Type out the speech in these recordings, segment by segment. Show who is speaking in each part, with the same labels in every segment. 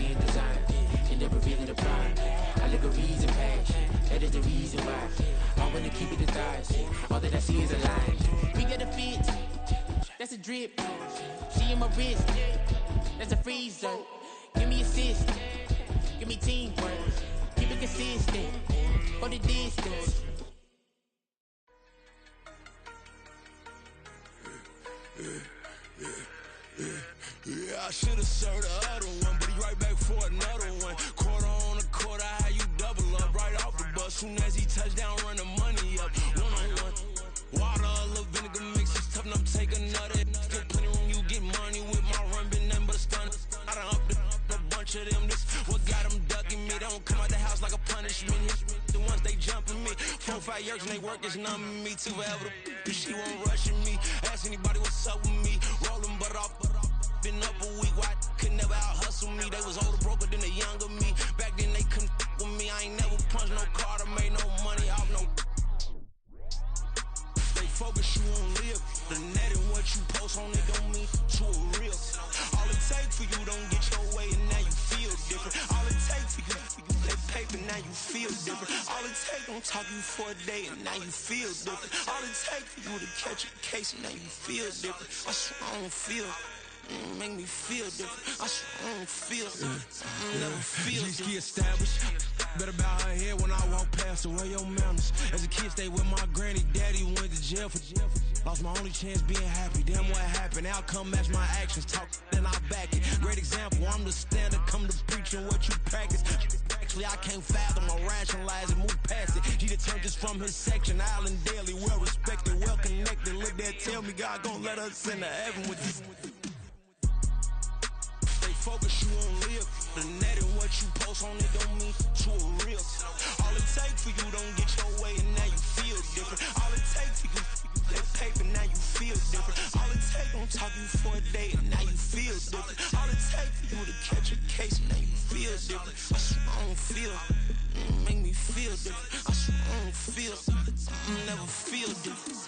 Speaker 1: in design. She never feeling the prime. I look a reason passion. That is the reason why I wanna keep it a thighs. All that I see is a line. We got a fit. That's a drip. She in my wrist. That's a freezer. Give me assist. Give me teamwork. Keep it consistent. For the distance.
Speaker 2: Yeah, I should've served the other one, but he right back for another one. Quarter on a quarter, how you double up right off the bus. Soon as he touch down, run the money up. One on one. Water, a little vinegar mix, it's tough enough to take another. Still plenty room, you get money with my run, been nothing but a stun. I done up a bunch of them. This what got them ducking me. They don't come out the house like a punishment. The ones they jumping me. 4 or 5 years and they work is numbing me. Too forever the she won't rushing me. Ask anybody what's up with me. Rolling but off. Been up a week, why could never out hustle me? They was older, broker than the younger me. Back then they couldn't with me. I ain't never punched no card or made no money off no. They focus you on live. The net and what you post on it don't mean to a real. All it take for you don't get your way and now you feel different. All it take for you that paper, now you feel different. All it take don't talk you for a day and now you feel different. All it take for you to catch a case and now you feel different. I swear I don't feel. Make me feel different. I swear I don't feel. Never feel different. Established. Better bow her head when I walk past her. Where your manners? As a kid, stayed with my granny. Daddy went to jail for. Lost my only chance being happy. Damn, what happened? Outcome match my actions. Talk, then I back it. Great example. I'm the standard. Come to preaching what you practice. Actually, I can't fathom or rationalize it. Move past it. He determined just from his section. Island daily, well respected, well connected. Look there, tell me God gon' let us into heaven with this. Focus you on live. The net and what you post on it don't mean to a real. All it take for you don't get your way and now you feel different. All it take for you that paper, now you feel different. All it take don't talk you for a day and now you feel different. All it take for you to catch a case and now you feel different. I swear I don't feel. Make me feel different. I swear I don't feel. Never feel different.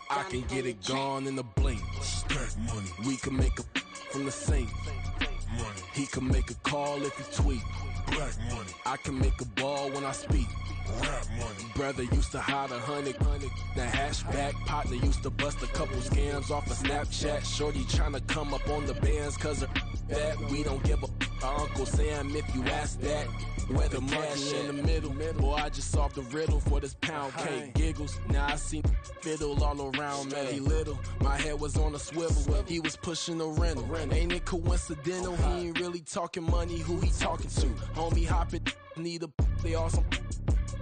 Speaker 3: I can get it gone in a blink. Stack money. We can make a from the sink. Money. He can make a call if he tweet. Black money. I can make a ball when I speak. Rap money. Brother used to hide 100. The hashback partner used to bust a couple scams off of Snapchat. Shorty tryna come up on the bands cause of that. We don't give a Uncle Sam if you ask that. Where the cash in the middle. Boy, I just solved the riddle for this pound cake. Giggles, now I see fiddle all around me. He little, my head was on a swivel. He was pushing the rental. Ain't it coincidental? He ain't really talking money, who he talking to? Homie hopping, need a they awesome.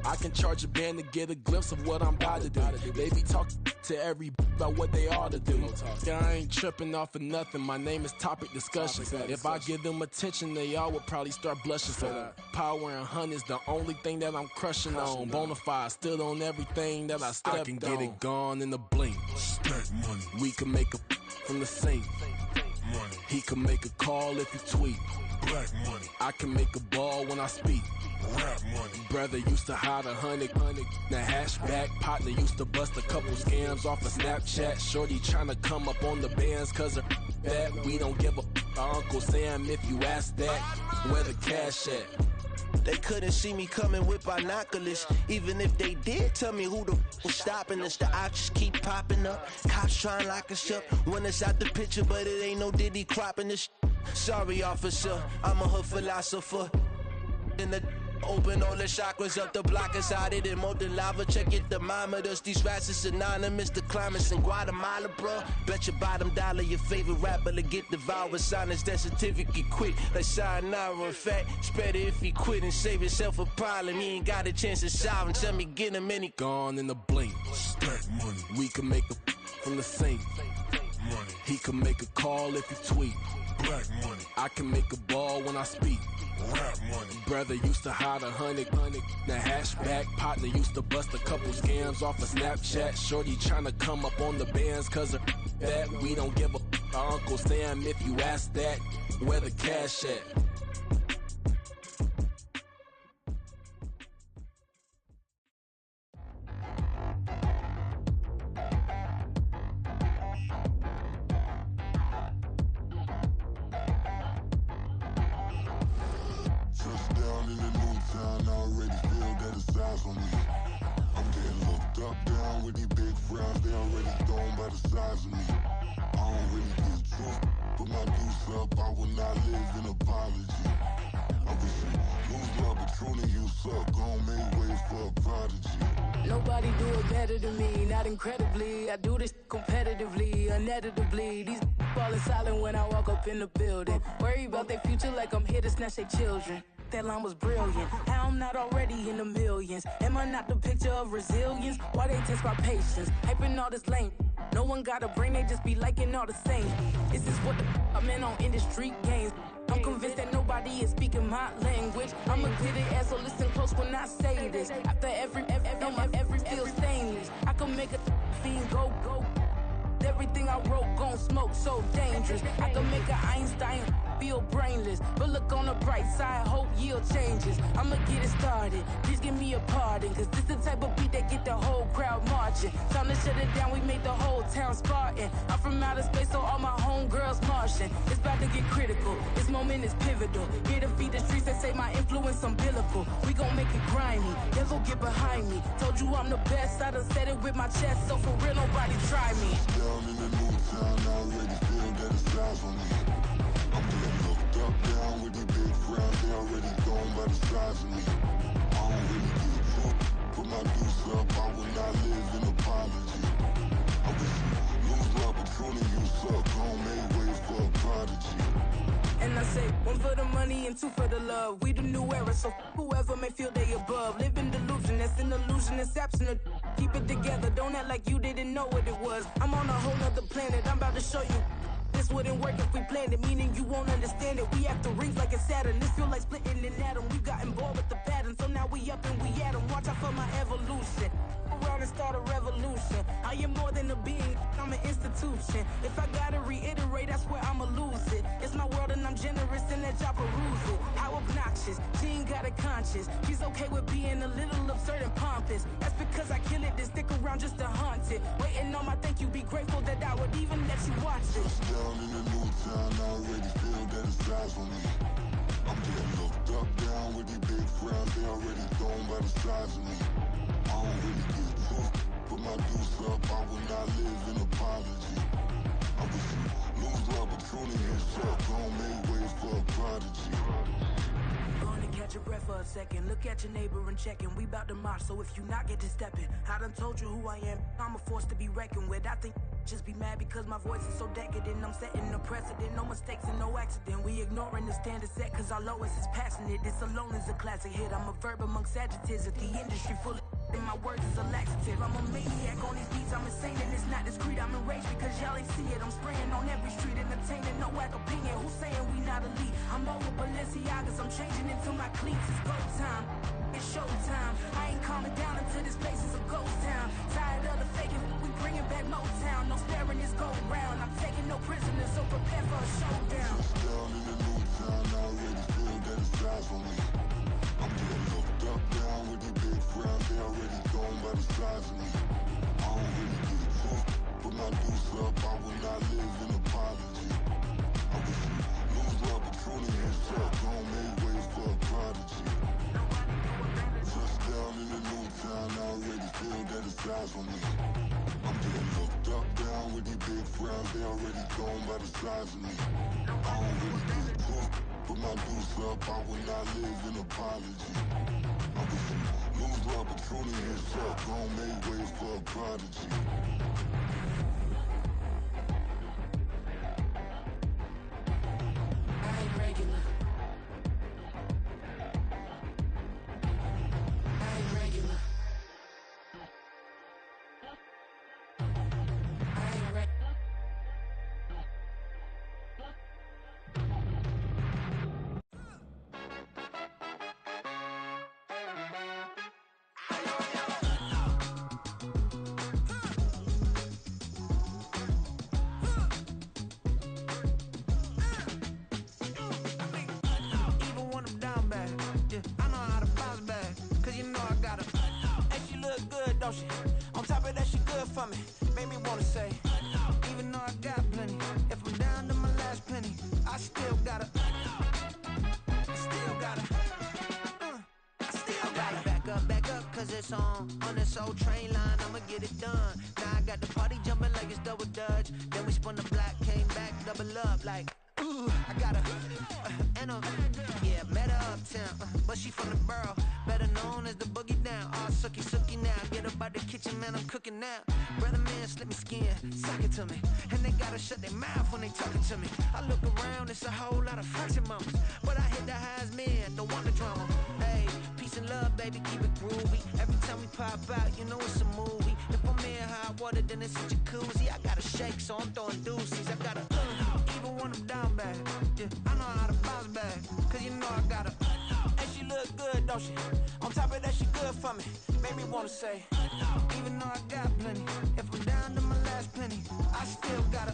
Speaker 3: I can charge a band to get a glimpse of what I'm about to do. They be talking to every about what they ought to do. Yeah, I ain't tripping off of nothing. My name is Topic Discussion. If I give them attention, they all would probably start blushing. So power and hunt is the only thing that I'm crushing on. Bonafide, still on everything that I stepped on. I can get it gone in a blink. Stack money. We can make a from the sink. Money. He can make a call if he tweet. Black money. I can make a ball when I speak. Rap money. Brother used to hide 100. The hashback partner used to bust a couple scams off of Snapchat. Shorty tryna come up on the bands cause of that. We don't give a Uncle Sam if you ask that. Where the cash at?
Speaker 4: They couldn't see me coming with binoculars. Even if they did, tell me who the was stopping us. The options keep popping up. Cops trying to lock us up. When it's out the picture, but it ain't no Diddy cropping this. Sorry, officer, I'm a hood philosopher. In the open all the chakras up the block inside it and molten lava. Check it, thermometers. These rats is synonymous. The climates in Guatemala, bro. Bet your bottom dollar your favorite rapper to get devoured. Sign his death certificate quick. Like sayonara. In fact, it's better if he quit and save himself a problem. He ain't got a chance to solve him. Tell me, get him any.
Speaker 3: Gone in a blink. Stack money. We can make a from the sink. Money. He can make a call if he tweet. Black money. I can make a ball when I speak. Rap money. Brother used to hide 100. The hashback partner used to bust a couple scams off of Snapchat. Shorty tryna come up on the bands cause of that. We don't give a Uncle Sam if you ask that. Where the cash at?
Speaker 5: Touchdown in the new town, I already feel that it's eyes on me. I'm getting looked up, down with these big frowns, they already gone by the size of me. I don't really give truth, put my deuce up, I will not live in apology. I wish you lose love, but truly you suck, gon' make way for a prodigy.
Speaker 6: Nobody do it better than me, not incredibly. I do this competitively, uneditably. These falling silent when I walk up in the building. Worry about their future like I'm here to snatch their children. That line was brilliant. How I'm not already in the millions? Am I not the picture of resilience? Why they test my patience? Hyping all this lame. No one got a brain, they just be liking all the same. This is what the I'm in on industry games. I'm convinced that nobody is speaking my language. I'm a good ass, so listen close when I say this. After every feel stainless. I can make a fiend go. Everything I wrote gon' smoke, so dangerous. I can make an Einstein feel brainless, but look on the bright side, hope yield changes. I'ma get it started, please give me a pardon, cause this the type of beat that get the whole crowd marching. Time to shut it down, we made the whole town Spartan. I'm from outer space, so all my homegirls Martian. It's about to get critical, this moment is pivotal. Here to feed the streets that say my influence umbilical. We gon' make it grimy, devil get behind me. Told you I'm the best, I done said it with my chest, so for real nobody try me.
Speaker 5: Down in the new town, I already feel that it's eyes on me. I'm getting looked up, down with these big frowns, they already gone by the size of me. I don't really give truth, put my deuce up, I will not live in apology. I wish you lose love, but truly you suck, gon' make way for a prodigy.
Speaker 6: And I say, one for the money and two for the love. We the new era, so whoever may feel they above. Live in delusion, that's an illusion, it's absent. Keep it together, don't act like you didn't know what it was. I'm on a whole nother planet, I'm about to show you. This wouldn't work if we planned it, meaning you won't understand it. We have to rings like a Saturn, this feel like splitting an atom. We gotten bored with the pattern, so now we up and we at 'em. Watch out for my evolution. Around and start a revolution. I am more than a being, I'm an institution. If I gotta reiterate, that's where I'ma lose it. It's my world and I'm generous and that y'all peruse it. How obnoxious, she ain't got a conscience. She's okay with being a little absurd and pompous. That's because I kill it, then stick around just to haunt it. Waiting on my thank you, be grateful that I would even let you watch it.
Speaker 5: Down in the new town, I already feel that it's eyes on me. I'm getting looked up, down with these big frowns, they already gone by the size of me. I don't really give truth, put my deuce up, I will not live in apology. I wish you lose love, but truly you suck, gon' make way for a prodigy.
Speaker 6: Gonna catch your breath for a second. Look at your neighbor and checking. We bout to march, so if you not get to stepping. I done told you who I am. I'm a force to be reckoned with. I think just be mad because my voice is so decadent. I'm setting a precedent. No mistakes and no accident. We ignoring the standard set cause our lowest is passionate. This alone is a classic hit. I'm a verb amongst adjectives. If the industry full of and my words is a laxative. I'm a maniac on these beats. I'm insane and it's not discreet. I'm enraged because y'all ain't see it. I'm spraying on every street, entertaining no whack opinion. Who's saying we not elite? I'm over Balenciagas. I'm changing into my cleats. It's go time. It's showtime. I ain't calming down until this place is a ghost town. Tired of the faking. We bringing back Motown. No sparing this go round. I'm taking no prisoners, so prepare for a showdown.
Speaker 5: Down in the new town, I already feel that it's eyes on me. I'm getting looked up, down with these big frowns, they already gone by the size of me. I don't really give truth, put my deuce up, I will not live in apology. I wish you lose love, but truly you suck, gon' make way for a prodigy. Touchdown in the new town, I already feel that it's eyes on me. I'm getting looked up, down with these big frowns, they already gone by the size of me. I don't really give truth, put my deuce up, I will not live in apology. I wish you lose love, but truly you suck, gon' make way for a prodigy.
Speaker 6: I ain't regular. I ain't regular. I ain't regular.
Speaker 2: don't she? On top of that, she good for me. Made me wanna say, even though I got plenty, if I'm down to my last penny, I still gotta, back up, cause it's on this old train line, I'ma get it done. Now I got the party jumping like it's double dutch. Then we spun the block, came back, double up like, ooh, I got yeah, met her uptown, but she from the borough, better known as the boogie down. All sookie now, get up out the kitchen, man, I'm cooking now. Brother man, slip me skin, suck it to me, and they gotta shut their mouth when they talking to me. I look around, it's a whole lot of fraction moments, but I hit the highs, man, don't want the drama. Hey, peace and love, baby, keep it groovy. Every time we pop out, you know it's a movie. If I'm in hot water, then it's a jacuzzi. I gotta shake, so I'm throwing deuces. I gotta even when I'm down bad. Yeah, I know how to bounce back, cause you know I gotta. And she look good, don't she? On top of that, she good for me. Made me wanna say, even though I got plenty, if I'm down to my last penny, I still gotta.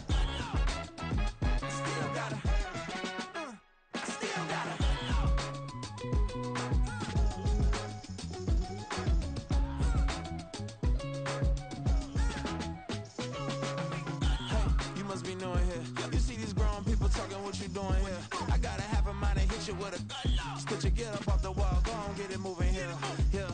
Speaker 2: With a stitch it, get up off the wall, go on, get it moving here. Yeah,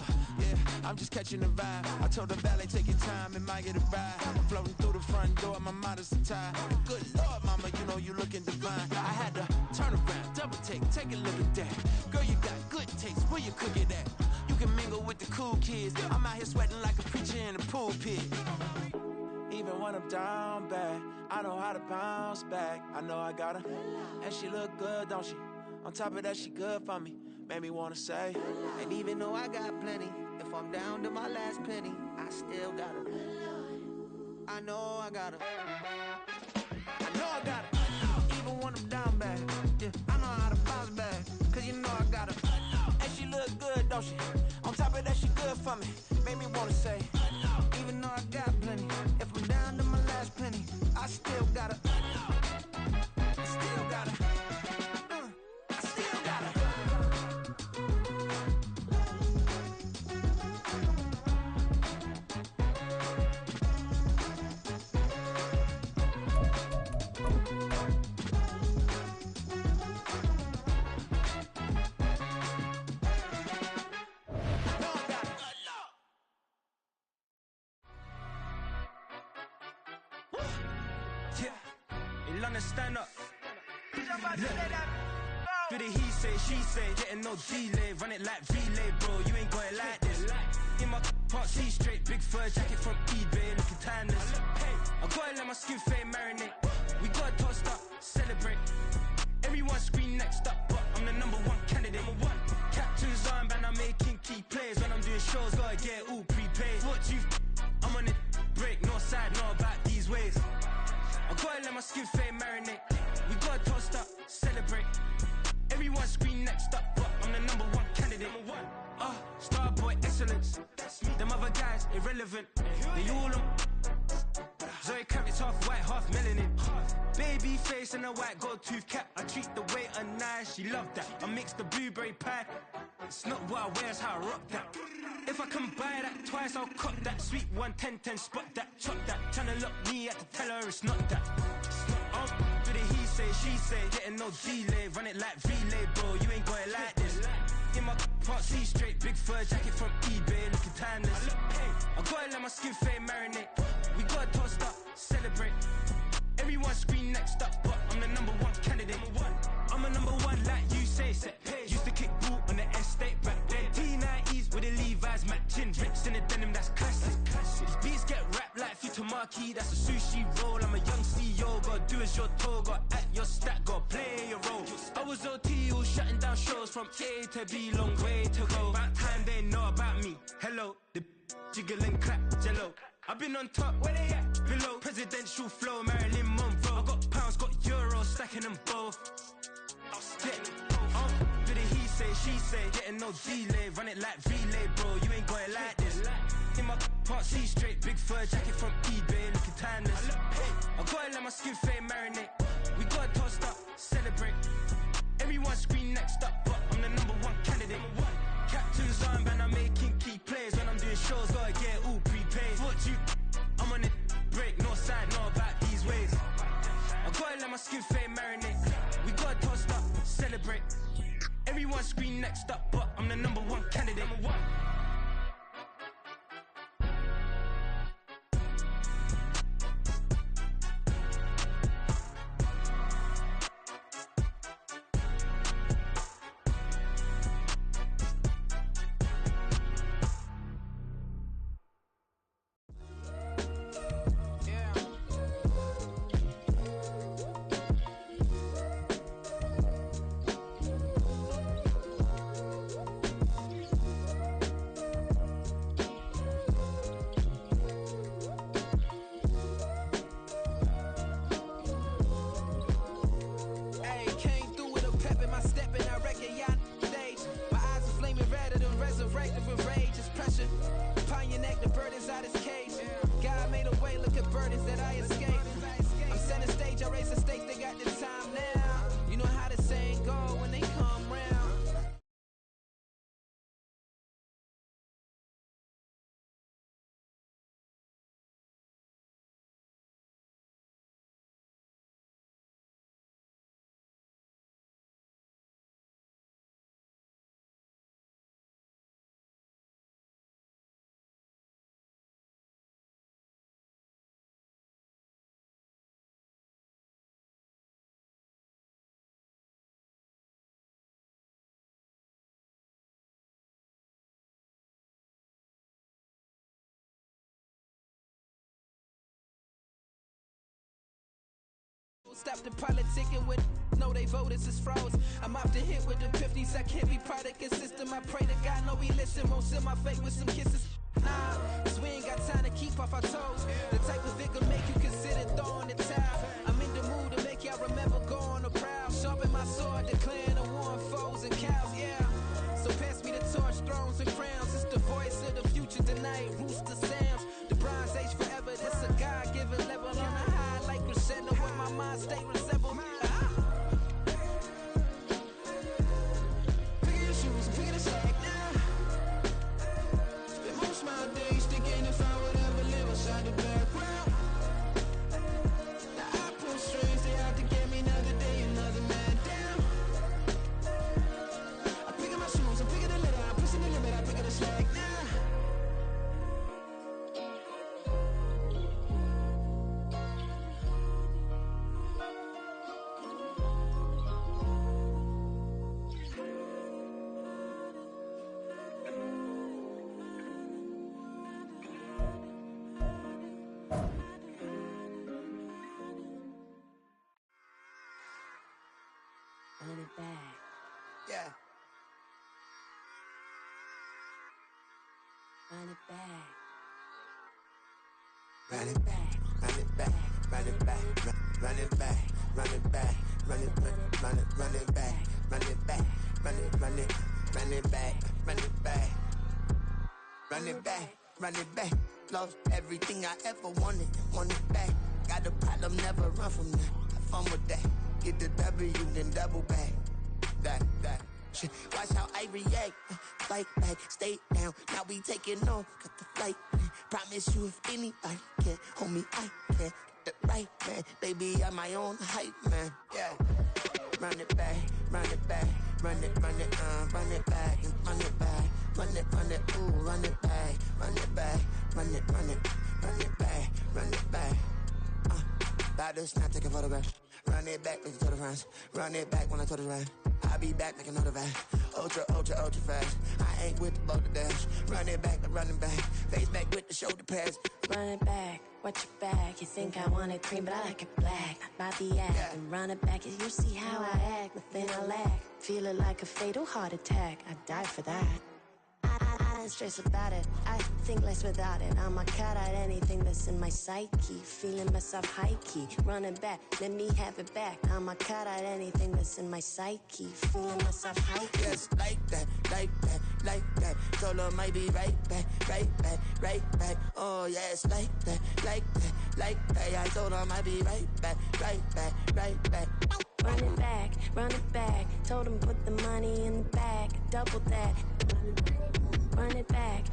Speaker 2: I'm just catching the vibe. I told the valet, take your time, it might get a ride. I'm floating through the front door, my modest attire. Good Lord, mama, you know you looking divine. I had to turn around, double take a look at that. Girl, you got good taste, where you cook it at? You can mingle with the cool kids. I'm out here sweating like a preacher in a pulpit. Even when I'm down bad, I know how to bounce back. I know I gotta, and she look good, don't she? On top of that, she good for me. Made me wanna say, and even though I got plenty, if I'm down to my last penny, I still gotta. I know I gotta. Even when I'm down bad, yeah, I know how to bounce back, cause you know I gotta. And she look good, don't she? On top of that, she good for me. Made me wanna say, even though I got plenty, if I'm down to my last penny, I still gotta. Stand up. Do the he say, she say, getting no delay, run it like relay, bro. You ain't got it like this. In my can't see straight, big fur jacket from eBay, looking timeless. I gotta let my skin fade marinate. We gotta toast up, celebrate. Everyone scream next up, but I'm the #1 candidate. Captain's armband, I'm making key plays. When I'm doing shows, gotta get all prepaid. What you I'm on it, break, no side, no about these ways. I gotta let my skin fade marinate. We gotta toast up, celebrate. Everyone scream next up, but I'm the #1 candidate. Starboy excellence. Them other guys irrelevant. They all on. Zoe Kravitz half white, half melanin. Baby face and a white gold tooth cap. I treat the waiter nice, she love that. I mix the blueberry pie. It's not what I wear, it's how I rock that. If I can buy that twice, I'll cop that. Sweet 110, spot that, chop that. Tryna lock me at to tell her it's not that. Do the he say, she say, getting no delay, run it like relay, bro. You ain't got it like this. In my can't see straight, big fur jacket from eBay, looking timeless. I gotta let my skin fade marinate. We gotta toast up, celebrate. Everyone scream next up, but I'm the #1 candidate. I'm a #1 like you say, set pace. Used to kick ball on the estate back then. T90s with the Levi's matching. Rips in the denim, that's classic. These beats get wrapped like Futamaki, that's a sushi roll. I'm a young CEO, gotta do as you're told. Gotta act your stat, gotta play your role. I was OT, all shutting down shows from A to B, long way to go. About time they know about me. Hello, the jiggle and clap, jello. I've been on top, where they at? Below, presidential flow, Marilyn Monroe. I got pounds, got euros, stacking them both. Do the he say, she say, getting no delay, run it like relay, bro. You ain't got it like this. In my can't see straight, big fur jacket from eBay, looking timeless. I gotta let my skin fade marinate. We gotta toast up, celebrate. Everyone scream next up, but I'm the #1 candidate. Captain's armband, I'm making key plays. When I'm doing shows, gotta get all pre next up, but I'm the number one candidate. Number one.
Speaker 7: Stop the politicking with no, they voters is froze. I'm off the hit with the 50s. I can't be product and system. I pray to God, no, we listen. Won't send my fate with some kisses. Nah, cause we ain't got time to keep off our toes. The type of it can make you consider throwing the towel. I'm in the mood to make y'all remember going to proud. Sharpen my sword, declaring the war on foes and cows, yeah. So pass me the torch, thrones and crowns. It's the voice of the future tonight. Rooster sounds. The Bronze Age forever. This a God-given level on a high like crescendo. When my mind stay resembled. Pick your shoes, pick the slack now. Spend most my days thinking if I would ever live inside the background. Now I pull strings, they have to get me another day, another man down. I'm picking my shoes, I'm picking the litter, I'm pushing the limit, I'm picking the slack now.
Speaker 8: Run it back.
Speaker 7: Yeah.
Speaker 8: Run it back.
Speaker 4: Run it back, run it back, run it back, run it back, run it back, run it back, run it back, run it back, run it back, run it back, run it back, run it back. Lost everything I ever wanted it back. Got a problem, never run from that. Have fun with that. Get the W, then double back. That shit. Watch how I react. Fight back, stay down. Now we taking off. Got the flight. Promise you if anybody can hold me, I can. Get the right man. Baby, I'm my own hype man. Yeah. Run it back, run it back, run it back, and run it back, run it, ooh, run it back, run it back, run it back, run it back. About to snap, take a photograph. Run it back, make it to the friends. Run it back when I told it right. I'll be back, make another back. Ultra fast. I ain't with the boulder dash. Run it back, face back with the shoulder pads.
Speaker 8: Run it back, watch your back. You think I want it cream, but I like it black. Not by the act,
Speaker 4: Yeah.
Speaker 8: and run it back. You see how I act, nothing I lack. Feeling like a fatal heart attack. I'd die for that. I don't stress about it. I think less without it. I'ma cut out anything that's in my psyche. Feeling myself high key. Running back, let me have it back. I'ma cut out anything that's in my psyche. Feeling myself high key.
Speaker 4: Yes, like that. Solo might be right back. Oh, yes, like that. I told her I might be right back.
Speaker 8: Run it back. Told him put the money in the bag. Double that. Run it back.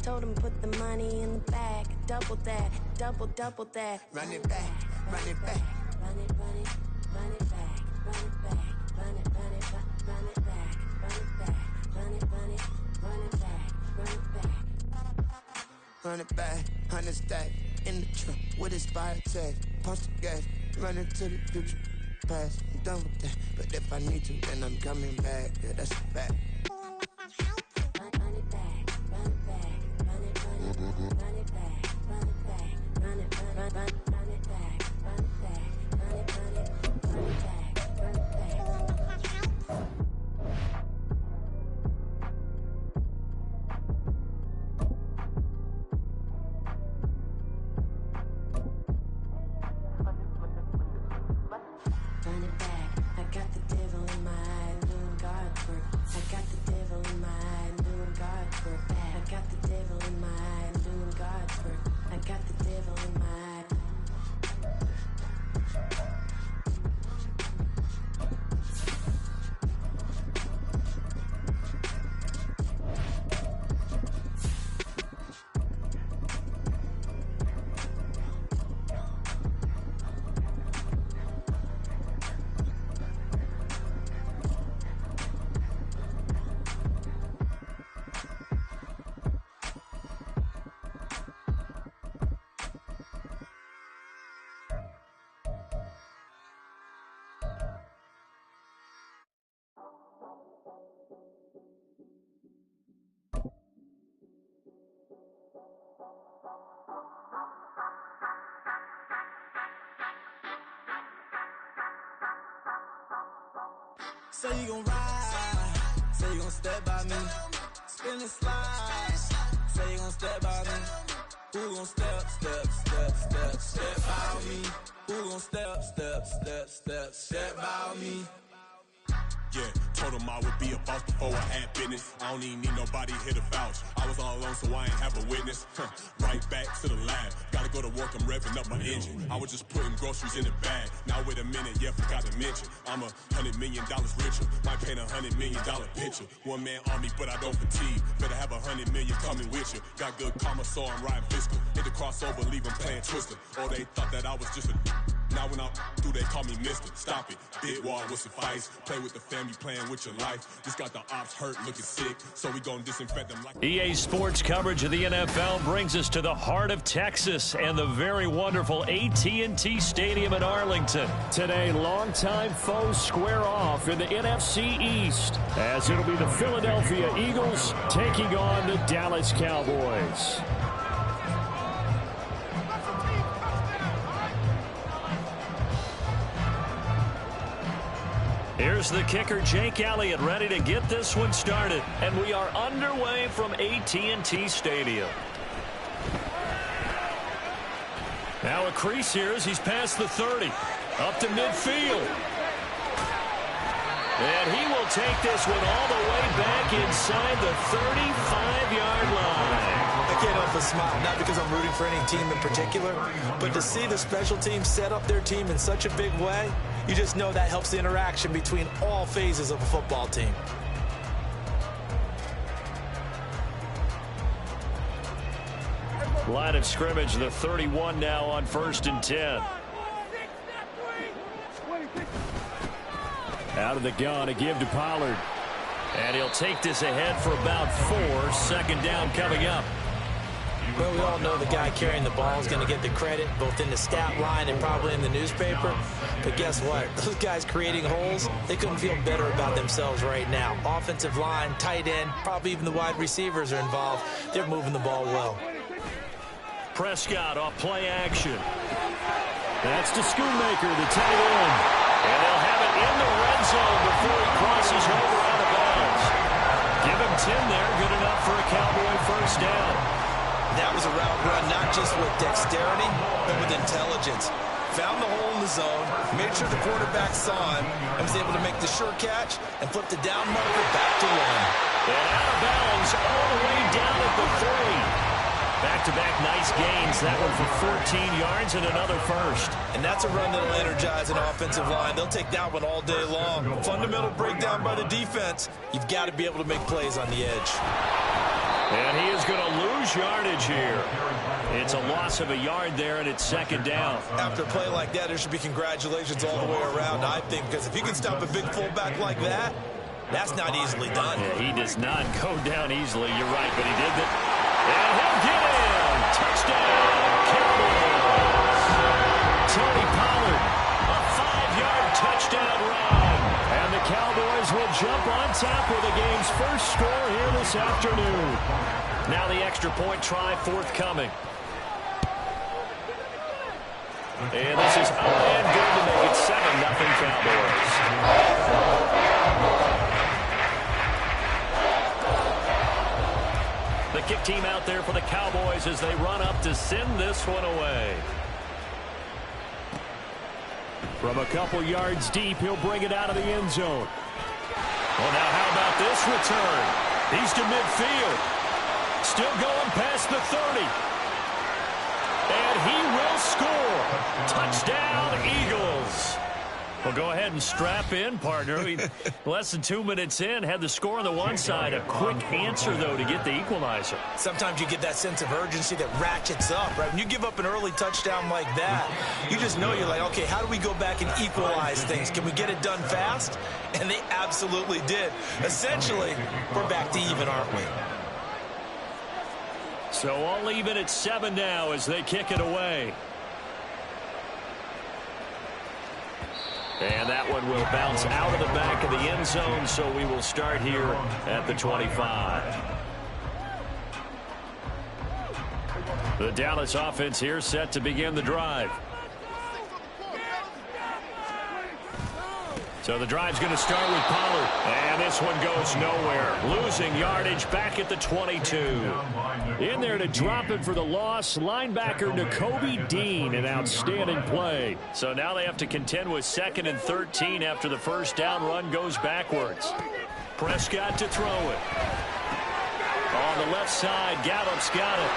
Speaker 8: Told him put the money in the bag. Double that. Double that.
Speaker 4: Run it back.
Speaker 8: Run it back. Run it back. Run it back. Run it back. Run it back.
Speaker 9: Run it back, 100 stack, in the truck with his fire tag. Punch the gas, running to the future, past. I'm done with that, but if I need to, then I'm coming back. Yeah, that's a fact. Run it back, run it back, run it, run it, run it back, run it back, run it, run it, run it back, run it back, run it, run it, run it back, run it back. Run it back, I got the devil in my eye, doing God's work. I got the devil in my eye, doing God's work. I got the devil in my eye, doing God's work. I got the devil in my eye.
Speaker 2: Say you gon' ride, say you gon' step by me, spin and slide, say you gon' step by me, who gon' step by me, who gon' step by me.
Speaker 3: Yeah, told him I would be a boss before I had business. I don't even need nobody here to vouch. I was all alone, so I ain't have a witness. Right back to the lab. Gotta go to work, I'm revving up my engine. I was just putting groceries in the bag. Now wait a minute, yeah, forgot to mention. I'm $100 million richer. Might paint $100 million picture. One man army, but I don't fatigue. Better have 100 million coming with you. Got good karma, so I'm riding fiscal. Hit the crossover, leave them playing Twister. Oh, they thought that I was just a... Now when I'm through, they call me Mister. Stop it, big wall with suffice. Play with the family, playing with your life. This got the ops hurt, looking sick, so we gon' disinfect them like...
Speaker 10: EA Sports coverage of the NFL brings us to the heart of Texas and the very wonderful AT&T Stadium in Arlington. Today, longtime foes square off in the NFC East, as it'll be the Philadelphia Eagles taking on the Dallas Cowboys. Here's the kicker, Jake Elliott, ready to get this one started. And we are underway from AT&T Stadium. Now a crease here as he's past the 30. Up to midfield. And he will take this one all the way back inside the 35-yard line.
Speaker 11: I can't help but smile, not because I'm rooting for any team in particular, but to see the special team set up their team in such a big way, you just know that helps the interaction between all phases of a football team.
Speaker 10: Line of scrimmage, the 31 now on 1st and 10. Out of the gun, a give to Pollard. And he'll take this ahead for about 4. 2nd down coming up.
Speaker 11: Well, we all know the guy carrying the ball is going to get the credit, both in the stat line and probably in the newspaper. But guess what? Those guys creating holes, they couldn't feel better about themselves right now. Offensive line, tight end, probably even the wide receivers are involved. They're moving the ball well.
Speaker 10: Prescott off play action. That's to Schoonmaker, the tight end. And they'll have it in the red zone before he crosses over out of bounds. Give him 10 there, good enough for a Cowboy first down.
Speaker 11: That was a route run, not just with dexterity, but with intelligence. Found the hole in the zone, made sure the quarterback saw him, and was able to make the sure catch and flip the down marker back to 1.
Speaker 10: And out of bounds all the way down at the 3. Back-to-back nice gains. That one for 14 yards and another first.
Speaker 11: And that's a run that'll energize an offensive line. They'll take that one all day long. Fundamental breakdown by the defense. You've got to be able to make plays on the edge.
Speaker 10: And he is going to lose yardage here. It's a loss of a yard there, and it's 2nd down.
Speaker 11: After a play like that, there should be congratulations all the way around, I think, because if you can stop a big fullback like that, That's not easily done.
Speaker 10: Yeah, he does not go down easily. You're right, but he did that. And he'll get in. Touchdown, Cowboys. Tony Pollard, a 5-yard touchdown run. And the Cowboys will jump on top with the game's first score here this afternoon. Now the extra point try forthcoming. And this is up and good to make it 7-0 Cowboys. The kick team out there for the Cowboys as they run up to send this one away. From a couple yards deep, he'll bring it out of the end zone. Well, now how about this return? He's to midfield. Still going past the 30. And he will score. Touchdown, Eagles. Well, go ahead and strap in, partner. Less than 2 minutes in, had the score on the one side. A quick answer, though, to get the equalizer.
Speaker 11: Sometimes you get that sense of urgency that ratchets up, right? When you give up an early touchdown like that, you just know you're like, okay, how do we go back and equalize things? Can we get it done fast? And they absolutely did. Essentially, we're back to even, aren't we?
Speaker 10: So all even at 7 now as they kick it away. And that one will bounce out of the back of the end zone, so we will start here at the 25. The Dallas offense here set to begin the drive. So the drive's going to start with Pollard. And this one goes nowhere. Losing yardage back at the 22. In there to drop it for the loss, linebacker Nakobe Dean, an outstanding play. So now they have to contend with 2nd and 13 after the first down run goes backwards. Prescott to throw it. On the left side, Gallup's got it.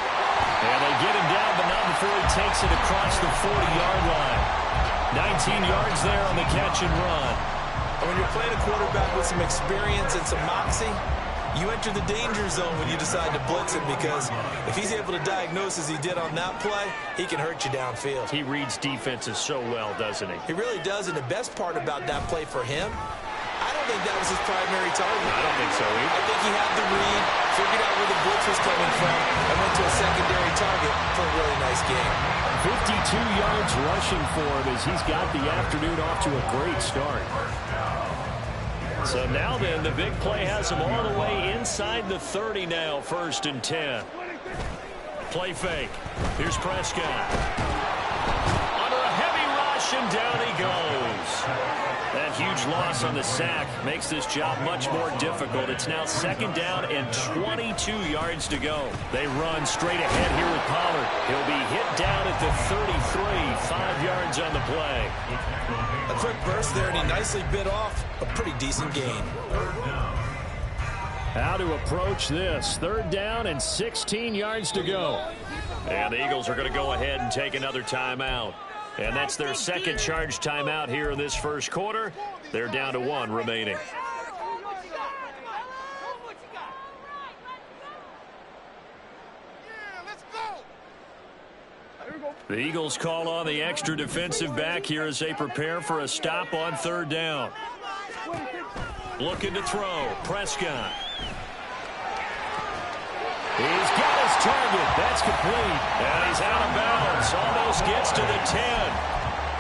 Speaker 10: And they get him down, but not before he takes it across the 40-yard line. 19 yards there on the catch and run.
Speaker 11: When you're playing a quarterback with some experience and some moxie, you enter the danger zone when you decide to blitz him, because if he's able to diagnose as he did on that play, he can hurt you downfield.
Speaker 10: He reads defenses so well, doesn't he?
Speaker 11: He really does, and the best part about that play for him, I don't think that was his primary target.
Speaker 10: I don't think so either.
Speaker 11: I think he had the read, figured out where the blitz was coming from, and went to a secondary target for a really nice game.
Speaker 10: 52 yards rushing for him as he's got the afternoon off to a great start. So now then, the big play has him all the way inside the 30 now, 1st and 10. Play fake. Here's Prescott. Under a heavy rush, and down he goes. That huge loss on the sack makes this job much more difficult. It's now 2nd down and 22 yards to go. They run straight ahead here with Pollard. He'll be hit down at the 33, 5 yards on the play.
Speaker 11: A quick burst there, and he nicely bit off a pretty decent gain.
Speaker 10: How to approach this. 3rd down and 16 yards to go. And the Eagles are going to go ahead and take another timeout. And that's their 2nd charge timeout here in this first quarter. They're down to 1 remaining. The Eagles call on the extra defensive back here as they prepare for a stop on 3rd down. Looking to throw. Prescott. He's got his target. That's complete. And he's out of bounds. Almost gets to the 10.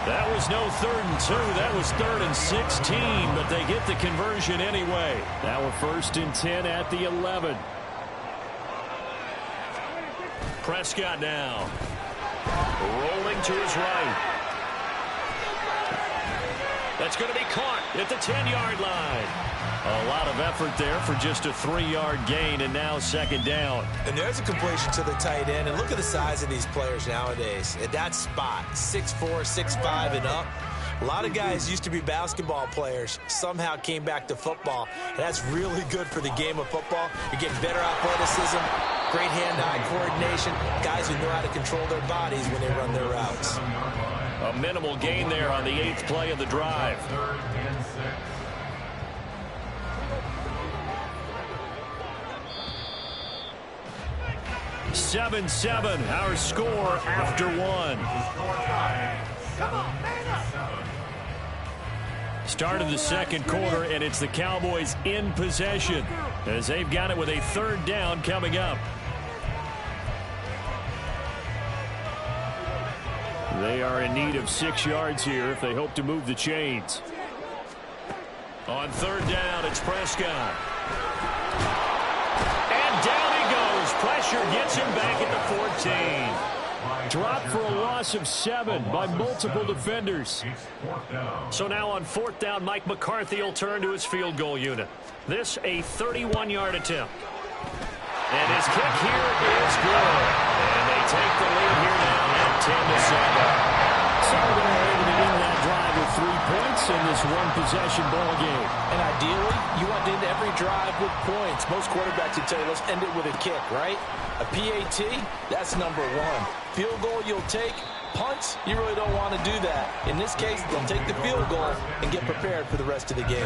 Speaker 10: That was no 3rd and 2. That was 3rd and 16. But they get the conversion anyway. Now we're 1st and 10 at the 11. Prescott now. Rolling to his right. That's going to be caught at the 10-yard line. A lot of effort there for just a 3-yard gain, and now 2nd down.
Speaker 11: And there's a completion to the tight end. And look at the size of these players nowadays. At that spot, 6'4", 6'5", and up. A lot of guys used to be basketball players, somehow came back to football. And that's really good for the game of football. You're getting better athleticism, great hand-eye coordination, guys who know how to control their bodies when they run their routes.
Speaker 10: A minimal gain there on the 8th play of the drive. (7-7) our score after 1. Start of the second quarter, and it's the Cowboys in possession as they've got it with a third down coming up. They are in need of 6 yards here if they hope to move the chains. On third down, it's Prescott. And down he goes. Pressure gets him back at the 14. Dropped for a loss of 7 by multiple defenders. So now on fourth down, Mike McCarthy will turn to his field goal unit. This a 31-yard attempt. And his kick here is good. And they take the lead here now at 10-7. So they're able to end that drive with 3 points in this one-possession ball game.
Speaker 11: And ideally, you want to end every drive with points. Most quarterbacks would tell you, let's end it with a kick, right? A PAT, that's number 1. Field goal you'll take. Punts, you really don't want to do that. In this case, they'll take the field goal and get prepared for the rest of the game.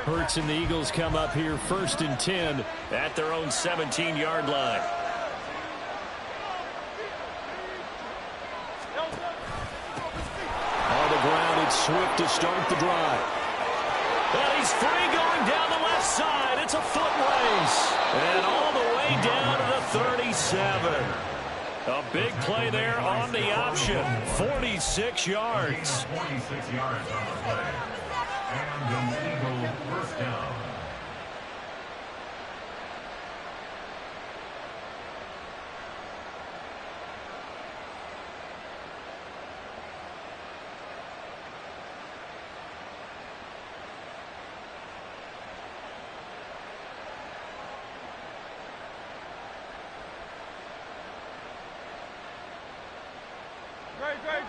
Speaker 10: Hurts and the Eagles come up here first and 10 at their own 17-yard line. On the ground, it's Swift to start the drive. And he's free going down the left side. It's a foot race. And all the way down to the 37. A big play there on the option. 46 yards.
Speaker 12: 46 yards on the play. And an Eagle first down.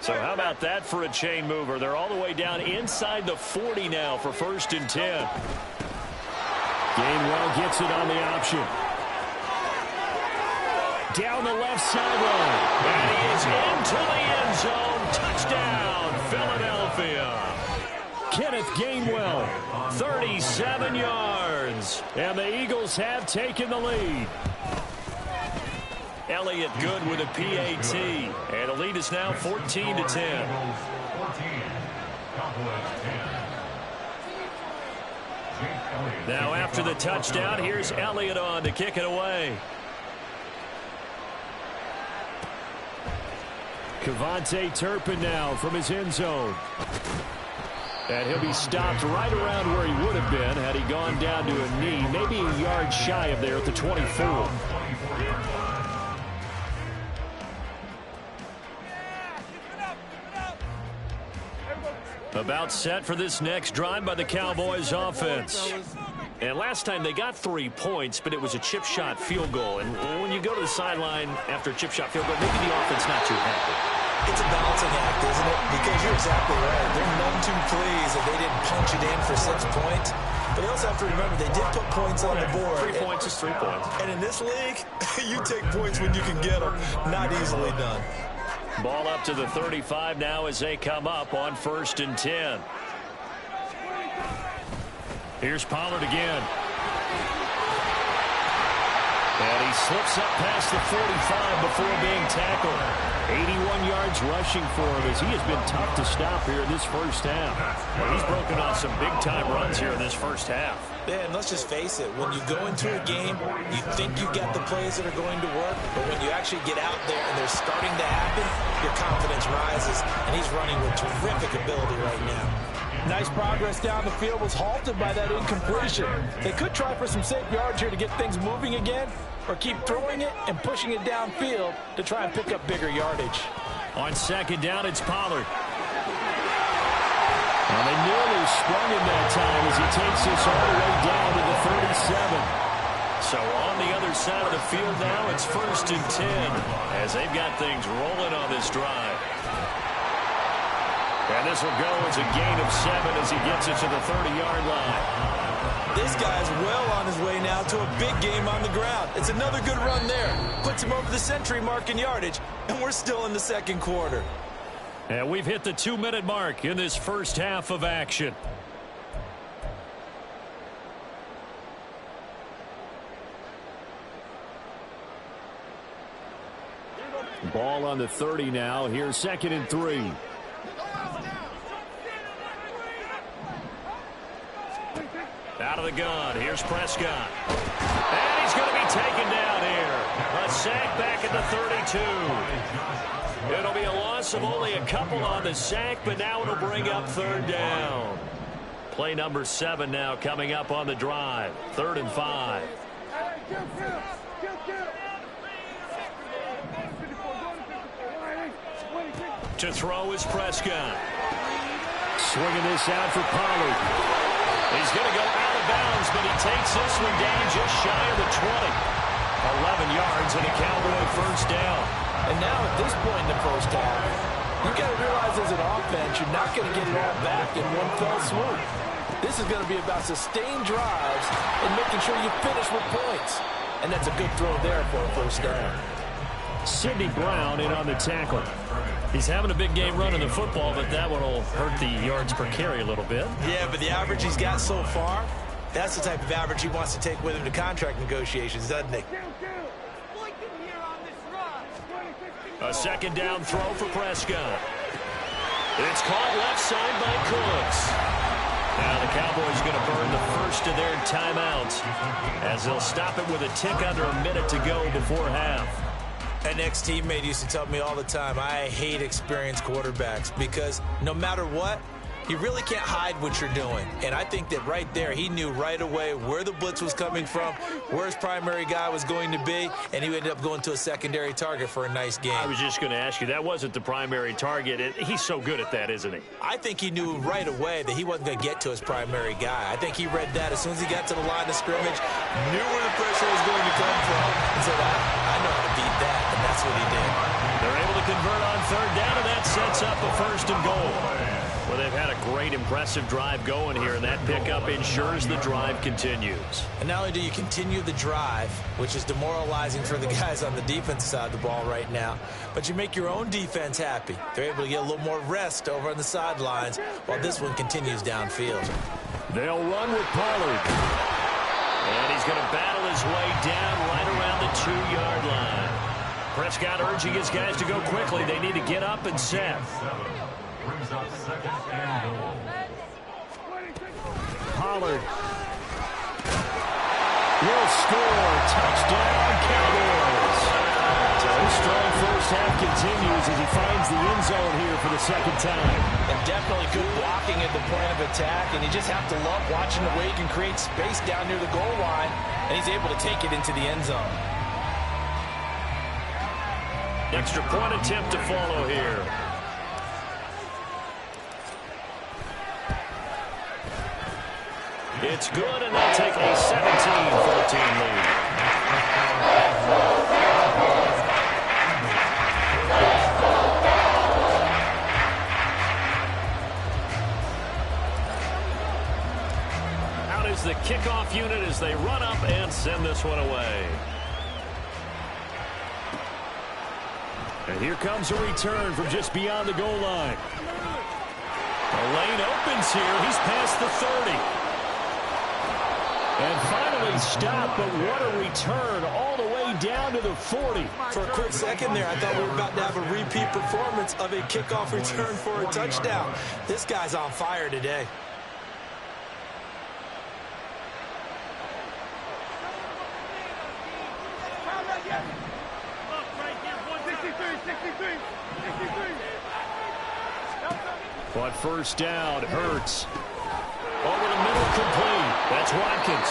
Speaker 10: So how about that for a chain mover? They're all the way down inside the 40 now for first and 10. Gainwell gets it on the option. Down the left sideline. And he is into the end zone. Touchdown, Philadelphia. Kenneth Gainwell, 37 yards. And the Eagles have taken the lead. Elliott good with a PAT. And the lead is now 14-10. Now after the touchdown, here's Elliott on to kick it away. Kevontae Turpin now from his end zone. And he'll be stopped right around where he would have been had he gone down to a knee, maybe a yard shy of there at the 24. About set for this next drive by the Cowboys offense. And last time they got 3 points, but it was a chip shot field goal. And when you go to the sideline after a chip shot field goal, maybe the offense not too happy.
Speaker 11: It's a balancing act, isn't it? Because you're exactly right. They're none too pleased that they didn't punch it in for 6 points. But they also have to remember they did put points on the board.
Speaker 10: 3 points is 3 points.
Speaker 11: And in this league, you take points when you can get them. Not easily done.
Speaker 10: Ball up to the 35 now as they come up on first and 10. Here's Pollard again. And he slips up past the 45 before being tackled. 81 yards rushing for him as he has been tough to stop here in this first half. Well, he's broken off some big-time runs here in this first half.
Speaker 11: Yeah, and let's just face it. When you go into a game, you think you've got the plays that are going to work, but when you actually get out there and they're starting to happen, your confidence rises, and he's running with terrific ability right now. Nice progress down the field was halted by that incompletion. They could try for some safe yards here to get things moving again, or keep throwing it and pushing it downfield to try and pick up bigger yardage.
Speaker 10: On second down, it's Pollard. And they nearly sprung him that time as he takes this all the way down to the 37. So on the other side of the field now, it's first and 10 as they've got things rolling on this drive. And this will go as a gain of 7 as he gets it to the 30-yard line.
Speaker 11: This guy's well on his way now to a big game on the ground. It's another good run there. Puts him over the century mark in yardage, and we're still in the second quarter.
Speaker 10: And we've hit the 2-minute mark in this first half of action. Ball on the 30 now. Here's 2nd and 3. Out of the gun. Here's Prescott. And he's going to be taken down here. A sack back at the 32. It'll be a loss of only a couple on the sack, but now it'll bring up 3rd down. Play number 7 now coming up on the drive. 3rd and 5. To throw is Prescott. Swinging this out for Pollard. He's going to go out of bounds, but he takes this one down just shy of the 20. 11 yards and a Cowboy 1st down.
Speaker 11: And now at this point in the 1st half, you've got to realize as an offense, you're not going to get it all back in one fell swoop. This is going to be about sustained drives and making sure you finish with points. And that's a good throw there for a 1st down.
Speaker 10: Sidney Brown in on the tackle. He's having a big game running the football, but that one will hurt the yards per carry a little bit.
Speaker 11: Yeah, but the average he's got so far, that's the type of average he wants to take with him to contract negotiations, doesn't he?
Speaker 10: A 2nd down throw for Prescott. It's caught left side by Cooks. Now the Cowboys are going to burn the first of their timeouts as they'll stop it with a tick under a minute to go before half.
Speaker 11: An ex-teammate used to tell me all the time, I hate experienced quarterbacks because no matter what, you really can't hide what you're doing. And I think that right there, he knew right away where the blitz was coming from, where his primary guy was going to be, and he ended up going to a secondary target for a nice game.
Speaker 10: I was just going to ask you, that wasn't the primary target. He's so good at that, isn't he?
Speaker 11: I think he knew right away that he wasn't going to get to his primary guy. I think he read that as soon as he got to the line of scrimmage, knew where the pressure was going to come from, and said, I know how to beat that, and that's what he did.
Speaker 10: They're able to convert on 3rd down, and that sets up a 1st and goal. Well, they've had a great, impressive drive going here, and that pickup ensures the drive continues.
Speaker 11: And not only do you continue the drive, which is demoralizing for the guys on the defensive side of the ball right now, but you make your own defense happy. They're able to get a little more rest over on the sidelines while this one continues downfield.
Speaker 10: They'll run with Pollard. And he's going to battle his way down right around the 2-yard line. Prescott urging his guys to go quickly. They need to get up and set. Pollard will score. Touchdown, Cowboys. So his strong 1st half continues as he finds the end zone here for the 2nd time.
Speaker 11: And definitely good blocking at the point of attack, and you just have to love watching the way he can create space down near the goal line, and he's able to take it into the end zone.
Speaker 10: Extra point attempt to follow here. It's good, and they'll take a 17-14 lead. Out is the kickoff unit as they run up and send this one away. And here comes a return from just beyond the goal line. The lane opens here. He's past the 30. And finally stopped, but what a return all the way down to the 40.
Speaker 11: For a quick second there, I thought we were about to have a repeat performance of a kickoff return for a touchdown. This guy's on fire today.
Speaker 10: But 1st down, Hurts. Over the middle, complete. That's Watkins.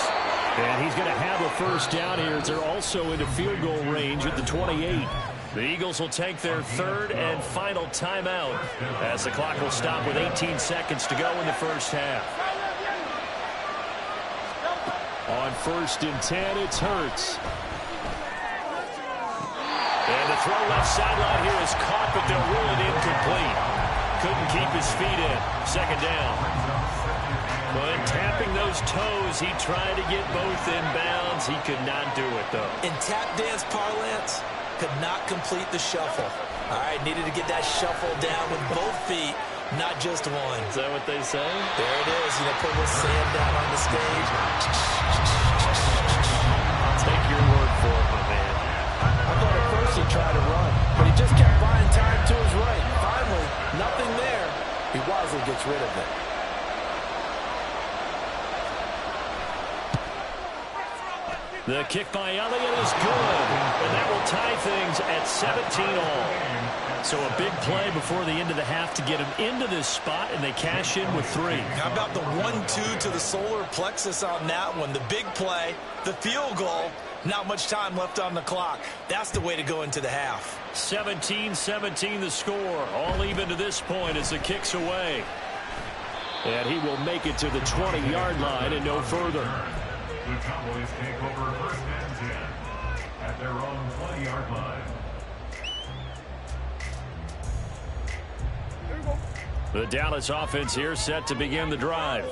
Speaker 10: And he's going to have a 1st down here as they're also into field goal range at the 28. The Eagles will take their 3rd and final timeout as the clock will stop with 18 seconds to go in the 1st half. On 1st and 10, it's Hurts. And the throw left sideline here is caught, but they'll rule it incomplete. Couldn't keep his feet in. 2nd down. But tapping those toes, he tried to get both in bounds. He could not do it, though.
Speaker 11: In tap dance parlance, could not complete the shuffle. All right, needed to get that shuffle down with both feet, not just one.
Speaker 10: Is that what they say?
Speaker 11: There it is. You know, put a little sand down on the stage.
Speaker 10: I'll take your word for it, my man.
Speaker 11: I thought at first eventually try to run. But he just kept buying time to his right. Finally, nothing there. He wisely gets rid of it.
Speaker 10: The kick by Elliott is good, and that will tie things at 17 all. So a big play before the end of the half to get him into this spot, and they cash in with 3.
Speaker 11: How about the 1-2 to the solar plexus on that one? The big play, the field goal, not much time left on the clock. That's the way to go into the half.
Speaker 10: 17-17 the score, all even to this point as the kick's away. And he will make it to the 20-yard line and no further.
Speaker 12: The Cowboys take over first and 10 at their own 20-yard line.
Speaker 10: The Dallas offense here set to begin the drive.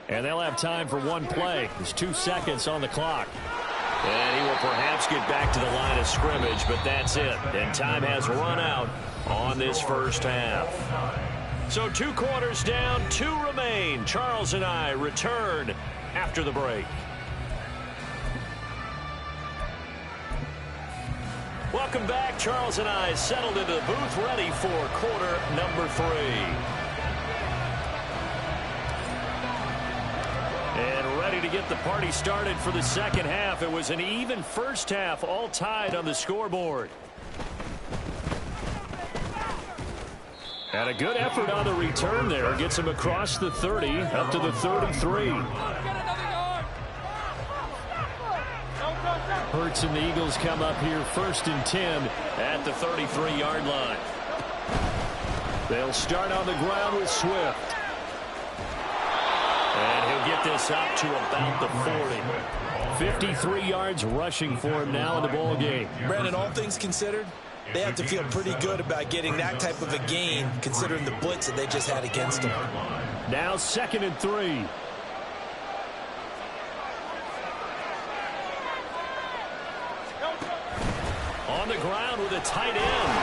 Speaker 10: And they'll have time for one play. There's 2 seconds on the clock. And he will perhaps get back to the line of scrimmage, but that's it. And time has run out on this first half. So 2 quarters down, 2 remain. Charles and I return after the break. Welcome back. Charles and I settled into the booth, ready for quarter number 3. And ready to get the party started for the second half. It was an even first half, all tied on the scoreboard. And a good effort on the return there. Gets him across the 30, up to the 33. Hurts and the Eagles come up here first and 10 at the 33-yard line. They'll start on the ground with Swift. And he'll get this up to about the 40. 53 yards rushing for him now in the ball game.
Speaker 11: Brandon, all things considered, they have to feel pretty good about getting that type of a gain considering the blitz that they just had against them.
Speaker 10: Now 2nd and 3. On the ground with a tight end.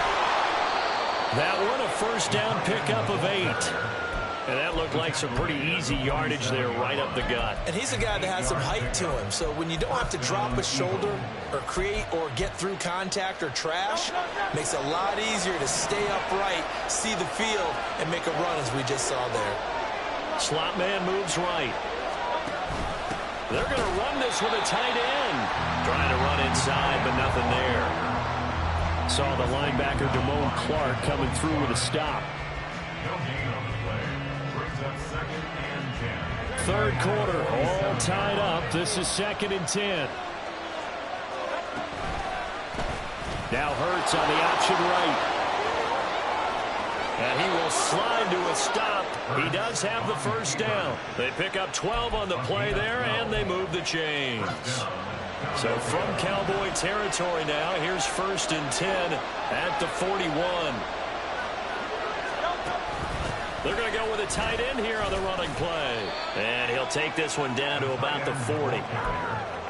Speaker 10: That one a first down pickup of 8. And that looked like some pretty easy yardage there right up the gut.
Speaker 11: And he's a guy that has some height to him. So when you don't have to drop a shoulder or create or get through contact or trash, makes it a lot easier to stay upright, see the field, and make a run as we just saw there.
Speaker 10: Slot man moves right. They're going to run this with a tight end. Trying to run inside, but nothing there. Saw the linebacker, Damone Clark, coming through with a stop. Third quarter, all tied up. This is 2nd and 10. Now Hurts on the option right. And he will slide to a stop. He does have the first down. They pick up 12 on the play there, and they move the chains. So from Cowboy territory now, here's 1st and 10 at the 41. They're going to go with a tight end here on the running play. And he'll take this one down to about the 40.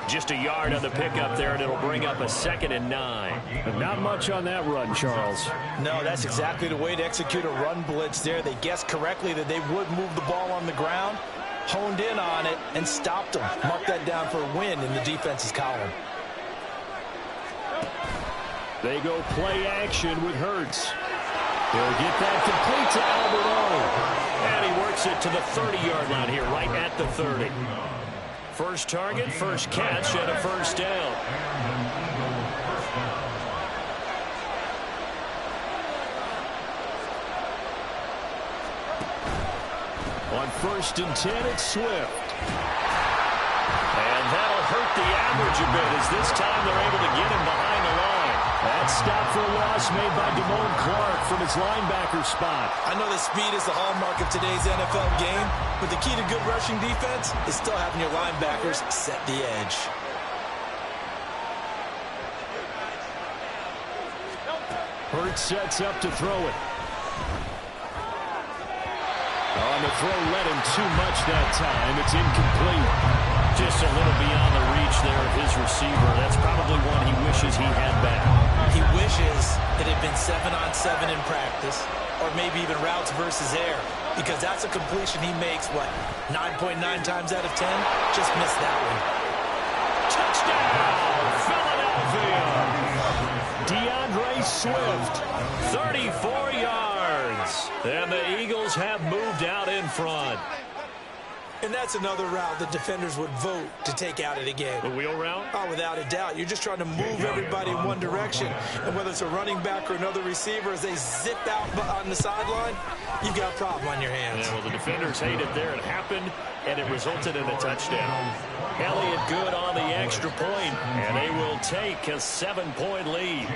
Speaker 10: Just a yard on the pickup there, and it'll bring up a 2nd and 9. But not much on that run, Charles.
Speaker 11: No, that's exactly the way to execute a run blitz there. They guessed correctly that they would move the ball on the ground, honed in on it, and stopped them. Mark that down for a win in the defense's column.
Speaker 10: They go play action with Hurts. He'll get that complete to Albert O. And he works it to the 30-yard line here, right at the 30. First target, first catch, and a first down. On 1st and 10, it's Swift. And that'll hurt the average a bit as this time they're able to get him behind the line. That stop for a loss made by Damone Clark from his linebacker spot.
Speaker 11: I know that speed is the hallmark of today's NFL game, but the key to good rushing defense is still having your linebackers set the edge.
Speaker 10: Hurts sets up to throw it. On the throw, led him too much that time. It's incomplete. Just a little beyond the reach there of his receiver. That's probably one he wishes he had back.
Speaker 11: He wishes it had been 7-on-7 in practice, or maybe even routes versus air, because that's a completion he makes, 9.9 times out of 10? Just missed that one.
Speaker 10: Touchdown, Philadelphia! Swift. 34 yards. And the Eagles have moved out in front.
Speaker 11: And that's another route the defenders would vote to take out of the game.
Speaker 10: The wheel route?
Speaker 11: Oh, without a doubt. You're just trying to move everybody in one direction. And whether it's a running back or another receiver, as they zip out on the sideline, you've got a problem on your hands.
Speaker 10: Yeah, well, the defenders hate it there. It happened, and it resulted in a touchdown. Elliott good on the extra point, and they will take a 7-point lead.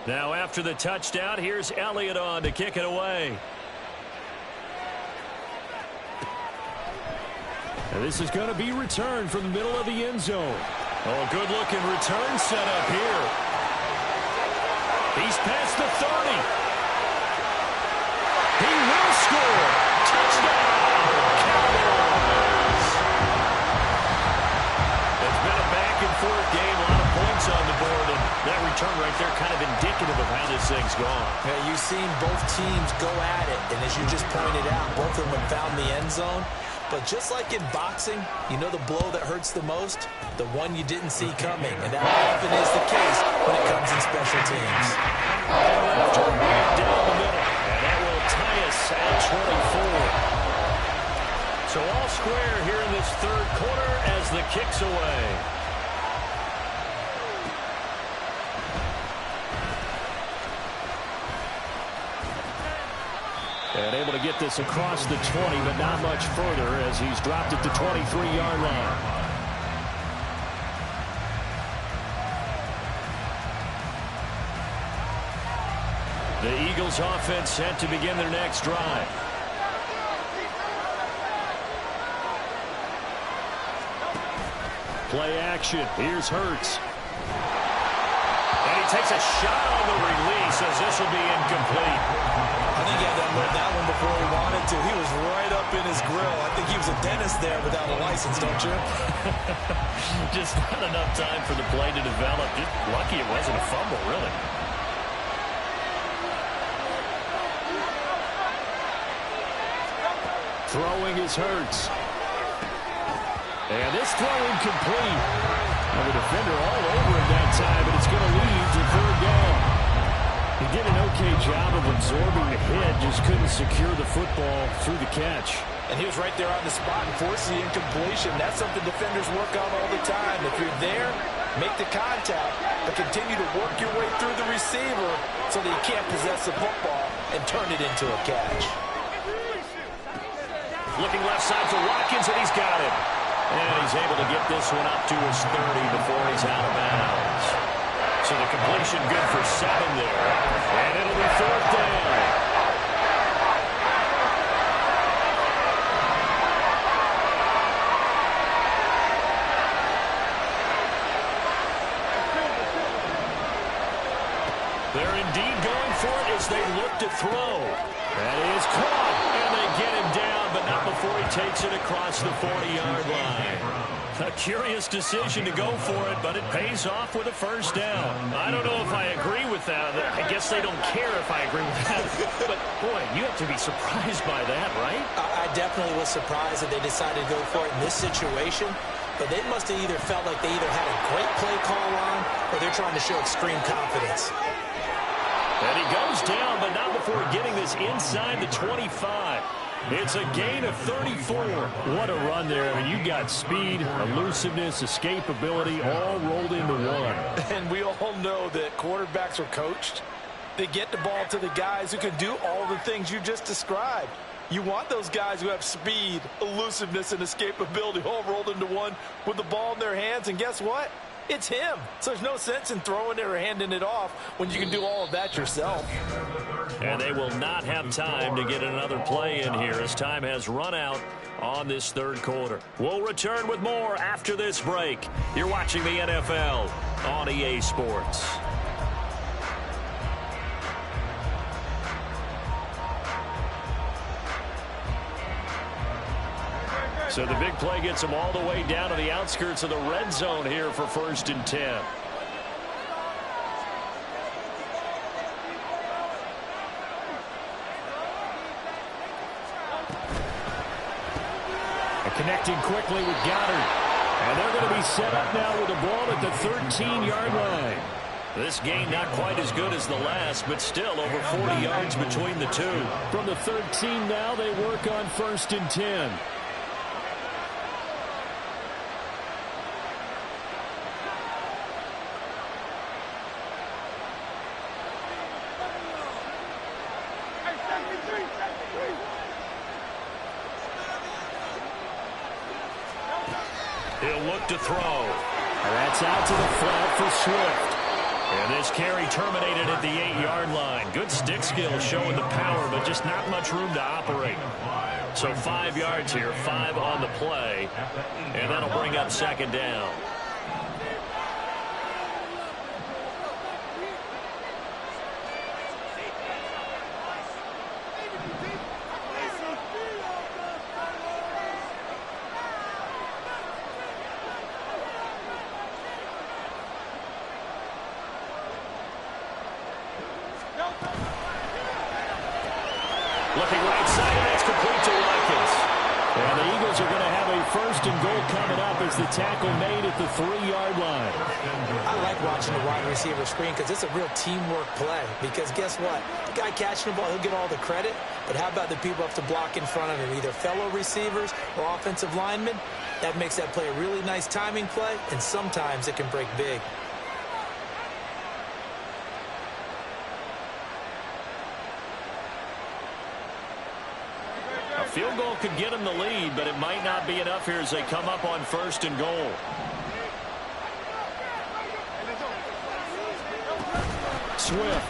Speaker 10: Now after the touchdown, here's Elliott on to kick it away. And this is going to be returned from the middle of the end zone. Oh, good-looking return set up here. He's past the 30. He will score. Touchdown, Cowboys. It's been a back-and-forth game, a lot of points on the board, and that return right there kind of indicative of how this thing's gone.
Speaker 11: Yeah, you've seen both teams go at it, and as you just pointed out, both of them have found the end zone. But just like in boxing, you know the blow that hurts the most? The one you didn't see coming. And that often is the case when it comes in special teams.
Speaker 10: Down the middle. And that will tie us at 24. So all square here in this third quarter as the kick's away. And able to get this across the 20, but not much further as he's dropped at the 23-yard line. The Eagles offense set to begin their next drive. Play action. Here's Hurts. And he takes a shot on the release as this will be incomplete.
Speaker 11: I think he had to unload that one before he wanted to. He was right up in his grill. I think he was a dentist there without a license, don't you?
Speaker 10: Just not enough time for the play to develop. Just lucky it wasn't a fumble, really. Throwing is Hurts. And this throw incomplete. And the defender all over it that time, but it's going to lead to third down. He did an okay job of absorbing the hit, just couldn't secure the football through the catch.
Speaker 11: And he was right there on the spot and forced the incompletion. That's something defenders work on all the time. If you're there, make the contact, but continue to work your way through the receiver so that you can't possess the football and turn it into a catch.
Speaker 10: Looking left side for Watkins, and he's got it. And he's able to get this one up to his 30 before he's out of bounds. So the completion good for 7 there. And it'll be fourth down. They're indeed going for it as they look to throw. That is caught, and they get him down, but not before he takes it across the 40-yard line. A curious decision to go for it, but it pays off with a first down. I don't know if I agree with that. I guess they don't care if I agree with that. But, boy, you have to be surprised by that, right?
Speaker 11: I definitely was surprised that they decided to go for it in this situation. But they must have either felt like they either had a great play call on or they're trying to show extreme confidence.
Speaker 10: And he goes down, but not before getting this inside the 25. It's a gain of 34. What a run there. I mean, you got speed, elusiveness, escapability, all rolled into one.
Speaker 11: And we all know that quarterbacks are coached. They get the ball to the guys who can do all the things you just described. You want those guys who have speed, elusiveness, and escapability all rolled into one with the ball in their hands. And guess what? It's him. So there's no sense in throwing it or handing it off when you can do all of that yourself.
Speaker 10: And they will not have time to get another play in here as time has run out on this third quarter. We'll return with more after this break. You're watching the NFL on EA Sports. So the big play gets them all the way down to the outskirts of the red zone here for 1st and 10. A Connecting quickly with Goddard. And they're going to be set up now with the ball at the 13-yard line. This gain not quite as good as the last, but still over 40 yards between the two. From the 13 now, they work on 1st and 10. He'll look to throw. And that's out to the flat for Swift. And this carry terminated at the 8-yard line. Good stick skill showing the power, but just not much room to operate. So 5 yards here, 5 on the play. And that'll bring up 2nd down. Looking right side, and that's complete to Watkins. And the Eagles are going to have a 1st and goal coming up as the tackle made at the 3-yard line.
Speaker 11: I like watching the wide receiver screen because it's a real teamwork play. Because guess what? The guy catching the ball, he'll get all the credit. But how about the people have to block in front of him, either fellow receivers or offensive linemen? That makes that play a really nice timing play, and sometimes it can break big.
Speaker 10: A field goal could get them the lead, but it might not be enough here as they come up on 1st and goal. Swift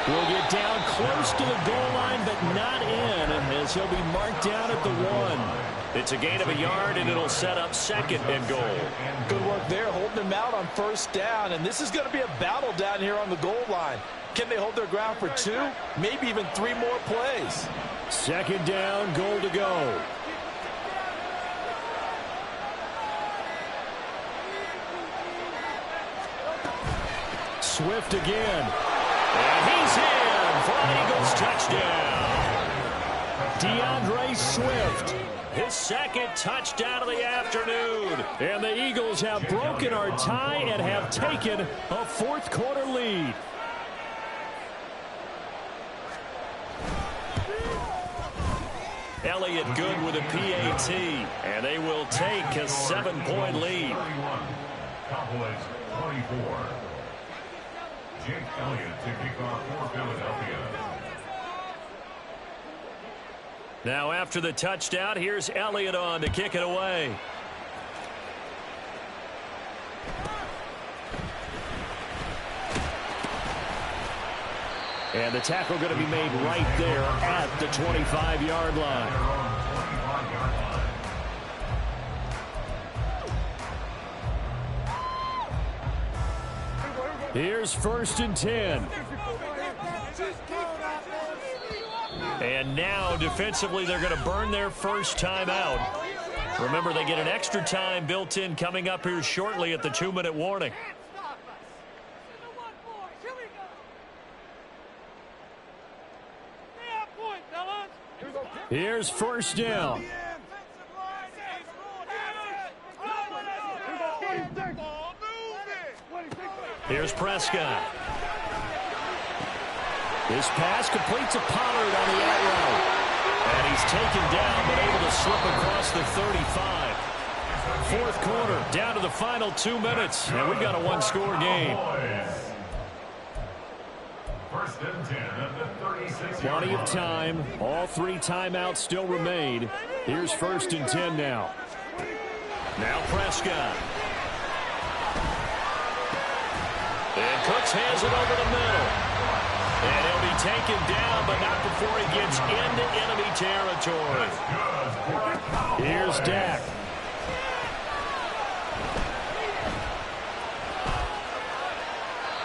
Speaker 10: will get down close to the goal line, but not in, as he'll be marked down at the 1. It's a gain of a yard, and it'll set up 2nd and goal.
Speaker 11: Good work there, holding him out on 1st down, and this is going to be a battle down here on the goal line. Can they hold their ground for 2, maybe even 3 more plays?
Speaker 10: 2nd down, goal to go. Swift again. And he's in for an Eagles touchdown. DeAndre Swift, his 2nd touchdown of the afternoon. And the Eagles have broken our tie and have taken a 4th quarter lead. Elliott good with a PAT, and they will take a 7-point lead.
Speaker 12: Cowboys 24. Jake Elliott to kick off for Philadelphia.
Speaker 10: Now after the touchdown, here's Elliott on to kick it away. And the tackle going to be made right there at the 25-yard line. Here's 1st and 10. And now defensively they're going to burn their first timeout. Remember, they get an extra time built in coming up here shortly at the 2-minute warning. Here's 1st down. Here's Prescott. This pass completes a Pollard on the out route. And he's taken down but able to slip across the 35. 4th quarter, down to the final 2 minutes. And we've got a 1-score game.
Speaker 12: 1st and 10 at the 36.
Speaker 10: Plenty of time. All 3 timeouts still remain. Here's 1st and 10 now. Now Prescott. And Cooks hands it over the middle. And he'll be taken down, but not before he gets into enemy territory. Here's Dak.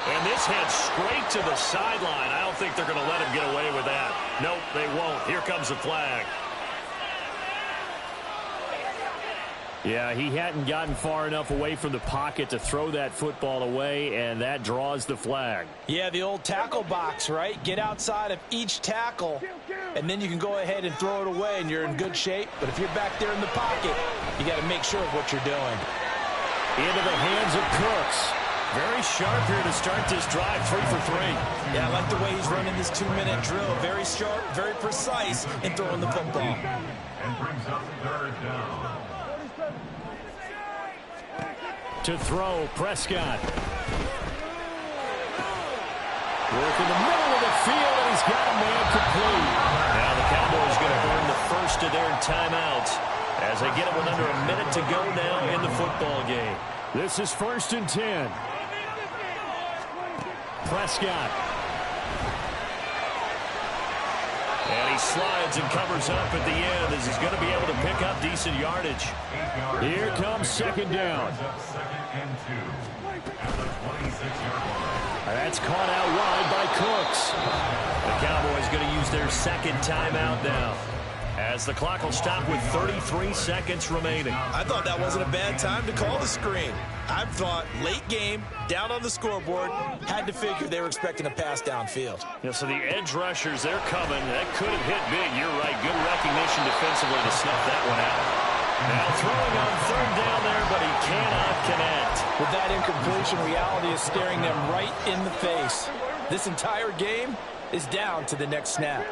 Speaker 10: And this heads straight to the sideline. I don't think they're going to let him get away with that. Nope, they won't. Here comes the flag. Yeah, he hadn't gotten far enough away from the pocket to throw that football away, and that draws the flag.
Speaker 11: Yeah, the old tackle box, right? Get outside of each tackle, and then you can go ahead and throw it away, and you're in good shape. But if you're back there in the pocket, you got to make sure of what you're doing.
Speaker 10: Into the hands of Cooks. Very sharp here to start this drive, 3 for 3.
Speaker 11: Yeah, I like the way he's running this 2-minute drill. Very sharp, very precise in throwing the football.
Speaker 12: And brings up third down.
Speaker 10: To throw, Prescott. Work in the middle of the field, and he's got a man complete. Now the Cowboys going to earn the first of their timeouts as they get it with under a minute to go now in the football game. This is 1st and 10. Prescott. And he slides and covers up at the end as he's going to be able to pick up decent yardage. Here comes 2nd down. That's caught out wide by Cooks. The Cowboys going to use their 2nd timeout now, as the clock will stop with 33 seconds remaining.
Speaker 11: I thought that wasn't a bad time to call the screen. I thought late game, down on the scoreboard, had to figure they were expecting a pass downfield.
Speaker 10: Yeah, so the edge rushers, they're coming. That could have hit big. You're right. Good recognition defensively to snuff that one out. Now throwing on 3rd down there, but he cannot connect.
Speaker 11: With that incompletion, reality is staring them right in the face. This entire game is down to the next snap.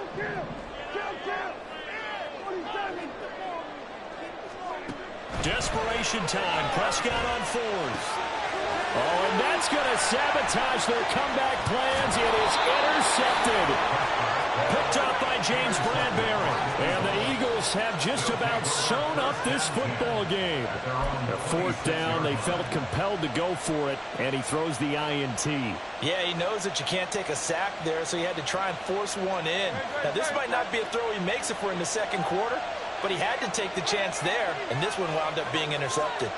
Speaker 10: Desperation time. Prescott on 4th. Oh, and that's going to sabotage their comeback plans. It is intercepted. Picked up by James Bradbury. And the Eagles have just about sewn up this football game. A 4th down. They felt compelled to go for it, and he throws the INT.
Speaker 11: Yeah, he knows that you can't take a sack there, so he had to try and force one in. Now, this might not be a throw he makes if we're in the 2nd quarter, but he had to take the chance there, and this one wound up being intercepted.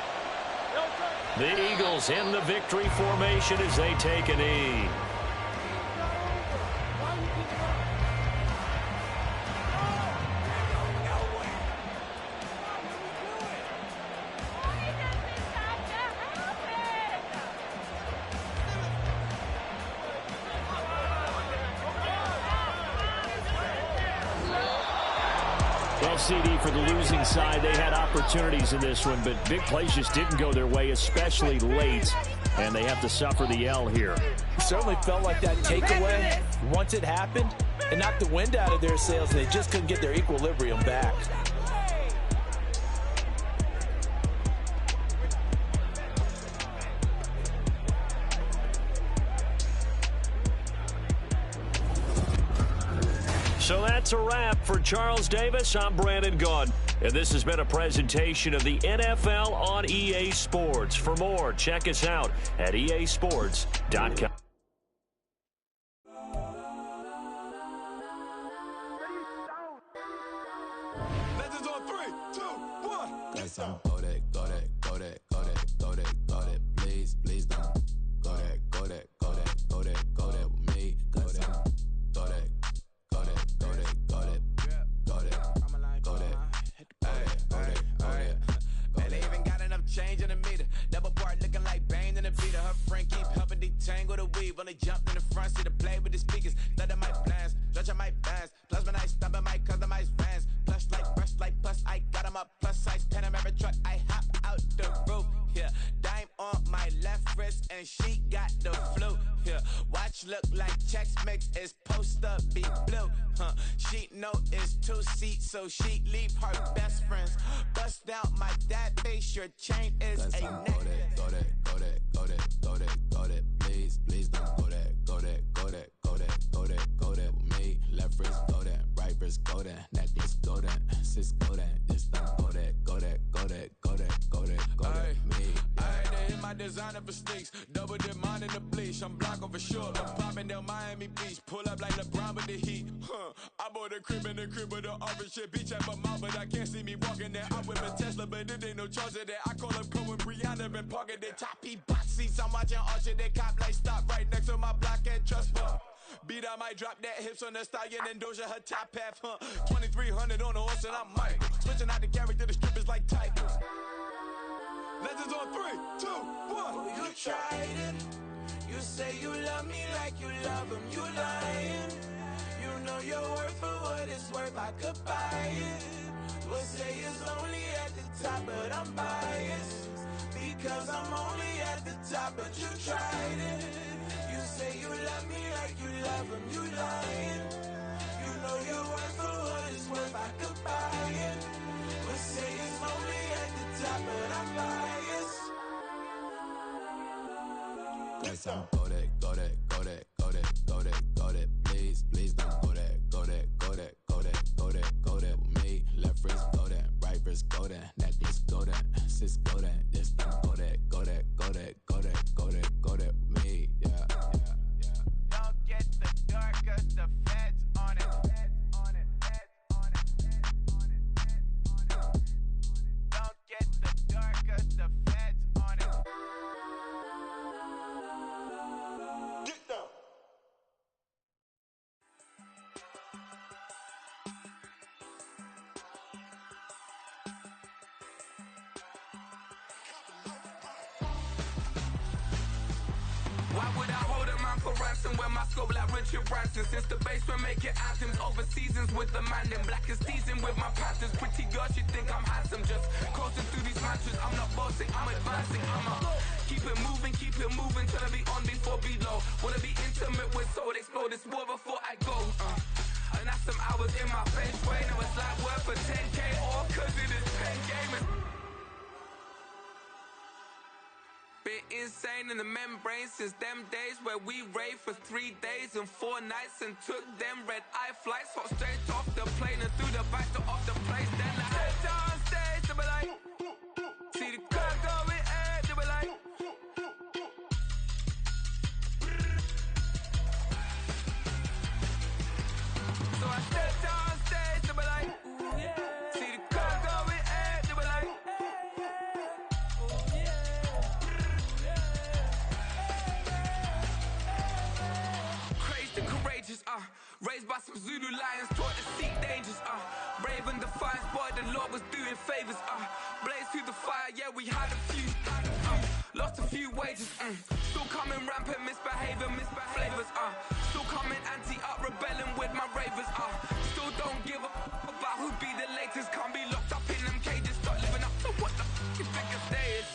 Speaker 10: The Eagles in the victory formation as they take a knee. Well, CD, for the losing side, they had opportunities in this one, but big plays just didn't go their way, especially late, and they have to suffer the L here.
Speaker 11: It certainly felt like that takeaway, once it happened, it knocked the wind out of their sails, and they just couldn't get their equilibrium back.
Speaker 10: So that's a wrap for Charles Davis. I'm Brandon Gaudin, and this has been a presentation of the NFL on EA Sports. For more, check us out at easports.com.
Speaker 2: Legends on 3, 2, 1.
Speaker 13: Guess I'm go that, go that, go that, go that, go that, go that. Please, please don't go that, go that, go that, go that, go that with me. Go that, go that.
Speaker 2: Change in the meter, double part looking like Bane in the beater. Her friend keep helping detangle the weave. Only jumped in the front seat to play with the speakers. Study my plans, stretch on my bands. Plus when I stumble my customized vans. Plush like brush like plus I got 'em up. Plus size Panamera truck, I hop out the roof. Yeah, dime on my left wrist and she got the flu. Yeah, watch look like Chex Mix is post up be blue. She know it's 2 seats, so she leave her best friends. Bust down my dad face, your chain is a neck.
Speaker 13: Go that, go that, go that, go that, go that. Please, please don't go that, go that, go that, go that, go that, go that with me. Left wrist go that, right wrist go that, necklace go that, sis go that, this don't go that, go that, go that, go that, go that, go that with me.
Speaker 2: I had to hit my designer for sneaks, double dip mine in the bleach. I'm Blanco for sure, I'm popping down Miami Beach. Pull up like LeBron with the heat. I bought a crib in the crib with the office shit. Beach at my mouth, but I can't see me walking there. I whip a Tesla, but it ain't no charge of that. I call up Cohen, Brianna, and parking their top box seats. I'm watching Archer, they cop like stop right next to my block at Trust Fund. Beat, I might drop that hips on the stallion and Doja her top half, 2300 on the horse and I'm Mike. Switching out the character, the strippers like Typers.
Speaker 3: Legends on 3, 2, 1.
Speaker 2: Oh, you tried it. You say you love me like you love him. You lying. You know your worth for what it's worth. I could buy it. We'll say it's only at the top, but I'm biased. Because I'm only at the top, but you tried it. You say you love me like you love him. You lying. You know your worth for what it's worth. I could buy it. We'll say it's only at the top, but I'm biased.
Speaker 13: Yes, I'm go that, go that, go that, go that, go that, go that. Please, please don't go that, go that, go that, go that, go that, go that with me. Left wrist go that, right wrist go that, necklace go that, sis go that, this don't go that, go that, go that, go that, go that, go that with me. Yeah, yeah, yeah.
Speaker 2: Don't get the dark, cause the feds on it. Don't get the dark, cause the feds on it. Get down.
Speaker 14: Why would I hold a man for ransom when my scope like Richard Branson? Since the basement making anthems over seasons with the man in black is teasing with my Panthers. Pretty girl, she think I'm handsome. Just coasting through these matches. I'm not bossing, I'm advancing. I'ma keep it moving till I be on before below. Wanna be intimate with soul, explode this war before I go. And that's some hours in my bench way. Now it's like work for 10K all cause it is pen gaming. Been insane in the membrane since them days where we raved for 3 days and 4 nights and took them red eye flights. Hot straight off the plane and through the back door of the place. Then I head down stage to be like, see the crowd going air to be like. So I step down stage to be like, ooh, yeah. See the crowd going air to be like. Raised by some Zulu lions, taught to seek dangers, brave and defiant, boy, the Lord was doing favors, blaze through the fire, yeah, we had a few, lost a few wages, still coming rampant, misbehaving, flavors, still coming anti-up, rebelling with my ravers, still don't give a about who be the latest, can't be locked up in them cages, start living up to what the you think a day is.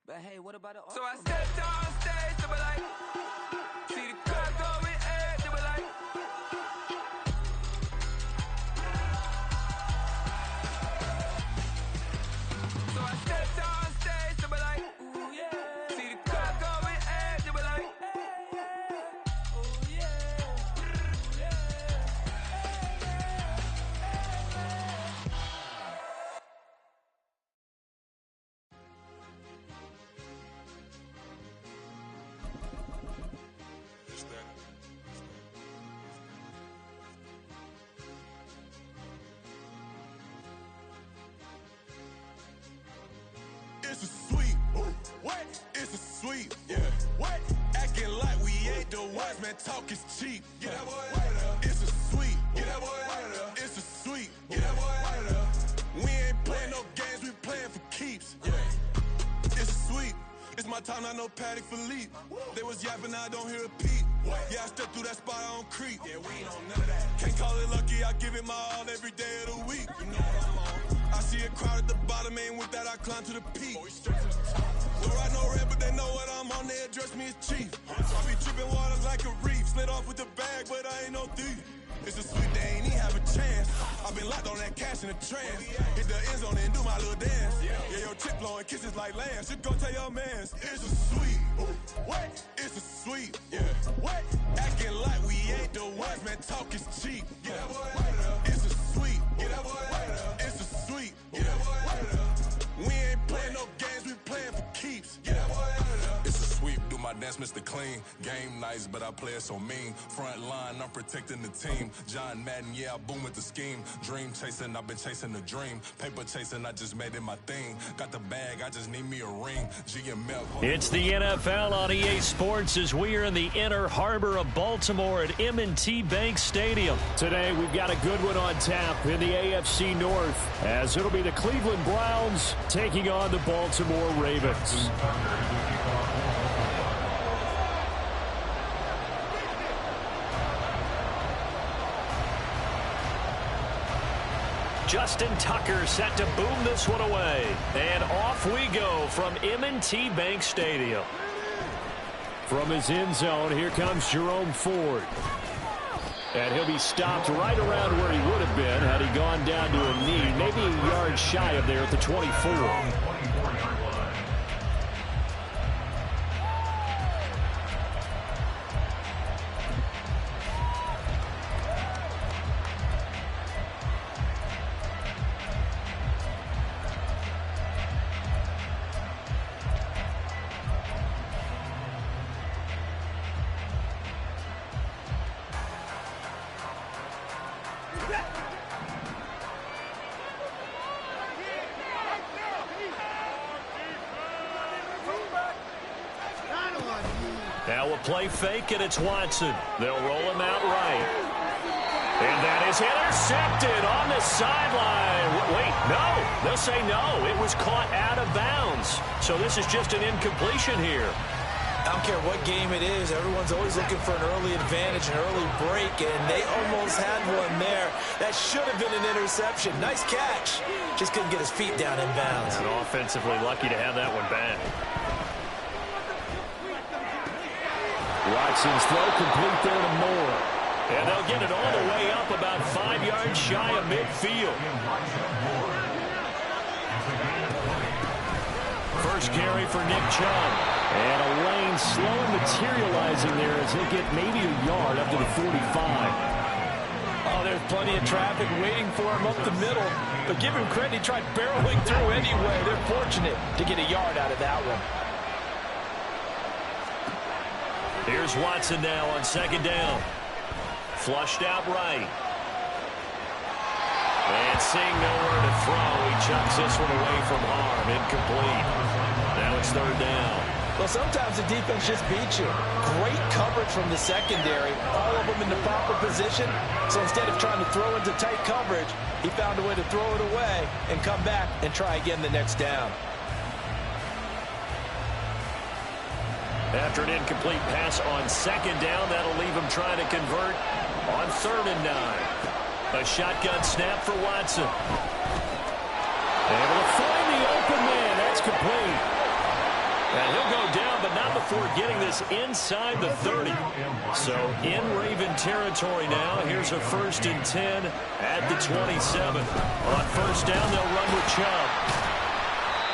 Speaker 7: But hey, what about the
Speaker 14: So I stepped down stage to be like, see the crowd going air to be like. So I stepped down stage to be like, ooh yeah. See the crowd going air to be like, oh yeah.
Speaker 3: It's a sweet. What? It's a sweet. Yeah. What? Acting like we ain't the ones, man. Talk is cheap. Get that boy out of there. It's a sweet. Get that boy out of there. It's a sweet. Get that boy out of there. We ain't playing no games, we playing for keeps. Yeah. It's a sweet. It's my time, not no Paddock Philippe. They was yapping, I don't hear a peep. Yeah, I step through that spot, I don't creep. Yeah, we ain't on none of that. Can't call it lucky, I give it my all every day of the week. You know what I'm on. I see a crowd at the bottom, and with that I climb to the peak. Don't ride no red, but they know what I'm on, they address me as chief. I be tripping water like a reef, slid off with the bag, but I ain't no thief. It's a sweet, they ain't even have a chance. I been locked on that cash in a trance. Hit the end zone and do my little dance. Yeah, your chick blowing kisses like lambs. You go tell your mans. It's a sweet. What? It's a sweet. Yeah. What? Acting like we ain't the ones, man. Talk is cheap. Get that boy out of there. It's a sweet. Get that boy out of there. It's a sweet. Get that boy out of there. We ain't playing no games, we playing for keeps. Get that boy out of there.
Speaker 15: It's a sweep, do my
Speaker 3: that's Mr. Clean. Game nice, but I play it so mean. Front line, I'm protecting the team. John Madden, yeah, I boom with the scheme. Dream chasing, I've been chasing the dream. Paper chasing, I just made it my thing. Got the bag, I just need me a ring. GML.
Speaker 10: It's the NFL on EA Sports as we are in the inner harbor of Baltimore at M&T Bank Stadium. Today, we've got a good one on tap in the AFC North, as it'll be the Cleveland Browns taking on the Baltimore Ravens. Justin Tucker set to boom this one away. And off we go from M&T Bank Stadium. From his end zone, here comes Jerome Ford. And he'll be stopped right around where he would have been had he gone down to a knee, maybe a yard shy of there at the 24. Now we'll play fake, and it's Watson. They'll roll him out right. And that is intercepted on the sideline. Wait, no. They'll say no. It was caught out of bounds. So this is just an incompletion here.
Speaker 11: I don't care what game it is. Everyone's always looking for an early advantage, an early break, and they almost had one there. That should have been an interception. Nice catch. Just couldn't get his feet down in bounds.
Speaker 10: And offensively lucky to have that one back. Watson's throw complete there to Moore. And they'll get it all the way up about 5 yards shy of midfield. First carry for Nick Chubb. And a lane slowly materializing there as he'll get maybe a yard up to the 45.
Speaker 11: Oh, there's plenty of traffic waiting for him up the middle. But give him credit, he tried barreling through anyway. They're fortunate to get a yard out of that one.
Speaker 10: Here's Watson now on second down. Flushed out right. And seeing nowhere to throw, he chucks this one away from harm. Incomplete. Now it's third down.
Speaker 11: Well, sometimes the defense just beats you. Great coverage from the secondary. All of them in the proper position. So instead of trying to throw into tight coverage, he found a way to throw it away and come back and try again the next down.
Speaker 10: After an incomplete pass on second down, that'll leave him trying to convert on 3rd and 9. A shotgun snap for Watson. Able to find the open man. That's complete. And he'll go down, but not before getting this inside the 30. So in Raven territory now. Here's a 1st and 10 at the 27. On first down, they'll run with Chubb.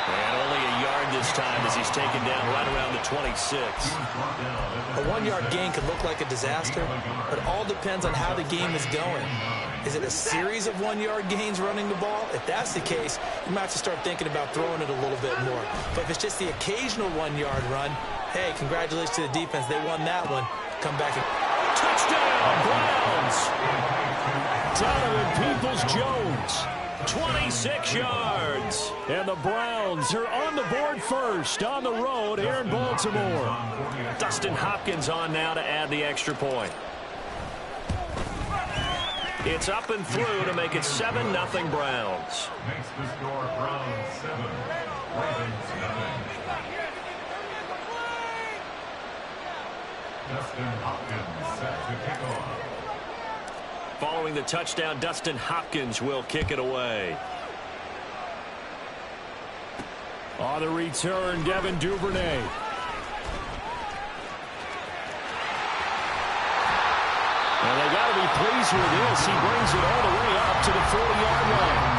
Speaker 10: And only a yard this time as he's taken down right around the 26.
Speaker 11: A 1-yard gain could look like a disaster, but all depends on how the game is going. Is it a series of 1-yard gains running the ball? If that's the case, you might have to start thinking about throwing it a little bit more. But if it's just the occasional 1-yard run, hey, congratulations to the defense. They won that one. Come back and...
Speaker 10: Touchdown, Browns! Donovan Peoples-Jones. 26 yards. And the Browns are on the board first on the road here in Baltimore. Dustin Hopkins on now to add the extra point. It's up and through to make it 7-0 Browns.
Speaker 12: Makes the score Browns 7, Ravens 9. Dustin Hopkins set to kick off.
Speaker 10: Following the touchdown, Dustin Hopkins will kick it away. On the return, Devin Duvernay. And they got to be pleased with this. He brings it all the way up to the 40-yard line.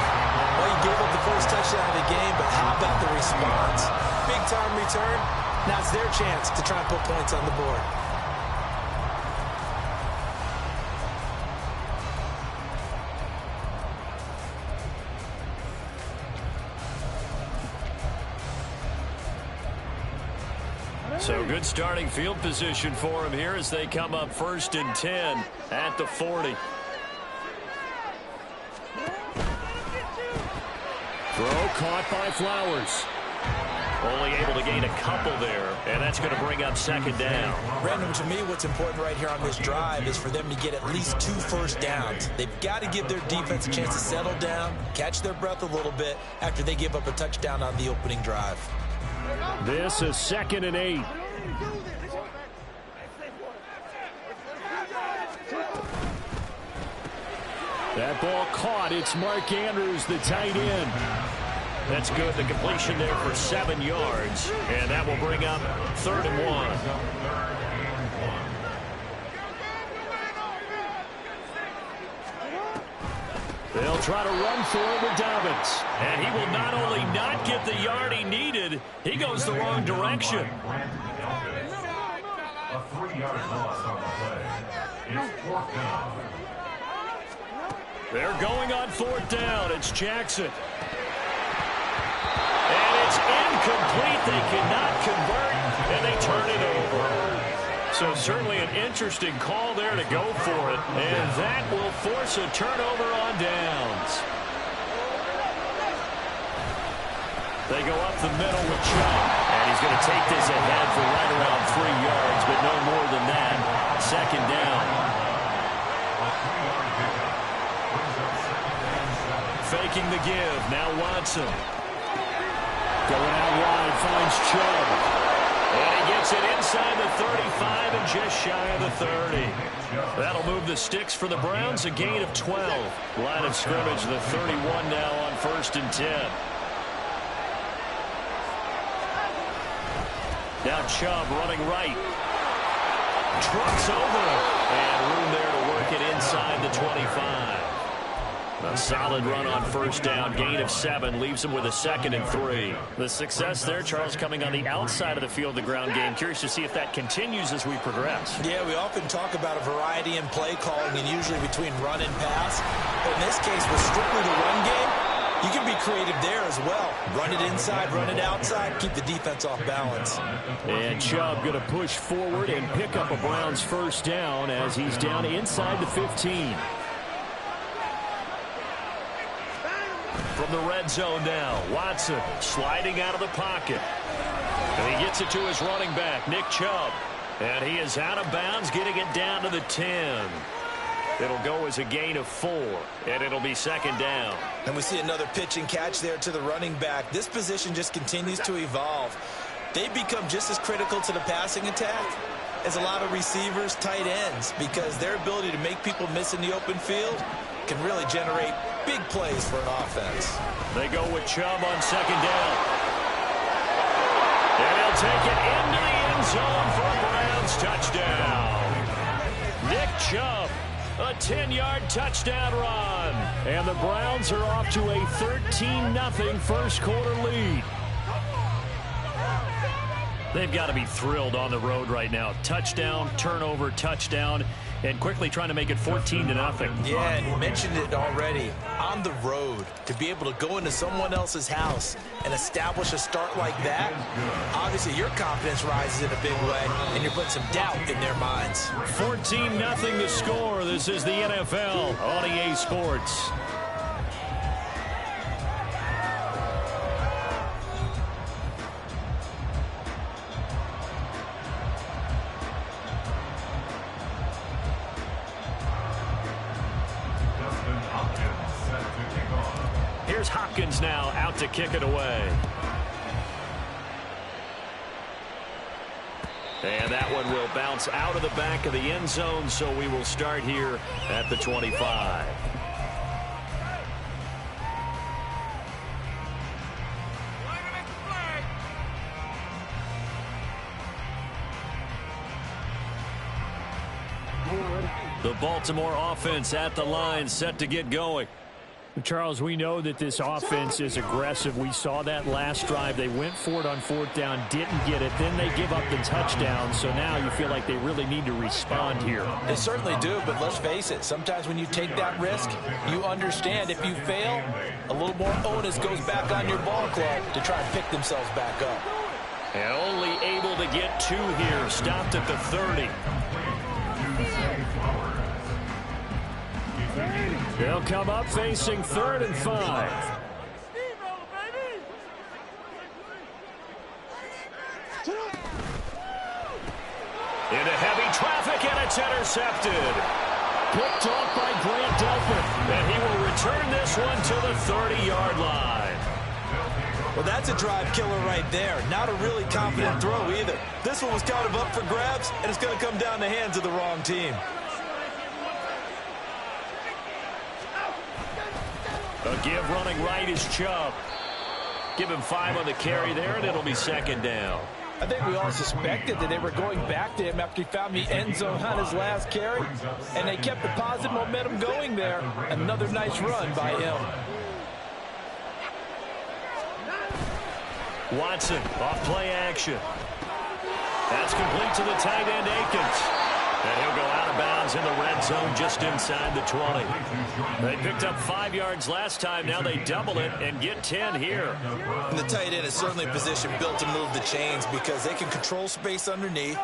Speaker 11: Well, he gave up the first touchdown of the game, but how about the response? Big-time return. Now it's their chance to try and put points on the board.
Speaker 10: So good starting field position for him here as they come up 1st and 10 at the 40. Throw caught by Flowers. Only able to gain a couple there, and that's going to bring up 2nd down.
Speaker 11: Brandon, to me, what's important right here on this drive is for them to get at least 2 first downs. They've got to give their defense a chance to settle down, catch their breath a little bit after they give up a touchdown on the opening drive.
Speaker 10: This is 2nd and 8. That ball caught. It's Mark Andrews, the tight end. That's good. The completion there for 7 yards. And that will bring up 3rd and 1. They'll try to run for it with Dobbins. And he will not only not get the yard he needed, he goes the wrong direction.
Speaker 12: A 3-yard loss on the play. It's 4th down.
Speaker 10: They're going on 4th down. It's Jackson. And it's incomplete. They cannot convert, and they turn it over. So certainly an interesting call there to go for it, and that will force a turnover on downs. They go up the middle with Chubb, and he's going to take this ahead for right around 3 yards, but no more than that. 2nd down. Faking the give. Now Watson. Going out wide, finds Chubb. And he gets it inside the 35 and just shy of the 30. That'll move the sticks for the Browns, a gain of 12. Line of scrimmage, the 31 now on 1st and 10. Now Chubb running right. Trucks over him. And room there to work it inside the 25. A solid run on 1st down, gain of 7, leaves him with a 2nd and 3. The success there, Charles, coming on the outside of the field, the ground game. Curious to see if that continues as we progress.
Speaker 11: Yeah, we often talk about a variety in play calling and usually between run and pass. But in this case, with strictly the run game, you can be creative there as well. Run it inside, run it outside, keep the defense off balance.
Speaker 10: And Chubb going to push forward and pick up a Browns 1st down as he's down inside the 15. From the red zone now, Watson sliding out of the pocket. And he gets it to his running back, Nick Chubb. And he is out of bounds, getting it down to the 10. It'll go as a gain of 4, and it'll be 2nd down.
Speaker 11: And we see another pitch and catch there to the running back. This position just continues to evolve. They become just as critical to the passing attack as a lot of receivers, tight ends, because their ability to make people miss in the open field can really generate big plays for an offense.
Speaker 10: They go with Chubb on 2nd down. And he'll take it into the end zone for a Browns touchdown. Nick Chubb, a 10-yard touchdown run. And the Browns are off to a 13-0 first quarter lead. They've got to be thrilled on the road right now. Touchdown, turnover, touchdown, and quickly trying to make it 14-0.
Speaker 11: Yeah, and you mentioned it already. On the road, to be able to go into someone else's house and establish a start like that, obviously your confidence rises in a big way, and you're putting some doubt in their minds.
Speaker 10: 14-0 to score. This is the NFL on EA Sports. Here's Hopkins now out to kick it away. And that one will bounce out of the back of the end zone, so we will start here at the 25. The Baltimore offense at the line, set to get going.
Speaker 15: Charles, we know that this offense is aggressive. We saw that last drive. They went for it on 4th down, didn't get it. Then they give up the touchdown. So now you feel like they really need to respond here.
Speaker 11: They certainly do, but let's face it. Sometimes when you take that risk, you understand if you fail, a little more onus goes back on your ball club to try and pick themselves back up.
Speaker 15: And only able to get 2 here. Stopped at the 30. They'll come up facing 3rd and 5. Into heavy traffic, and it's intercepted. Picked off by Grant Delpit, and he will return this one to the 30-yard line.
Speaker 11: Well, that's a drive killer right there. Not a really confident throw either. This one was kind of up for grabs, and it's going to come down the hands of the wrong team.
Speaker 15: A give running right is Chubb. Give him 5 on the carry there, and it'll be 2nd down.
Speaker 16: I think we all suspected that they were going back to him after he found the end zone on his last carry, and they kept the positive momentum going there. Another nice run by him.
Speaker 15: Watson off play action. That's complete to the tight end Akins. And he'll go out of bounds in the red zone just inside the 20. They picked up 5 yards last time. Now they double it and get 10 here.
Speaker 11: And the tight end is certainly a position built to move the chains because they can control space underneath.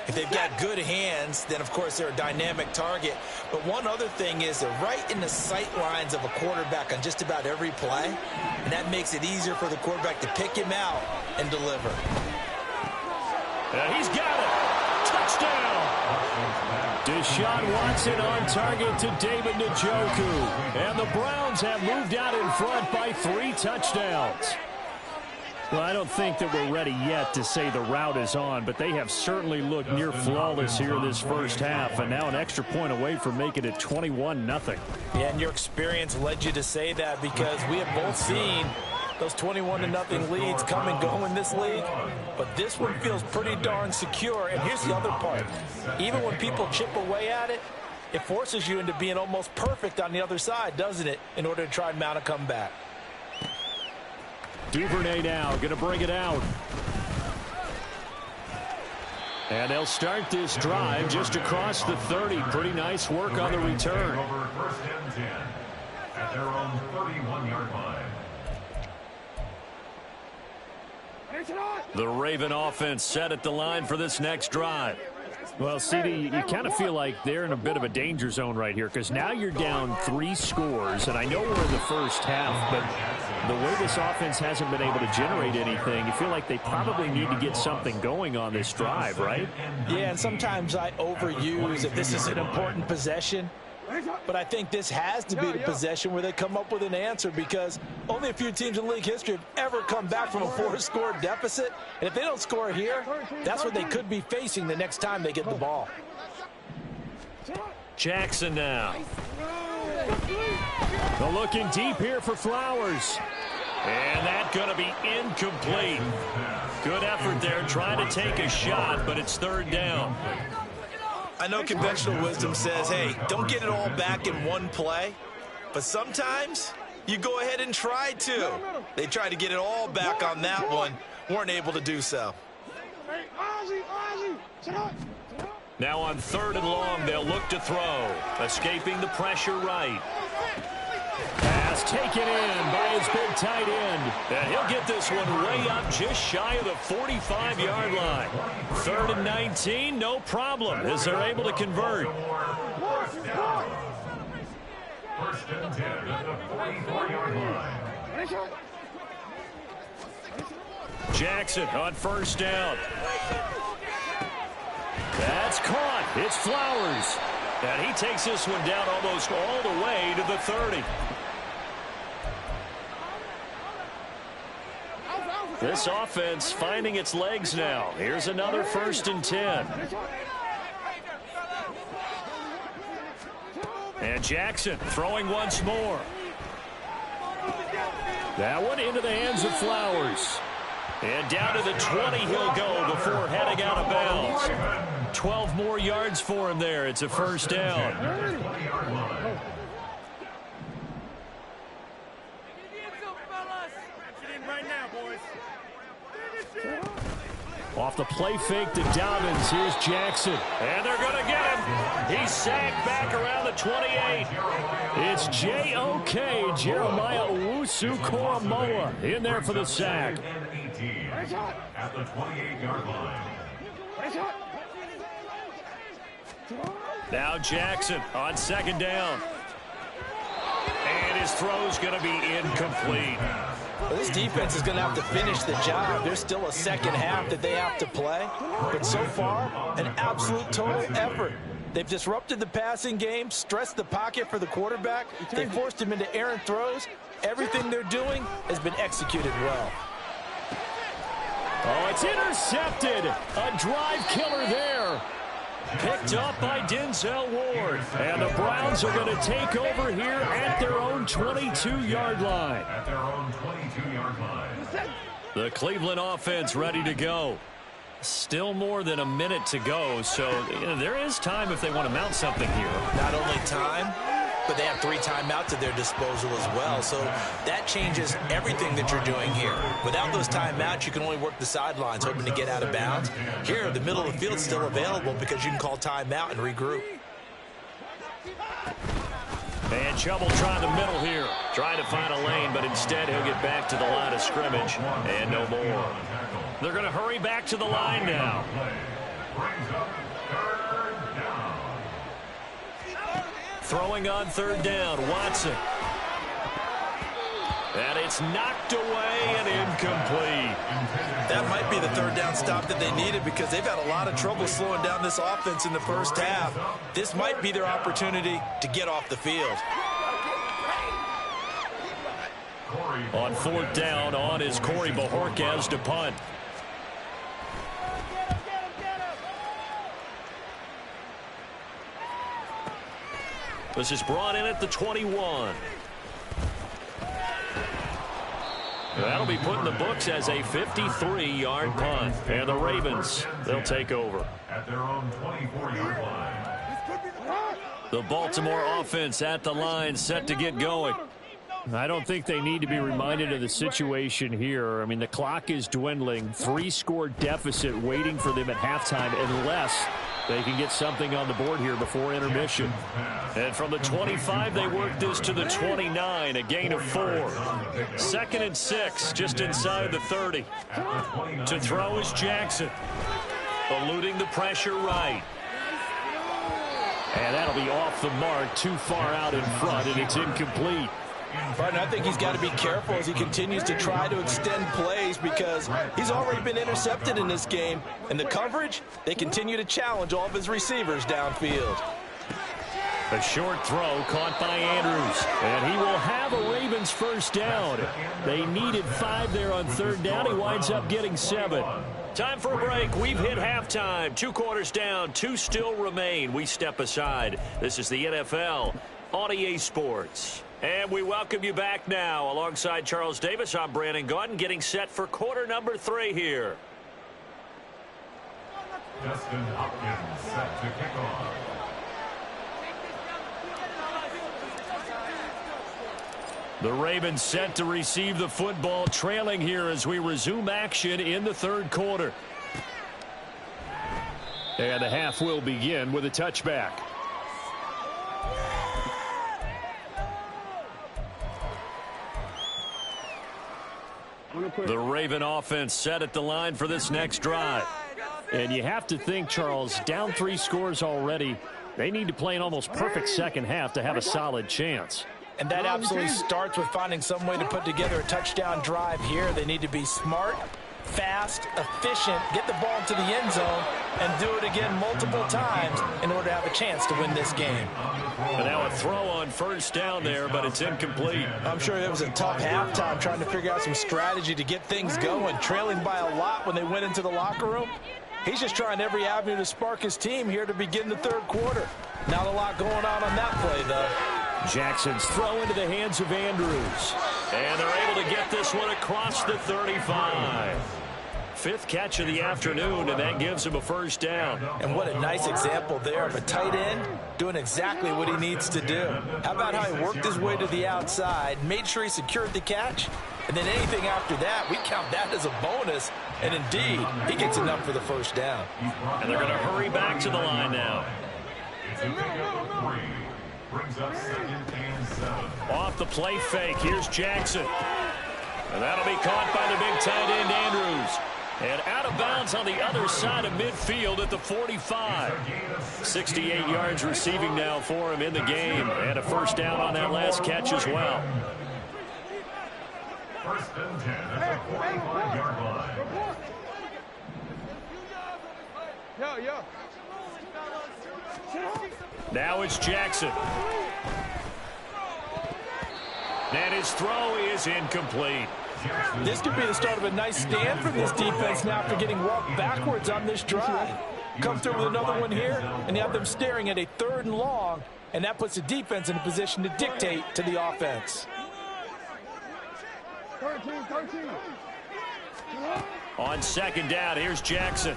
Speaker 11: If they've got good hands, then, of course, they're a dynamic target. But one other thing is they're right in the sight lines of a quarterback on just about every play, and that makes it easier for the quarterback to pick him out and deliver.
Speaker 15: He's got it. Touchdown. Deshaun Watson on target to David Njoku. And the Browns have moved out in front by 3 touchdowns. Well, I don't think that we're ready yet to say the route is on, but they have certainly looked near flawless here this first half, and now an extra point away from making it 21-0.
Speaker 16: Yeah, and your experience led you to say that because we have both seen those 21-0 leads come and go in this league, but this one feels pretty darn secure. And here's the other part. Even when people chip away at it, it forces you into being almost perfect on the other side, doesn't it, in order to try and mount a comeback.
Speaker 15: Duvernay now going to bring it out. And they'll start this drive just across the 30. Pretty nice work on the return.
Speaker 12: Over 1st and 10 at their own 31-yard line.
Speaker 15: The Raven offense set at the line for this next drive. Well, CD, you kind of feel like they're in a bit of a danger zone right here because now you're down 3 scores, and I know we're in the first half, but the way this offense hasn't been able to generate anything, you feel like they probably need to get something going on this drive, right?
Speaker 16: Yeah, and sometimes I overuse that this is an important possession. But I think this has to be the possession where they come up with an answer because only a few teams in league history have ever come back from a 4-score deficit. And if they don't score here, that's what they could be facing the next time they get the ball.
Speaker 15: Jackson now. They're looking deep here for Flowers. And that's going to be incomplete. Good effort there trying to take a shot, but it's 3rd down.
Speaker 11: I know conventional wisdom says, hey, don't get it all back in one play. But sometimes you go ahead and try to. They tried to get it all back on that one. Weren't able to do so.
Speaker 15: Now on 3rd and long, they'll look to throw. Escaping the pressure right. Pass taken in by his big tight end. And he'll get this one way up just shy of the 45-yard line. 3rd and 19, no problem, as they're able to convert.
Speaker 12: 1st and 10 at the 44-yard line.
Speaker 15: Jackson on 1st down. That's caught. It's Flowers. And he takes this one down almost all the way to the 30. This offense finding its legs now. Here's another 1st and 10. And Jackson throwing once more. That one into the hands of Flowers. And down to the 20 he'll go before heading out of bounds. 12 more yards for him there. It's a 1st down. Off the play fake to Dobbins. Here's Jackson. And they're going to get him. He's sacked back around the 28. It's J.O.K. Jeremiah Owusu-Koramoah in there for the sack.
Speaker 12: 19 at the 28-yard line.
Speaker 10: Now Jackson on second down. And his throw's going to be incomplete.
Speaker 16: Well, this defense is going to have to finish the job. There's still a second half that they have to play. But so far, an absolute total effort. They've disrupted the passing game, stressed the pocket for the quarterback. They forced him into errant throws. Everything they're doing has been executed well.
Speaker 15: Oh, it's intercepted. A drive killer there.
Speaker 10: Picked up by Denzel Ward. And the Browns are going to take over here at their own 22-yard line.
Speaker 12: At their own 22-yard line.
Speaker 10: The Cleveland offense ready to go. Still more than a minute to go, so there is time if they want to mount something here.
Speaker 16: Not only time, but they have 3 timeouts at their disposal as well, so that changes everything that you're doing here. Without those timeouts, you can only work the sidelines, hoping to get out of bounds. Here, the middle of the field's still available because you can call timeout and regroup.
Speaker 10: And Chubb will try the middle here. Trying to find a lane, but instead he'll get back to the line of scrimmage. And no more. They're going to hurry back to the line now. Throwing on third down, Watson. And it's knocked away and incomplete.
Speaker 16: That might be the third down stop that they needed because they've had a lot of trouble slowing down this offense in the first half. This might be their opportunity to get off the field.
Speaker 10: On fourth down, on is Corey Bajorquez to punt. This is brought in at the 21. That'll be put in the books as a 53-yard punt. And the Ravens, they'll take over.
Speaker 12: At their own 24-yard line.
Speaker 10: The Baltimore offense at the line, set to get going.
Speaker 15: I don't think they need to be reminded of the situation here. I mean, the clock is dwindling. 3-score deficit waiting for them at halftime unless they can get something on the board here before intermission.
Speaker 10: And from the 25, they work this to the 29, a gain of 4. 2nd and 6, just inside the 30. To throw is Jackson. Eluding the pressure right.
Speaker 15: And that'll be off the mark, too far out in front, and it's incomplete.
Speaker 16: But I think he's got to be careful as he continues to try to extend plays because he's already been intercepted in this game. And the coverage, they continue to challenge all of his receivers downfield.
Speaker 10: A short throw caught by Andrews.
Speaker 15: And he will have a Ravens first down. They needed 5 there on third down. He winds up getting 7.
Speaker 10: Time for a break. We've hit halftime. 2 quarters down. 2 still remain. We step aside. This is the NFL on EA Sports. And we welcome you back now. Alongside Charles Davis, I'm Brandon Gaudin, getting set for quarter number 3 here.
Speaker 12: Justin Hopkins set to kick off.
Speaker 10: The Ravens set to receive the football, trailing here as we resume action in the third quarter.
Speaker 15: And the half will begin with a touchback.
Speaker 10: The Raven offense set at the line for this next drive.
Speaker 15: And you have to think, Charles, down 3 scores already. They need to play an almost perfect second half to have a solid chance.
Speaker 16: And that absolutely starts with finding some way to put together a touchdown drive here. They need to be smart, fast, efficient, get the ball into the end zone, and do it again multiple times in order to have a chance to win this game.
Speaker 10: And now a throw on first down there, but it's incomplete.
Speaker 16: I'm sure it was a tough halftime trying to figure out some strategy to get things going, trailing by a lot when they went into the locker room. He's just trying every avenue to spark his team here to begin the third quarter. Not a lot going on that play, though.
Speaker 15: Jackson's throw into the hands of Andrews.
Speaker 10: And they're able to get this one across the 35. 5th catch of the afternoon, and that gives him a first down.
Speaker 16: And what a nice example there of a tight end doing exactly what he needs to do. How about how he worked his way to the outside, made sure he secured the catch, and then anything after that, we count that as a bonus. And indeed, he gets enough for the first down.
Speaker 10: And they're going to hurry back to the line now.
Speaker 12: It's a pickup of 3. Brings up 2nd and 7.
Speaker 10: Off the play fake, here's Jackson. And that'll be caught by the big tight end, Andrews. And out of bounds on the other side of midfield at the 45. 68 yards receiving now for him in the game. And a first down on that last catch as well.
Speaker 12: First and 10 at the 45-yard line.
Speaker 10: Now it's Jackson. And his throw is incomplete.
Speaker 16: This could be the start of a nice stand from this defense now after getting walked backwards on this drive. Come through with another one here, and you have them staring at a 3rd and long, and that puts the defense in a position to dictate to the offense.
Speaker 17: 13.
Speaker 10: On second down, here's Jackson.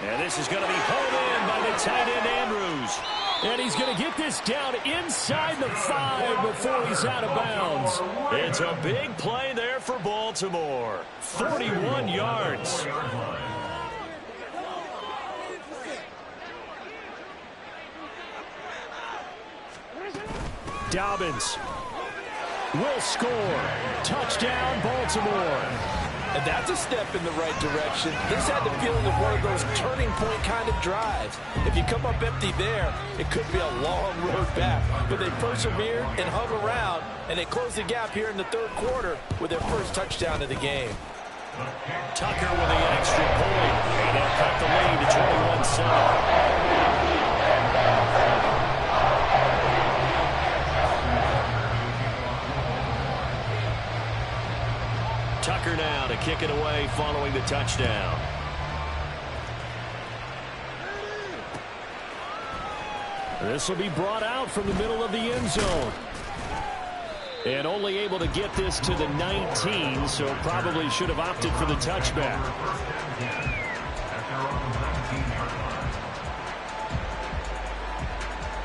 Speaker 10: And this is going to be pulled in by the tight end, Andrews.
Speaker 15: And he's going to get this down inside the 5 before he's out of bounds.
Speaker 10: It's a big play there for Baltimore. 41 yards.
Speaker 15: Dobbins will score. Touchdown, Baltimore.
Speaker 16: And that's a step in the right direction. This had the feeling of one of those turning point kind of drives. If you come up empty there, it could be a long road back. But they persevered and hung around, and they closed the gap here in the 3rd quarter with their first touchdown of the game.
Speaker 10: Tucker with the extra point, and they'll cut the lead to 21-7. Tucker now to kick it away following the touchdown.
Speaker 15: This will be brought out from the middle of the end zone. And only able to get this to the 19, so probably should have opted for the touchback.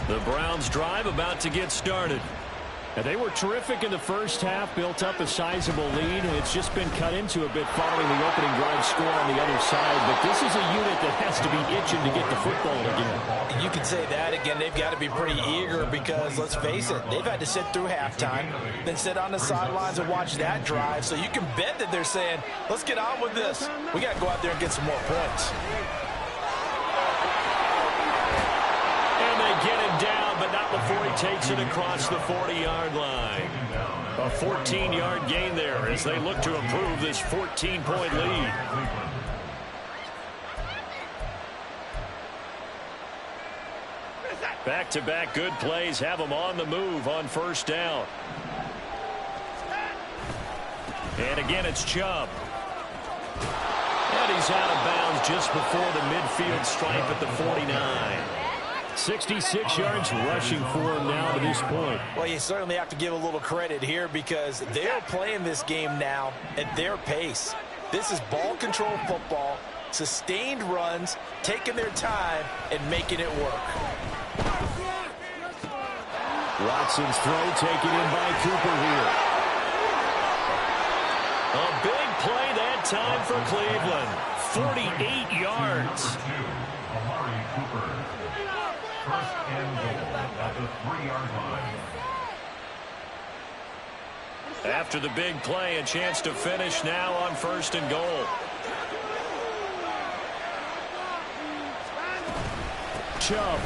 Speaker 10: The Browns drive about to get started.
Speaker 15: And they were terrific in the first half, built up a sizable lead. It's just been cut into a bit following the opening drive score on the other side. But this is a unit that has to be itching to get the football again.
Speaker 16: You can say that again. They've got to be pretty eager because, let's face it, they've had to sit through halftime, then sit on the sidelines and watch that drive. So you can bet that they're saying, let's get on with this. We got to go out there and get some more points.
Speaker 10: And they get him down, but not before he takes it across the 40-yard line. A 14-yard gain there as they look to improve this 14-point lead. Back-to-back good plays have them on the move on first down. And again, it's Chubb. And he's out of bounds just before the midfield stripe at the 49.
Speaker 15: 66 yards rushing for him now to this point.
Speaker 16: Well, you certainly have to give a little credit here because they're playing this game now at their pace. This is ball control football, sustained runs, taking their time, and making it work.
Speaker 15: Watson's throw taken in by Cooper here.
Speaker 10: A big play that time for Cleveland. 48 yards.
Speaker 12: First and goal at the 3-yard line.
Speaker 10: After the big play, a chance to finish now on first and goal.
Speaker 15: Chubb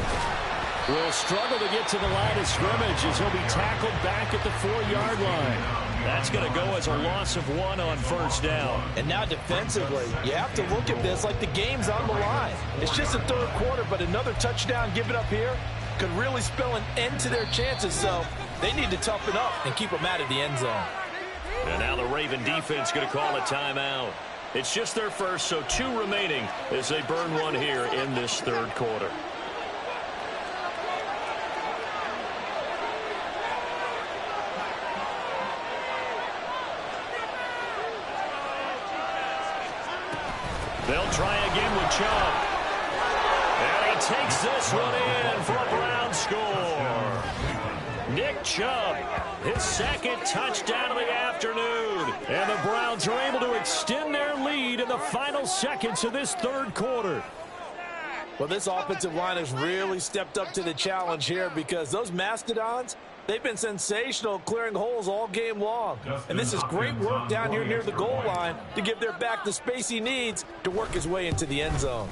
Speaker 15: will struggle to get to the line of scrimmage as he'll be tackled back at the 4-yard line.
Speaker 10: That's going to go as a loss of 1 on first down.
Speaker 16: And now defensively, you have to look at this like the game's on the line. It's just the 3rd quarter, but another touchdown given up here could really spell an end to their chances. So they need to toughen up and keep them out of the end zone.
Speaker 10: And now the Raven defense going to call a timeout. It's just their first, so 2 remaining as they burn one here in this 3rd quarter. They'll try again with Chubb. And he takes this one in for a Brown score. Nick Chubb, his 2nd touchdown of the afternoon. And the Browns are able to extend their lead in the final seconds of this 3rd quarter.
Speaker 16: Well, this offensive line has really stepped up to the challenge here because those Mastodons, they've been sensational clearing holes all game long. And this is great work down here near the goal line to give their back the space he needs to work his way into the end zone.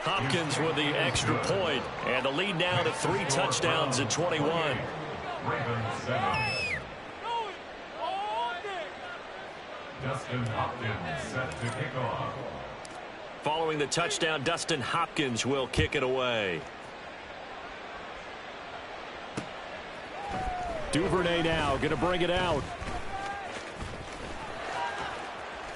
Speaker 10: Hopkins with the extra point, and the lead now to 3 touchdowns at 21.
Speaker 12: Dustin Hopkins set to kick off.
Speaker 10: Following the touchdown, Dustin Hopkins will kick it away.
Speaker 15: Duvernay now going to bring it out.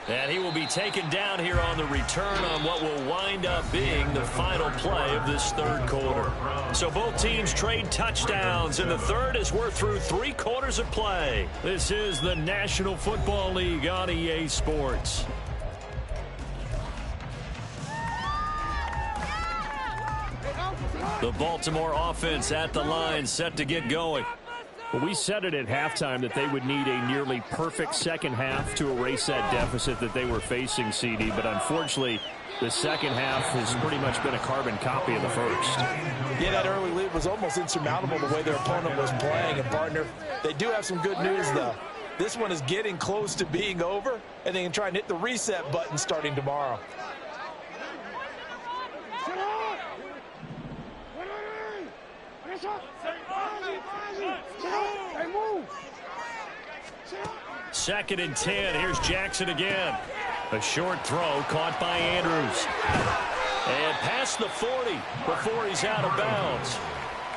Speaker 10: And he will be taken down here on the return on what will wind up being the final play of this third quarter. So both teams trade touchdowns in the third as we're through 3 quarters of play.
Speaker 15: This is the National Football League on EA Sports.
Speaker 10: The Baltimore offense at the line, set to get going.
Speaker 15: Well, we said it at halftime that they would need a nearly perfect second half to erase that deficit that they were facing, CD. But unfortunately, the second half has pretty much been a carbon copy of the first.
Speaker 16: Yeah, that early lead was almost insurmountable the way their opponent was playing. And, partner, they do have some good news, though. This one is getting close to being over, and they can try and hit the reset button starting tomorrow.
Speaker 10: Second and 10. Here's Jackson again. A short throw caught by Andrews. And past the 40 before he's out of bounds.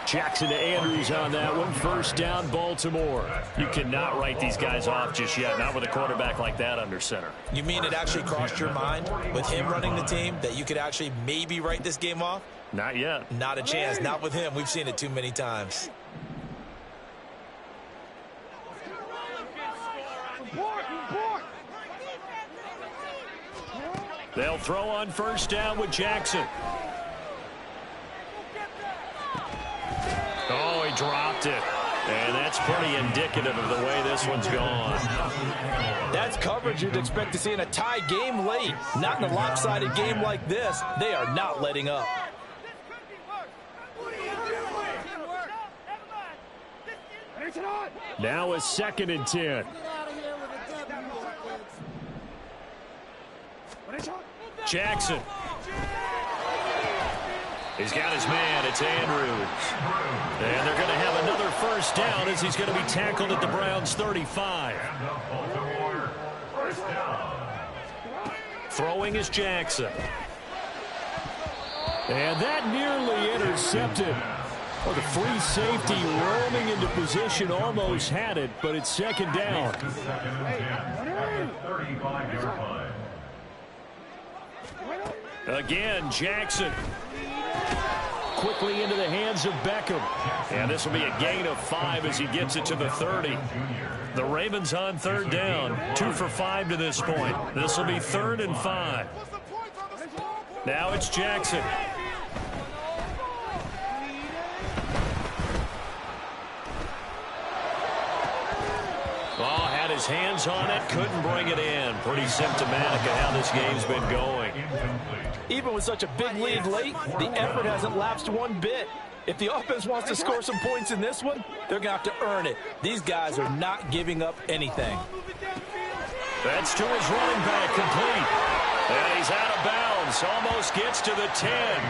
Speaker 15: Jackson to Andrews on that one. First down, Baltimore.
Speaker 10: You cannot write these guys off just yet, not with a quarterback like that under center.
Speaker 11: You mean it actually crossed your mind with him running the team that you could actually maybe write this game off?
Speaker 10: Not yet.
Speaker 11: Not a chance. Not with him. We've seen it too many times.
Speaker 10: They'll throw on first down with Jackson. Oh, he dropped it. And that's pretty indicative of the way this one's gone.
Speaker 16: That's coverage you'd expect to see in a tie game late. Not in a lopsided game like this. They are not letting up.
Speaker 15: Now a second and 10.
Speaker 10: Jackson. He's got his man. It's Andrews. And they're going to have another first down as he's going to be tackled at the Browns' 35. Throwing is Jackson.
Speaker 15: And that nearly intercepted. Well, the free safety roaming into position almost had it, but it's second down.
Speaker 10: Again, Jackson. Quickly into the hands of Beckham. And this will be a gain of 5 as he gets it to the 30. The Ravens on third down. 2 for 5 to this point. This will be 3rd and 5. Now it's Jackson. Oh, had his hands on it, couldn't bring it in. Pretty symptomatic of how this game's been going.
Speaker 16: Even with such a big lead late, the effort hasn't lapsed one bit. If the offense wants to score some points in this one, they're going to have to earn it. These guys are not giving up anything.
Speaker 10: That's to his running back, complete. And he's out of bounds, almost gets to the 10.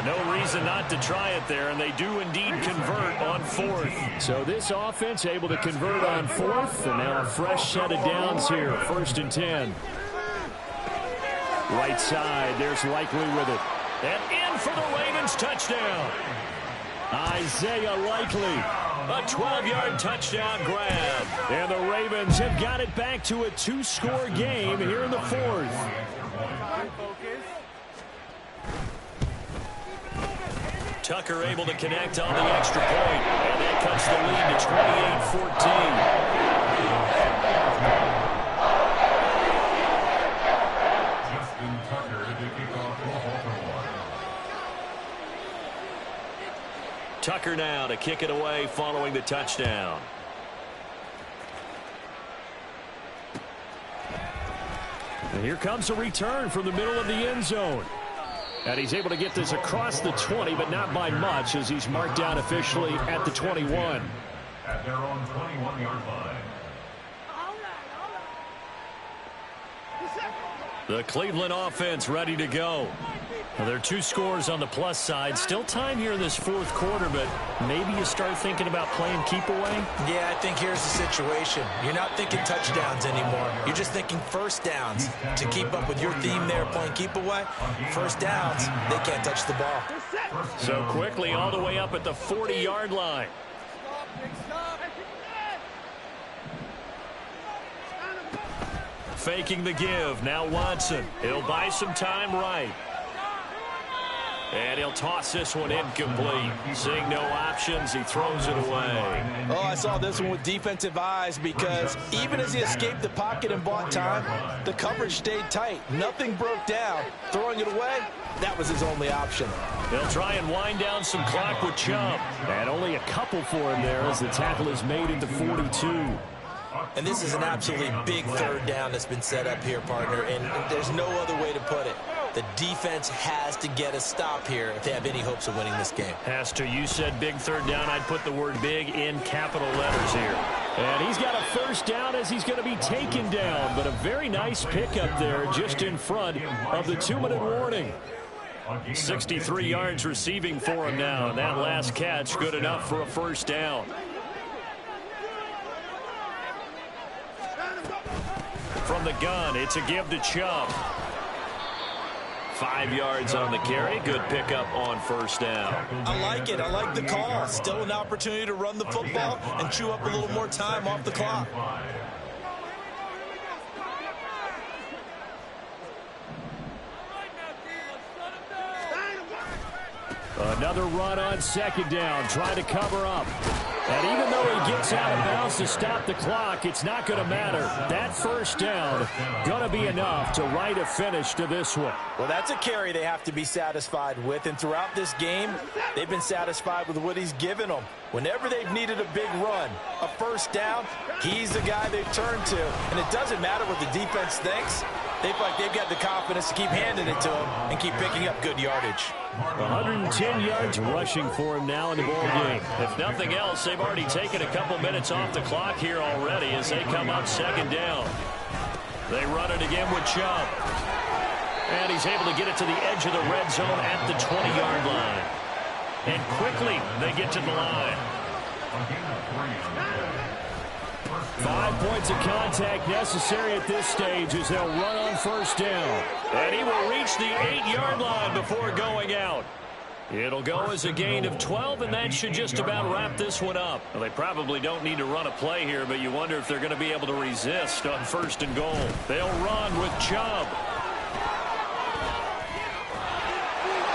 Speaker 10: No reason not to try it there, and they do indeed convert on 4th.
Speaker 15: So this offense able to convert on 4th, and now a fresh set of downs here, 1st and 10. Right side, there's Likely with it.
Speaker 10: And in for the Ravens touchdown.
Speaker 15: Isaiah Likely.
Speaker 10: A 12-yard touchdown grab.
Speaker 15: And the Ravens have got it back to a 2-score game here in the 4th.
Speaker 10: Tucker able to connect on the extra point. And that cuts the lead to 28-14.
Speaker 12: Justin Tucker to kick off for Baltimore.
Speaker 10: Tucker now to kick it away following the touchdown.
Speaker 15: And here comes a return from the middle of the end zone. And he's able to get this across the 20, but not by much, as he's marked down officially at the 21.
Speaker 12: At their own 21-yard line.
Speaker 10: The Cleveland offense ready to go. Well, there are 2 scores on the plus side. Still time here in this fourth quarter, but maybe you start thinking about playing keep away?
Speaker 11: Yeah, I think here's the situation. You're not thinking touchdowns anymore. You're just thinking first downs. To keep up with your theme there, playing keep away, first downs, they can't touch the ball.
Speaker 10: So quickly all the way up at the 40-yard line. Faking the give. Now Watson. He'll buy some time right. And he'll toss this one incomplete. Seeing no options, he throws it away.
Speaker 16: Oh, I saw this one with defensive eyes because even as he escaped the pocket and bought time, the coverage stayed tight. Nothing broke down. Throwing it away, that was his only option.
Speaker 10: They'll try and wind down some clock with Chubb.
Speaker 15: And only a couple for him there as the tackle is made into 42.
Speaker 11: And this is an absolutely big third down that's been set up here, partner, and there's no other way to put it. The defense has to get a stop here if they have any hopes of winning this game.
Speaker 10: Has to. You said big third down. I'd put the word big in capital letters here.
Speaker 15: And he's got a first down as he's going to be taken down. But a very nice pickup there just in front of the 2-minute warning.
Speaker 10: 63 yards receiving for him now. And that last catch good enough for a first down. From the gun, it's a give to Chubb. 5 yards on the carry. Good pickup on first down.
Speaker 11: I like it. I like the call. Still an opportunity to run the football and chew up a little more time off the clock.
Speaker 15: Another run on second down, trying to cover up. And even though he gets out of bounds to stop the clock, it's not going to matter. That first down going to be enough to write a finish to this one.
Speaker 16: Well, that's a carry they have to be satisfied with. And throughout this game, they've been satisfied with what he's given them. Whenever they've needed a big run, a first down, he's the guy they turn to. And it doesn't matter what the defense thinks. They feel like they've got the confidence to keep handing it to him and keep picking up good yardage.
Speaker 15: 110 yards rushing for him now in the ball game.
Speaker 10: If nothing else, they've already taken a couple minutes off the clock here already as they come up second down. They run it again with Chubb. And he's able to get it to the edge of the red zone at the 20-yard line. And quickly they get to the line.
Speaker 15: 5 points of contact necessary at this stage as they'll run on first down.
Speaker 10: And he will reach the 8-yard line before going out. It'll go as a gain of 12, and that should just about wrap this one up. Well, they probably don't need to run a play here, but you wonder if they're going to be able to resist on first and goal. They'll run with Chubb.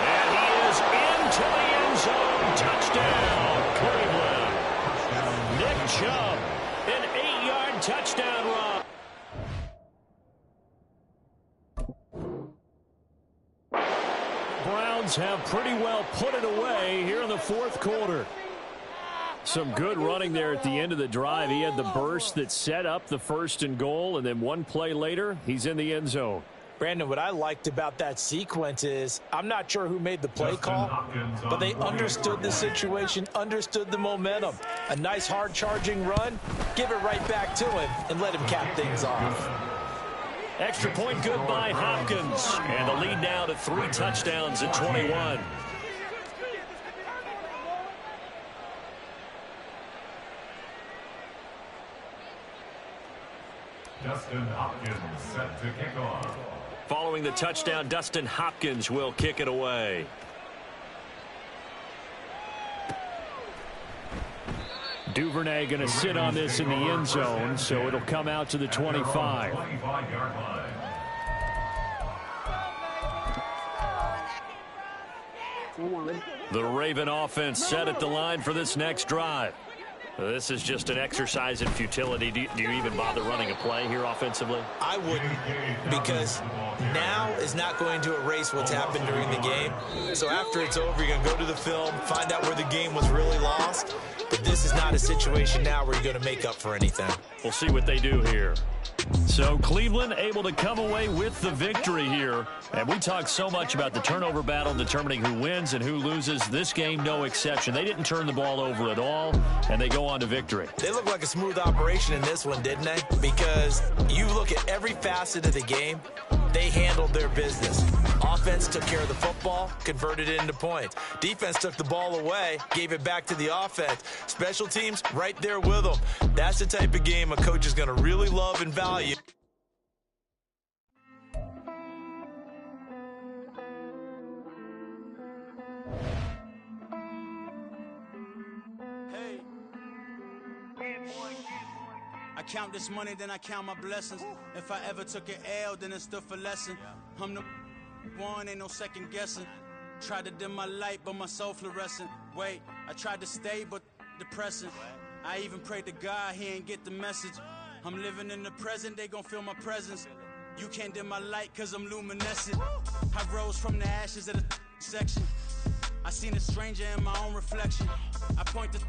Speaker 10: And he is into the end zone. Touchdown, Cleveland. Nick Chubb, an 8-yard touchdown run.
Speaker 15: Browns have pretty well put it away here in the fourth quarter. Some good running there at the end of the drive. He had the burst that set up the first and goal, and then one play later, he's in the end zone.
Speaker 16: Brandon, what I liked about that sequence is I'm not sure who made the play call, but they understood the situation, understood the momentum. A nice hard-charging run, give it right back to him, and let him cap things off.
Speaker 10: Extra point good by Hopkins. And the lead now to 3 touchdowns at 21.
Speaker 12: Dustin Hopkins set to kick off.
Speaker 10: Following the touchdown, Dustin Hopkins will kick it away.
Speaker 15: Duvernay going to sit on this in the end zone, so it'll come out to the 25.
Speaker 10: The Raven offense set at the line for this next drive. This is just an exercise in futility. Do you even bother running a play here offensively?
Speaker 11: I wouldn't, because now is not going to erase what's happened during the game. So after it's over, you're going to go to the film, find out where the game was really lost. But this is not a situation now where you're going to make up for anything.
Speaker 10: We'll see what they do here. So Cleveland able to come away with the victory here. And we talked so much about the turnover battle, determining who wins and who loses. This game, no exception. They didn't turn the ball over at all, and they go on to victory.
Speaker 11: They look like a smooth operation in this one, didn't they? Because you look at every facet of the game, they handled their business. Offense took care of the football, converted it into points. Defense took the ball away, gave it back to the offense. Special teams, right there with them. That's the type of game a coach is going to really love and value.
Speaker 17: I count this money, then I count my blessings. If I ever took an L, then it stood for lesson. I'm the one, ain't no second guessing. Tried to dim my light, but my soul fluorescent. Wait, I tried to stay, but depressing. I even prayed to God, he ain't get the message. I'm living in the present, they gon' feel my presence. You can't dim my light, cause I'm luminescent. I rose from the ashes of the section. I seen a stranger in my own reflection. I point the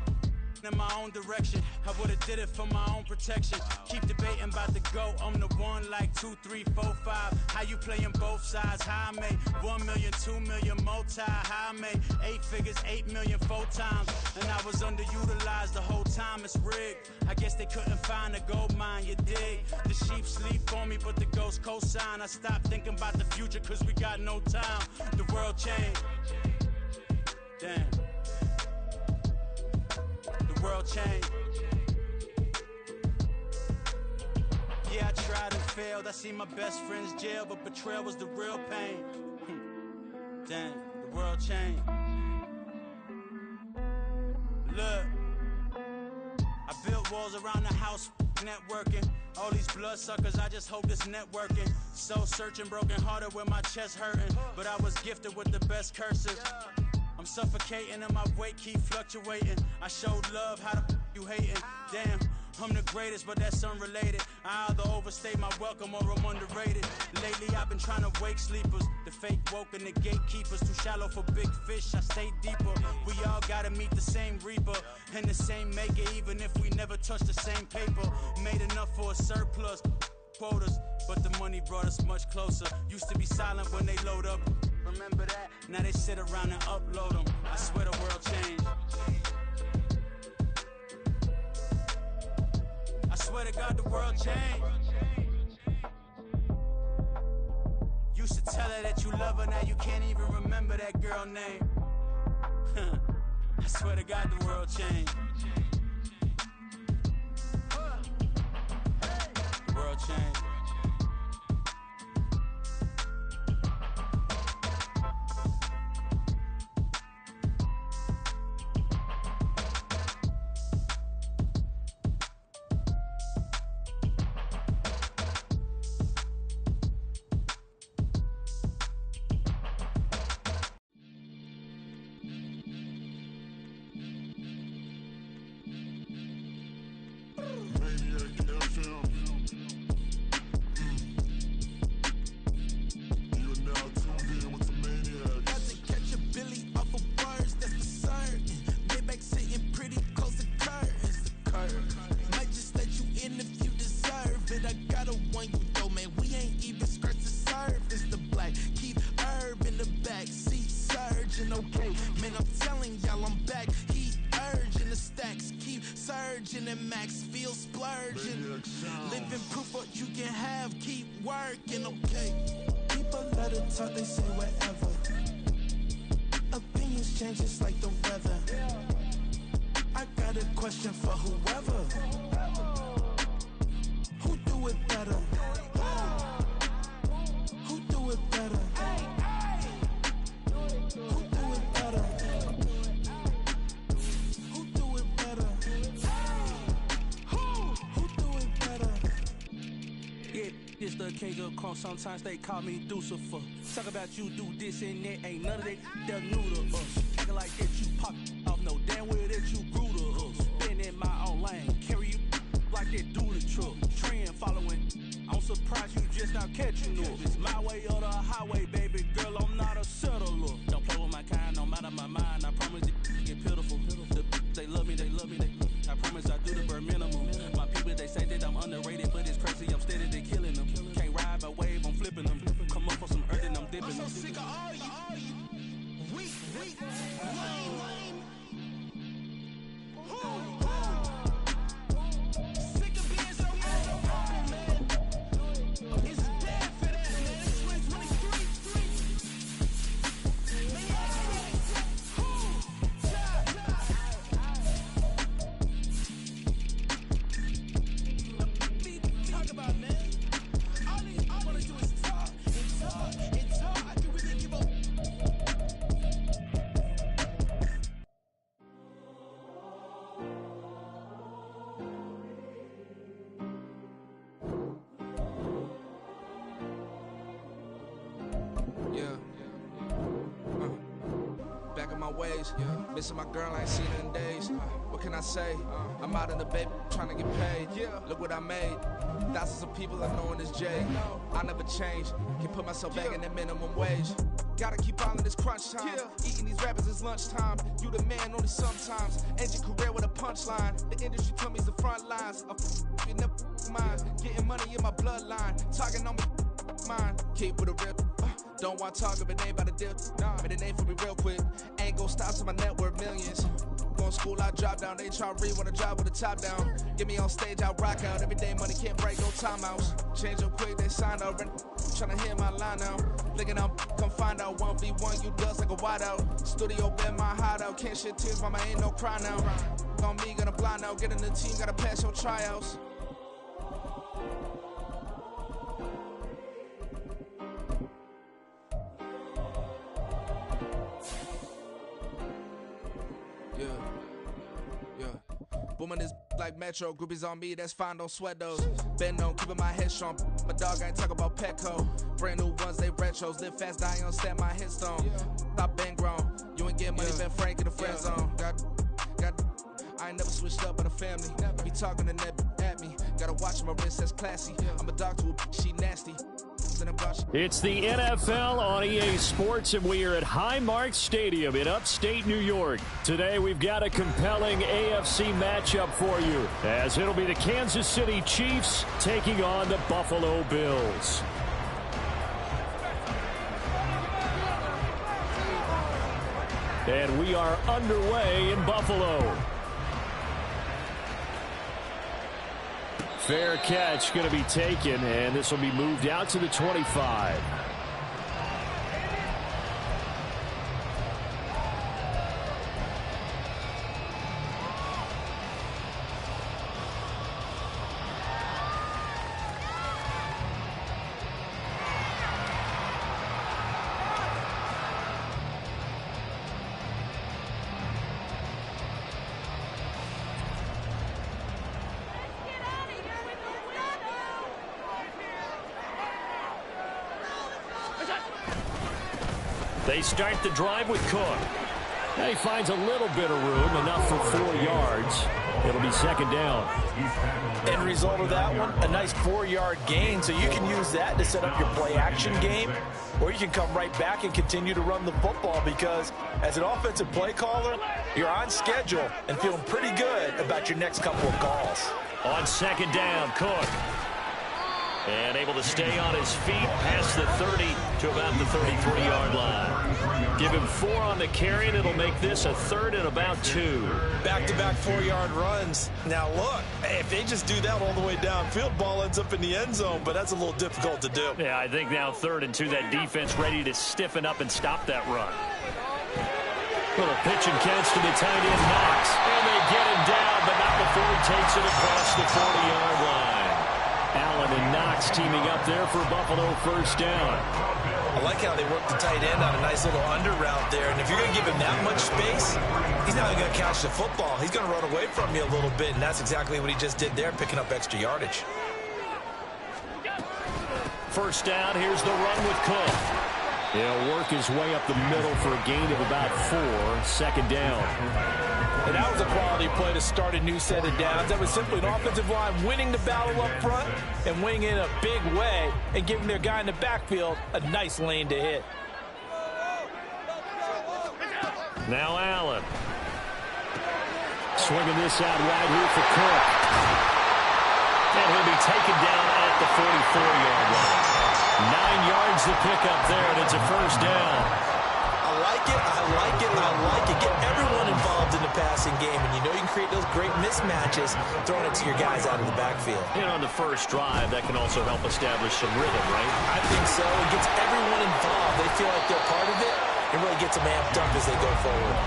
Speaker 17: in my own direction. I would've did it for my own protection. Keep debating about the GOAT. I'm the one like 2, 3, 4, 5. How you playing both sides? How I made 1 million, 2 million, multi. How I made 8 figures, 8 million, 4 times. And I was underutilized the whole time. It's rigged. I guess they couldn't find a gold mine, you dig? The sheep sleep on me, but the ghost cosign. I stopped thinking about the future, cause we got no time. The world changed. Damn. The world changed. Yeah, I tried and failed. I see my best friends jail, but betrayal was the real pain. Damn, the world changed. Look, I built walls around the house, networking. All these bloodsuckers, I just hope this networking. Soul searching, broken hearted with my chest hurting. But I was gifted with the best curses. I'm suffocating and my weight keep fluctuating. I showed love, how the you hating? Damn, I'm the greatest, but that's unrelated. I either overstay my welcome or I'm underrated. Lately I've been trying to wake sleepers. The fake woke and the gatekeepers. Too shallow for big fish, I stay deeper. We all gotta meet the same reaper and the same maker, even if we never touch the same paper. Made enough for a surplus quotas, but the money brought us much closer. Used to be silent when they load up. Remember that? Now they sit around and upload them. I swear the world changed. I swear to God the world changed. Used to tell her that you love her, now you can't even remember that girl name. I swear to God the world changed. The world changed.
Speaker 18: Sometimes they call me Lucifer. Talk about you do this and that, ain't none of that they're new to us. Acting like that you pop off, no damn well that you grew to us. Been in my own lane, carry you like that do the truck. Trend following, I'm surprised you just not catching up. It's my way or the highway, baby girl, I'm not a settler. Don't play with my kind, no matter my mind. I promise it get pitiful. They love me, they love me, they love me. I promise I do the bare minimum. My people, they say that I'm underrated, but it's crazy, I'm steady
Speaker 19: ways. Missing my girl, I ain't seen her in days. What can I say? I'm out in the baby, trying to get paid. Look what I made. Thousands of people are knowing this J. I never change. Can put myself back in the minimum wage. Gotta keep all in this crunch time. Eating these rappers is lunchtime. You the man only sometimes. End your career with a punchline. The industry told me it's the front lines. You never mind. Getting money in my bloodline. Talking on me, mine. Keep with a real. Don't want to talk if it ain't about a deal. But it ain't for me real quick. Ain't gon' stop till my net worth millions. Going school, I drop down. They try to read when I drop with the top down. Get me on stage, I rock out. Every day money can't break, no timeouts. Change up quick, they sign up. Tryna hear my line now. Looking up, come find out. 1v1, you dust like a wideout. Studio been my hideout. Can't shed tears, mama, ain't no cry now. On me, gonna blind out. Get in the team, gotta pass your tryouts. Booming this like Metro, groupies on me, that's fine, don't sweat those. Been on, keeping my head strong. My dog ain't talk about Petco. Brand new ones, they retros. Live fast, die on, stand my headstone. Stop been grown. You ain't get money, been frank in the friend zone. I ain't never switched up in a family. Be talking to that at me. Gotta watch my wrist, that's classy. I'm a dog to a she nasty.
Speaker 15: It's the NFL on EA Sports, and we are at Highmark Stadium in upstate New York. Today, we've got a compelling AFC matchup for you, as it'll be the Kansas City Chiefs taking on the Buffalo Bills. And we are underway in Buffalo. Fair catch going to be taken, and this will be moved out to the 25. They start the drive with Cook. He finds a little bit of room, enough for 4 yards. It'll be second down.
Speaker 16: End result of that one, a nice 4-yard gain, so you can use that to set up your play-action game, or you can come right back and continue to run the football, because as an offensive play caller, you're on schedule and feeling pretty good about your next couple of calls.
Speaker 15: On second down, Cook. And able to stay on his feet past the 30 to about the 33-yard line. Give him 4 on the carry, and it'll make this a 3rd and about 2.
Speaker 16: Back-to-back 4-yard runs. Now, look, if they just do that all the way downfield, ball ends up in the end zone, but that's a little difficult to do.
Speaker 15: Yeah, I think now 3rd and 2, that defense ready to stiffen up and stop that run. Little pitch and catch to the tight end, Knox. And they get him down, but not before he takes it across the 40-yard line. Allen and Knox teaming up there for Buffalo first down.
Speaker 16: I like how they work the tight end on a nice little under route there. And if you're going to give him that much space, he's not going to catch the football. He's going to run away from you a little bit, and that's exactly what he just did there, picking up extra yardage.
Speaker 15: First down, here's the run with Cook. He'll work his way up the middle for a gain of about 4. Second down.
Speaker 16: And that was a quality play to start a new set of downs. That was simply an offensive line winning the battle up front and winning in a big way and giving their guy in the backfield a nice lane to hit.
Speaker 15: Now Allen. Swinging this out wide here for Cook. And he'll be taken down at the 44-yard line. 9 yards to pick up there, and it's a first down.
Speaker 16: I like it, I like it, I like it. Get everyone involved in the passing game, and you know you can create those great mismatches throwing it to your guys out of the backfield.
Speaker 15: And on the first drive, that can also help establish some rhythm, right?
Speaker 16: I think so. It gets everyone involved. They feel like they're part of it, and really gets them amped up as they go forward.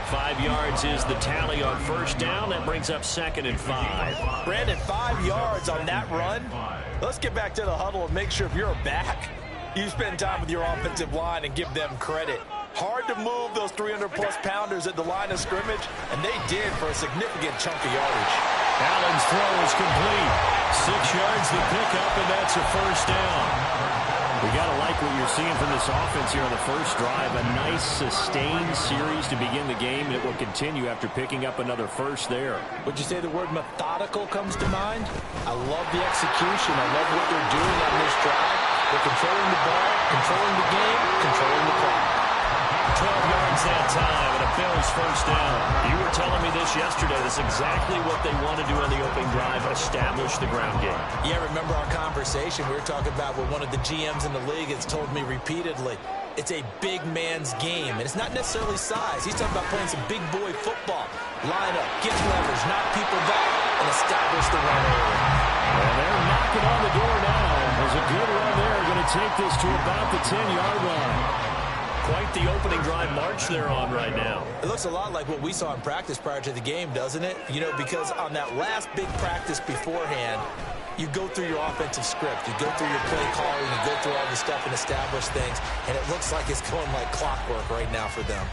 Speaker 15: 5 yards is the tally on first down. That brings up 2nd and 5.
Speaker 16: Brandon, 5 yards on that run. Let's get back to the huddle and make sure if you're a back, you spend time with your offensive line and give them credit. Hard to move those 300-plus pounders at the line of scrimmage, and they did for a significant chunk of yardage.
Speaker 15: Allen's throw is complete. 6 yards to pick up, and that's a first down. We got to like what you're seeing from this offense here on the first drive. A nice, sustained series to begin the game. It will continue after picking up another first there.
Speaker 16: Would you say the word methodical comes to mind? I love the execution. I love what they're doing on this drive. They're controlling the ball, controlling the game, controlling the clock.
Speaker 10: 12 yards that time, and a Bills first down. You were telling me this yesterday. That's exactly what they want to do on the opening drive, establish the ground game.
Speaker 16: Yeah, remember our conversation? We were talking about what one of the GMs in the league has told me repeatedly. It's a big man's game, and it's not necessarily size. He's talking about playing some big boy football. Line up, get leverage, knock people back, and establish the run early.
Speaker 15: Well, they're knocking on the door now. There's a good run there. Going to take this to about the 10-yard line.
Speaker 10: Quite the opening drive march they're on right now.
Speaker 16: It looks a lot like what we saw in practice prior to the game, doesn't it? You know, because on that last big practice beforehand, you go through your offensive script. You go through your play calling. You go through all the stuff and establish things. And it looks like it's going like clockwork right now for them.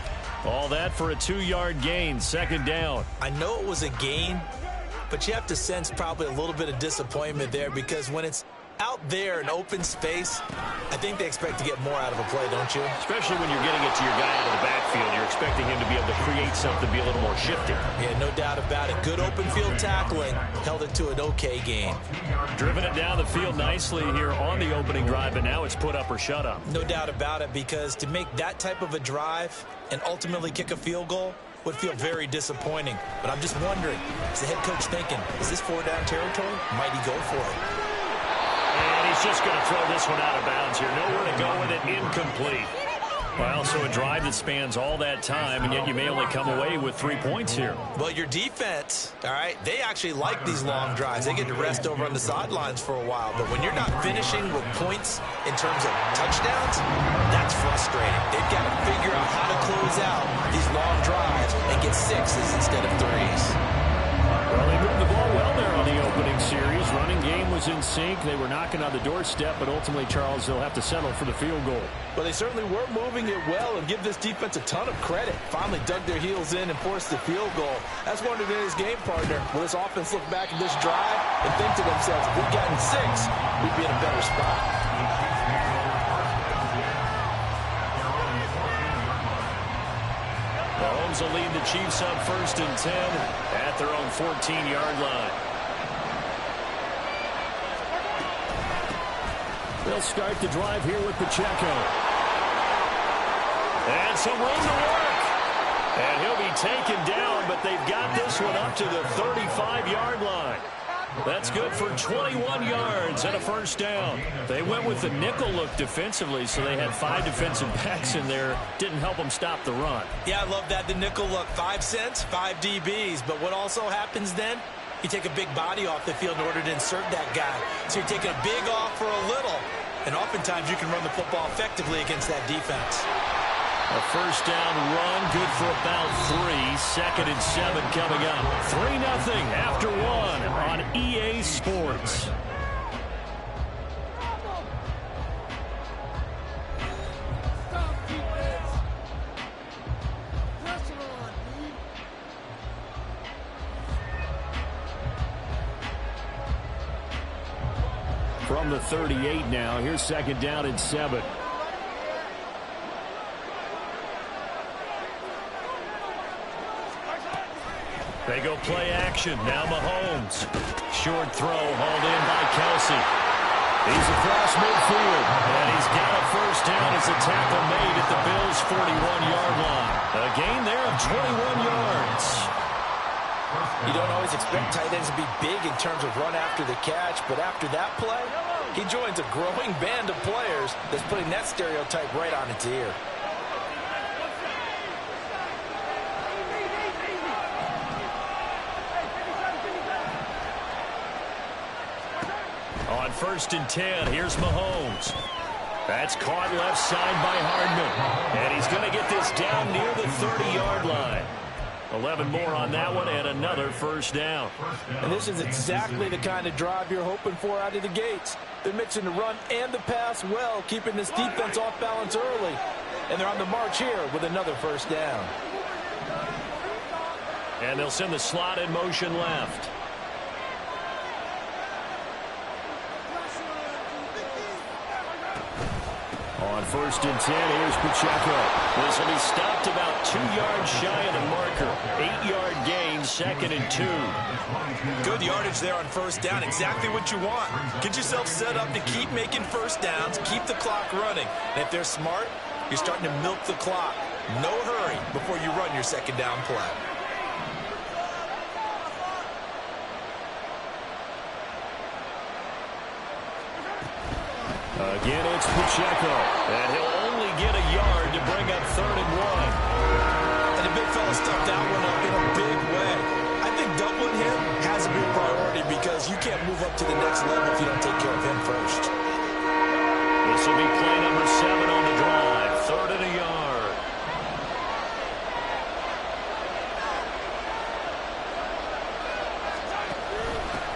Speaker 10: All that for a 2-yard gain, second down.
Speaker 16: I know it was a gain, but you have to sense probably a little bit of disappointment there because when it's out there in open space, I think they expect to get more out of a play, don't you?
Speaker 10: Especially when you're getting it to your guy out of the backfield. You're expecting him to be able to create something, be a little more shifty.
Speaker 16: Yeah, no doubt about it. Good open field tackling. Held it to an okay gain.
Speaker 10: Driven it down the field nicely here on the opening drive, but now it's put up or shut up.
Speaker 16: No doubt about it, because to make that type of a drive and ultimately kick a field goal would feel very disappointing. But I'm just wondering, is the head coach thinking, is this 4-down territory? Might he go for it?
Speaker 10: And he's just going to throw this one out of bounds here. Nowhere to go with it. Incomplete. Well, so a drive that spans all that time, and yet you may only come away with 3 points here.
Speaker 16: Well, your defense, all right, they actually like these long drives. They get to rest over on the sidelines for a while. But when you're not finishing with points in terms of touchdowns, that's frustrating. They've got to figure out how to close out these long drives and get 6s instead of 3s.
Speaker 15: Well, they moved the ball well there on the opening series. Running game was in sync. They were knocking on the doorstep, but ultimately, Charles, they'll have to settle for the field goal.
Speaker 16: Well, they certainly were moving it well, and give this defense a ton of credit. Finally dug their heels in and forced the field goal. That's one of his game partner. Will this offense look back at this drive and think to themselves, if we'd gotten 6, we'd be in a better spot.
Speaker 10: Mahomes will lead the Chiefs up 1st and 10 at their own 14-yard line.
Speaker 15: They'll start the drive here with Pacheco.
Speaker 10: And some room to work. And he'll be taken down, but they've got this one up to the 35-yard line. That's good for 21 yards and a first down. They went with the nickel look defensively, so they had 5 defensive backs in there. Didn't help them stop the run.
Speaker 16: Yeah, I love that. The nickel look, 5 cents, 5 DBs. But what also happens then? You take a big body off the field in order to insert that guy. So you're taking a big off for a little. And oftentimes you can run the football effectively against that defense.
Speaker 10: A first down run, good for about 3. 2nd and 7 coming up. 3-0 after 1 on EA Sports.
Speaker 15: From the 38 now, here's 2nd down and 7.
Speaker 10: They go play action. Now Mahomes. Short throw hauled in by Kelsey. He's across midfield. And he's got a first down as the tackle made at the Bills' 41-yard line. A gain there of 21 yards.
Speaker 16: You don't always expect tight ends to be big in terms of run after the catch, but after that play, he joins a growing band of players that's putting that stereotype right on its ear.
Speaker 10: On 1st and 10, here's Mahomes. That's caught left side by Hardman. And he's going to get this down near the 30-yard line. 11 more on that one and another first down.
Speaker 16: And this is exactly the kind of drive you're hoping for out of the gates. They're mixing the run and the pass well, keeping this defense off balance early. And they're on the march here with another first down.
Speaker 10: And they'll send the slot in motion left.
Speaker 15: On 1st and 10, here's Pacheco.
Speaker 10: This will be stopped about 2 yards shy of the marker. 8-yard gain, 2nd and 2.
Speaker 16: Good yardage there on 1st down. Exactly what you want. Get yourself set up to keep making 1st downs, keep the clock running. And if they're smart, you're starting to milk the clock. No hurry before you run your 2nd down play.
Speaker 15: Again, it's Pacheco.
Speaker 10: And he'll only get a yard to bring up 3rd and 1.
Speaker 16: And the big fella stuffed that one up in a big way. I think doubling him has to be a priority because you can't move up to the next level if you don't take care of him first.
Speaker 10: This will be play number 7 on the drive. 3rd and a yard.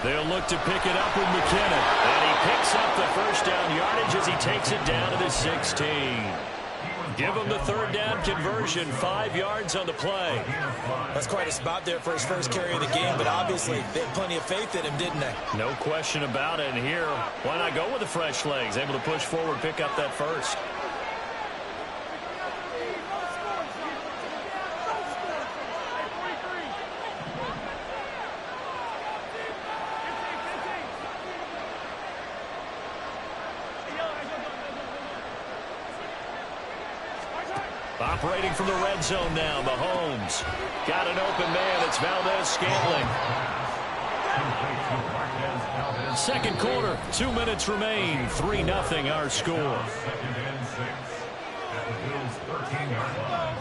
Speaker 15: They'll look to pick it up with McKinnon.
Speaker 10: And he picks up the 1st down yardage as he takes it down to the 16. Give him the 3rd down conversion, 5 yards on the play.
Speaker 16: That's quite a spot there for his first carry of the game, but obviously they had plenty of faith in him, didn't they?
Speaker 10: No question about it. And here, why not go with the fresh legs? Able to push forward, pick up that 1st. Operating from the red zone now, Mahomes. Got an open man. It's Valdez-Scantling.
Speaker 15: 2nd quarter, 2 minutes remain. 3-0 our score.
Speaker 12: 2nd and 6 at the Bills' 13-yard line.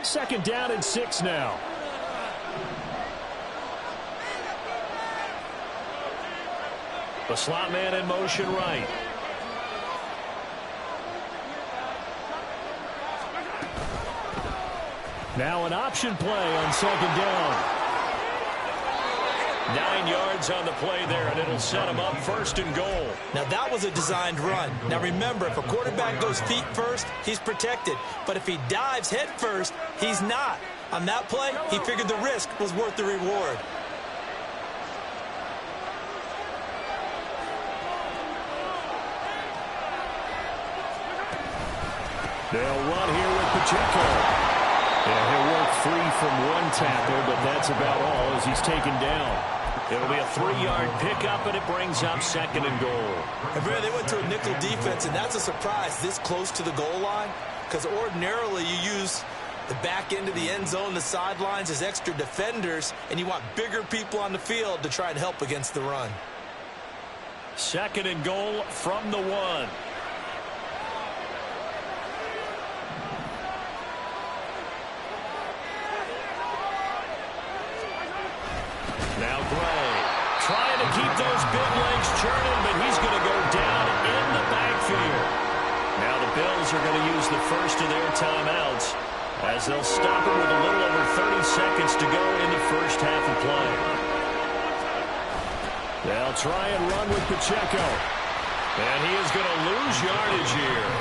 Speaker 15: Second down and 6 now.
Speaker 10: The slot man in motion right.
Speaker 15: Now an option play on 2nd down.
Speaker 10: 9 yards on the play there, and it'll set him up 1st and goal.
Speaker 16: Now, that was a designed run. Now, remember, if a quarterback goes feet first, he's protected. But if he dives head first, he's not. On that play, he figured the risk was worth the reward.
Speaker 15: They'll run here with Pacheco. Yeah, he'll work free from one tackle, but that's about all as he's taken down.
Speaker 10: It'll be a 3-yard pickup, and it brings up 2nd and goal.
Speaker 16: And Brad, they went to a nickel defense, and that's a surprise this close to the goal line, because ordinarily you use the back end of the end zone, the sidelines as extra defenders, and you want bigger people on the field to try and help against the run.
Speaker 10: 2nd and goal from the 1. Now Gray trying to keep those big legs churning, but he's going to go down in the backfield. Now the Bills are going to use the first of their timeouts as they'll stop it with a little over 30 seconds to go in the first half of play.
Speaker 15: They'll try and run with Pacheco.
Speaker 10: And he is going to lose yardage here.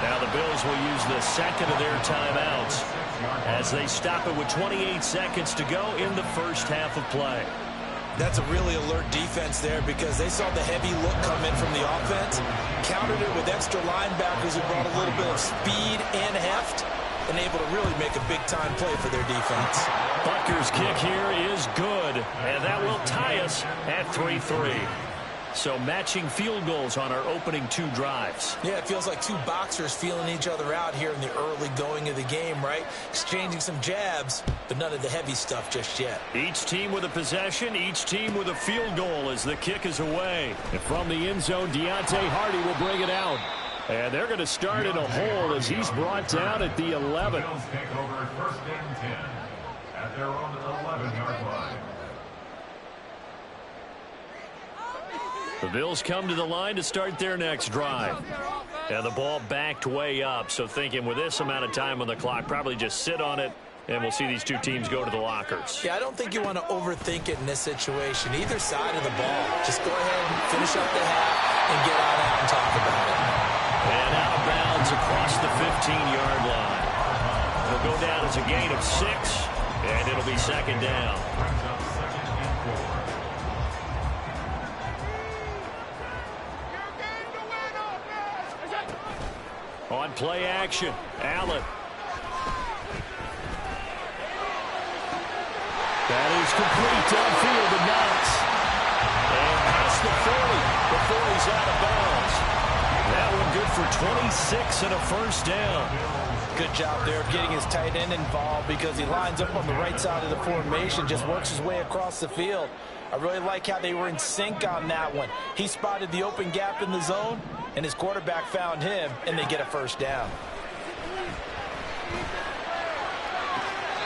Speaker 10: Now the Bills will use the second of their timeouts as they stop it with 28 seconds to go in the first half of play.
Speaker 16: That's a really alert defense there because they saw the heavy look come in from the offense, countered it with extra linebackers who brought a little bit of speed and heft, and able to really make a big-time play for their defense.
Speaker 10: Butker's kick here is good, and that will tie us at 3-3. So matching field goals on our opening 2 drives.
Speaker 16: Yeah, it feels like 2 boxers feeling each other out here in the early going of the game, right? Exchanging some jabs, but none of the heavy stuff just yet.
Speaker 10: Each team with a possession, each team with a field goal as the kick is away.
Speaker 15: And from the end zone, Deontay Hardy will bring it out. And they're going to start in a hole as he's brought down at the 11.
Speaker 12: Bills take over 1st and 10 at their own 11-yard line.
Speaker 10: The Bills come to the line to start their next drive. And the ball backed way up, so thinking with this amount of time on the clock, probably just sit on it, and we'll see these 2 teams go to the lockers.
Speaker 16: Yeah, I don't think you want to overthink it in this situation. Either side of the ball. Just go ahead and finish up the half and get out and talk about it.
Speaker 10: And out of bounds across the 15-yard line. It'll go down as a gain of 6.
Speaker 15: And it'll be second down. On play action, Allen. That is complete downfield to Knox. And past the 40 before he's out of bounds. That one good for 26 and a first down.
Speaker 16: Good job there of getting his tight end involved because he lines up on the right side of the formation, just works his way across the field. I really like how they were in sync on that one. He spotted the open gap in the zone, and his quarterback found him, and they get a first down.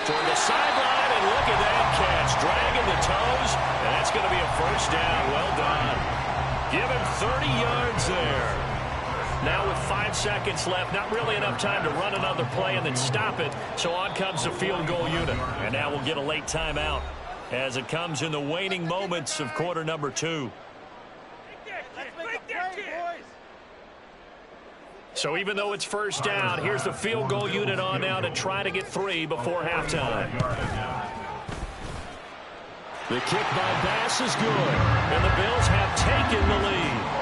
Speaker 15: Toward the sideline, and look at that catch. Dragging the toes, and that's going to be a first down. Well done. Give him 30 yards there. Now with 5 seconds left, not really enough time to run another play and then stop it. So on comes the field goal unit. And now we'll get a late timeout as it comes in the waning moments of quarter number 2. So even though it's first down, here's the field goal unit on now to try to get 3 before halftime. The kick by Bass is good, and the Bills have taken the lead.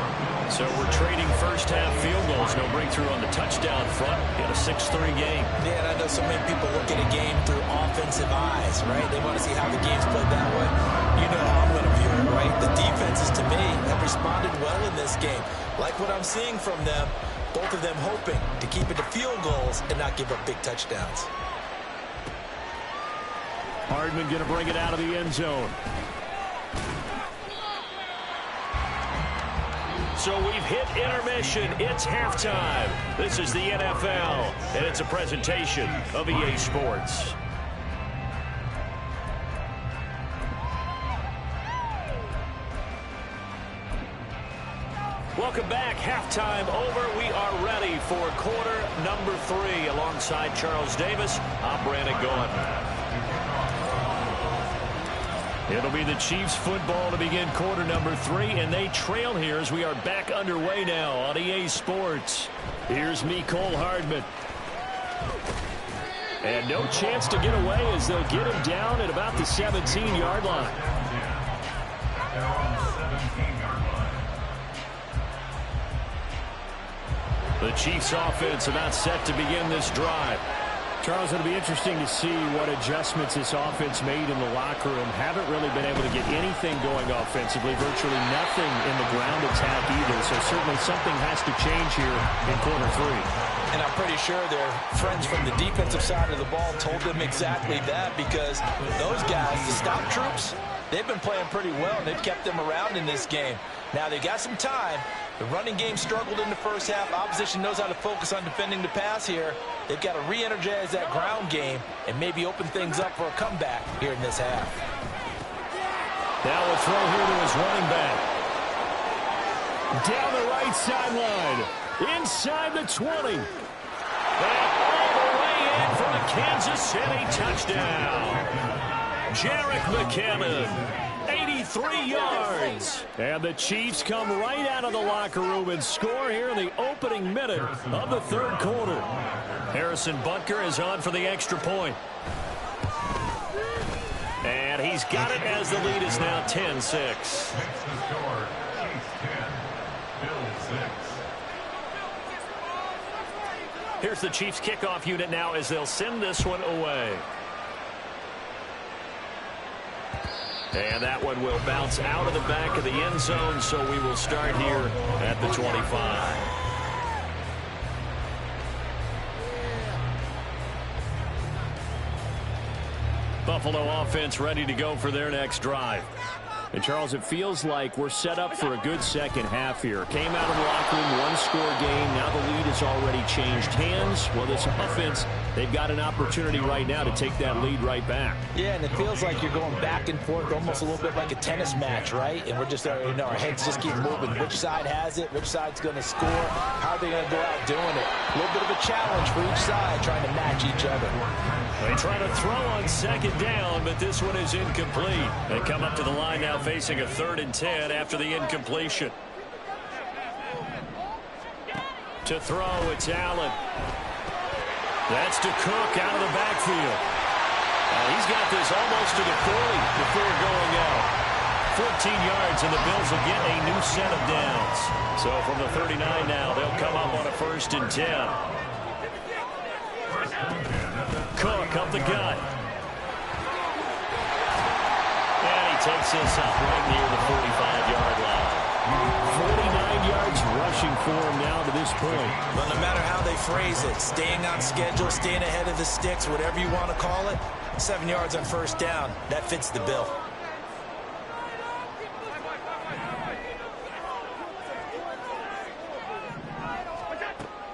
Speaker 15: So we're trading first half field goals. No breakthrough on the touchdown front in a 6-3 game.
Speaker 11: Yeah, and I know so many people look at a game through offensive eyes, right? They want to see how the game's played that way. You know how I'm going to view it, right? The defenses, to me, have responded well in this game. Like what I'm seeing from them, both of them hoping to keep it to field goals and not give up big touchdowns.
Speaker 15: Hardman going to bring it out of the end zone. So we've hit intermission. It's halftime. This is the NFL, and it's a presentation of EA Sports. Welcome back. Halftime over. We are ready for quarter number 3. Alongside Charles Davis, I'm Brandon Gaudin. It'll be the Chiefs football to begin quarter number 3, and they trail here as we are back underway now on EA Sports. Here's Mecole Hardman. And no chance to get away as they'll get him down at about the 17-yard line. The Chiefs offense about set to begin this drive. Charles, it'll be interesting to see what adjustments this offense made in the locker room. Haven't really been able to get anything going offensively, virtually nothing in the ground attack either. So certainly something has to change here in quarter 3.
Speaker 16: And I'm pretty sure their friends from the defensive side of the ball told them exactly that, because those guys, the stop troops, they've been playing pretty well, and they've kept them around in this game. Now they got some time. The running game struggled in the first half. Opposition knows how to focus on defending the pass here. They've got to re-energize that ground game and maybe open things up for a comeback here in this half.
Speaker 15: Now a throw here to his running back. Down the right sideline. Inside the 20. And all the way in for a Kansas City touchdown. Jerick McKinnon. 83 yards. And the Chiefs come right out of the locker room and score here in the opening minute of the third quarter. Harrison Butker is on for the extra point. And he's got it as the lead is now 10-6. Here's the Chiefs kickoff unit now as they'll send this one away. And that one will bounce out of the back of the end zone, so we will start here at the 25. Buffalo offense ready to go for their next drive. And, Charles, it feels like we're set up for a good second half here. Came out of the locker room, one-score game. Now the lead has already changed hands. Well, this offense, they've got an opportunity right now to take that lead right back.
Speaker 16: Yeah, and it feels like you're going back and forth, almost a little bit like a tennis match, right? And we're just, our heads just keep moving. Which side has it? Which side's going to score? How are they going to go out doing it? A little bit of a challenge for each side, trying to match each other.
Speaker 15: They try to throw on second down, but this one is incomplete. They come up to the line now facing a 3rd and 10 after the incompletion. To throw, it's Allen. That's to Cook out of the backfield.
Speaker 10: He's got this almost to the 40 before going out. 14 yards, and the Bills will get a new set of downs. So from the 39 now, they'll come up on a 1st and 10. Cook up the gut. And he takes this up right near the 45-yard line. 49 yards rushing for him now to this point.
Speaker 11: Well, no matter how they phrase it, staying on schedule, staying ahead of the sticks, whatever you want to call it, 7 yards on 1st down, that fits the bill.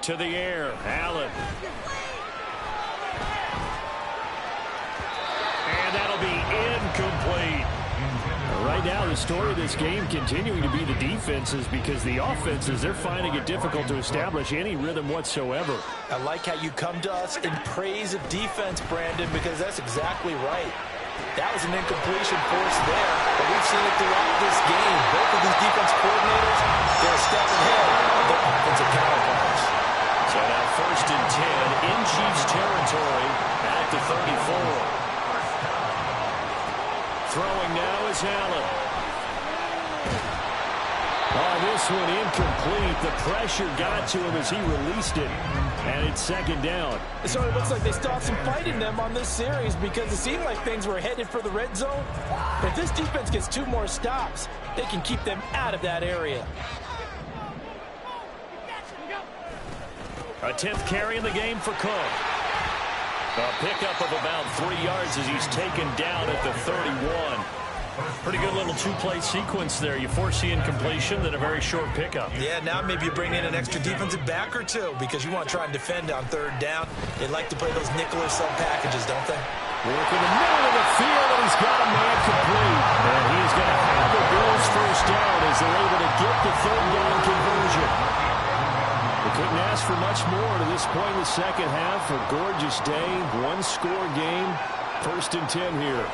Speaker 10: To the air, Allen. And that'll be incomplete. Right now, the story of this game continuing to be the defenses, because the offenses, they're finding it difficult to establish any rhythm whatsoever.
Speaker 11: I like how you come to us in praise of defense, Brandon, because that's exactly right. That was an incompletion force there, but we've seen it throughout this game. Both of these defense coordinators, they're a step ahead of their offensive counterparts.
Speaker 10: So now 1st and 10 in Chiefs territory at the 34. Throwing now is Allen. Oh, this one incomplete. The pressure got to him as he released it. And it's 2nd down.
Speaker 16: So it looks like they stopped some fight in them on this series, because it seemed like things were headed for the red zone. If this defense gets 2 more stops, they can keep them out of that area.
Speaker 10: A 10th carry in the game for Cook. A pickup of about 3 yards as he's taken down at the 31. Pretty good little 2-play sequence there. You foresee incompletion, then a very short pickup.
Speaker 11: Yeah, now maybe you bring in an extra defensive back or two, because you want to try and defend on 3rd down. They like to play those nickel or sub packages, don't they?
Speaker 10: Work in the middle of the field, and he's got a man complete. And he's going to have the Bills 1st down as they're able to get the 3rd down conversion. They couldn't ask for much more to this point in the 2nd half. A gorgeous day, 1-score game. 1st and 10 here.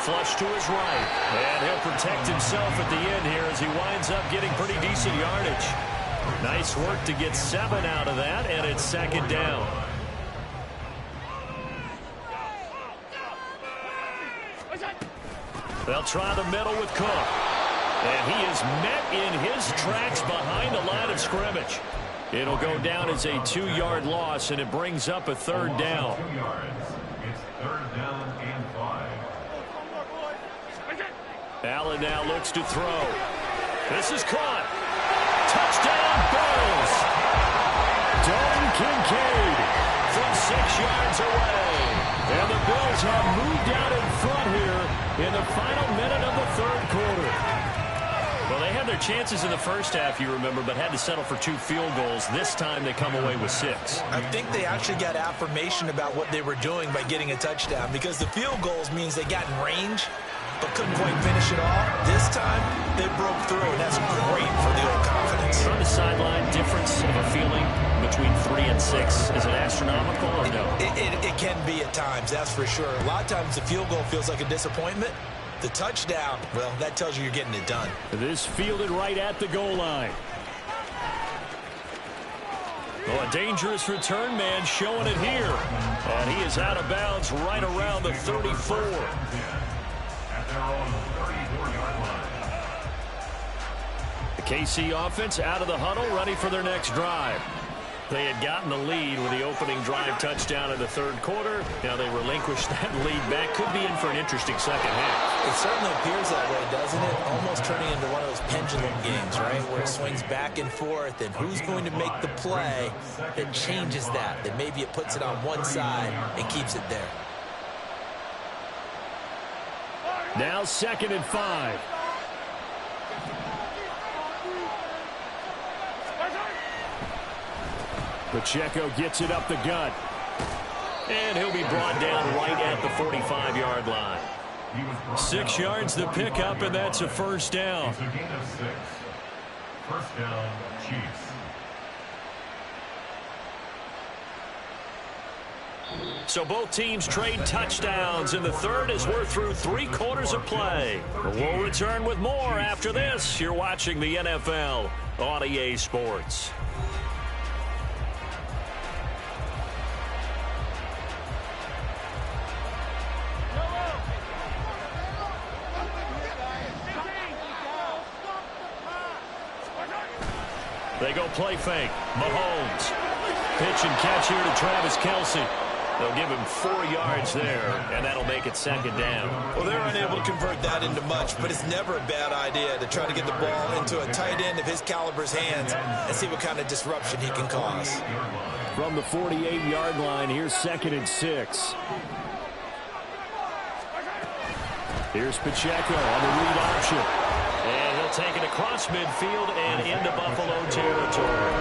Speaker 10: Flush to his right, and he'll protect himself at the end here as he winds up getting pretty decent yardage. Nice work to get 7 out of that, and it's 2nd down. They'll try the middle with Cook. And he is met in his tracks behind the line of scrimmage. It'll go down as a 2-yard loss, and it brings up a 3rd down.
Speaker 12: 2 yards. It's 3rd down and 5.
Speaker 10: Allen now looks to throw. This is caught. Touchdown, Bills. Dalton Kincaid from 6 yards away. And the Bills have moved out in front here in the final minute of the 3rd quarter. Well, they had their chances in the 1st half, you remember, but had to settle for 2 field goals. This time they come away with 6.
Speaker 11: I think they actually got affirmation about what they were doing by getting a touchdown, because the field goals means they got in range but couldn't quite finish it all. This time they broke through, and that's great for the old confidence.
Speaker 10: On the sideline, difference of a feeling between 3 and 6, is it astronomical or no?
Speaker 11: It can be at times, that's for sure. A lot of times the field goal feels like a disappointment. The touchdown, well, that tells you you're getting it done.
Speaker 10: This fielded right at the goal line. Oh, a dangerous return man showing it here. And he is out of bounds right around the 34. The KC offense out of the huddle, ready for their next drive. They had gotten the lead with the opening drive touchdown in the 3rd quarter. Now they relinquished that lead back. Could be in for an interesting 2nd half.
Speaker 11: It certainly appears that way, doesn't it? Almost turning into one of those pendulum games, right? Where it swings back and forth, and who's going to make the play that changes that? That maybe it puts it on one side and keeps it there.
Speaker 10: Now 2nd and 5. Pacheco gets it up the gut. And he'll be brought down right at the 45-yard line. 6 yards the pickup, and that's a 1st down.
Speaker 12: It's a gain of 6. 1st down, Chiefs.
Speaker 10: So both teams trade touchdowns in the 3rd as we're through 3 quarters of play. We'll return with more after this. You're watching the NFL on EA Sports. They go play fake. Mahomes. Pitch and catch here to Travis Kelce. They'll give him 4 yards there, and that'll make it second down.
Speaker 11: Well, they're unable to convert that into much, but it's never a bad idea to try to get the ball into a tight end of his caliber's hands and see what kind of disruption he can cause.
Speaker 15: From the 48-yard line, here's 2nd and 6. Here's Pacheco on the read option.
Speaker 10: And he'll take it across midfield and into Buffalo territory.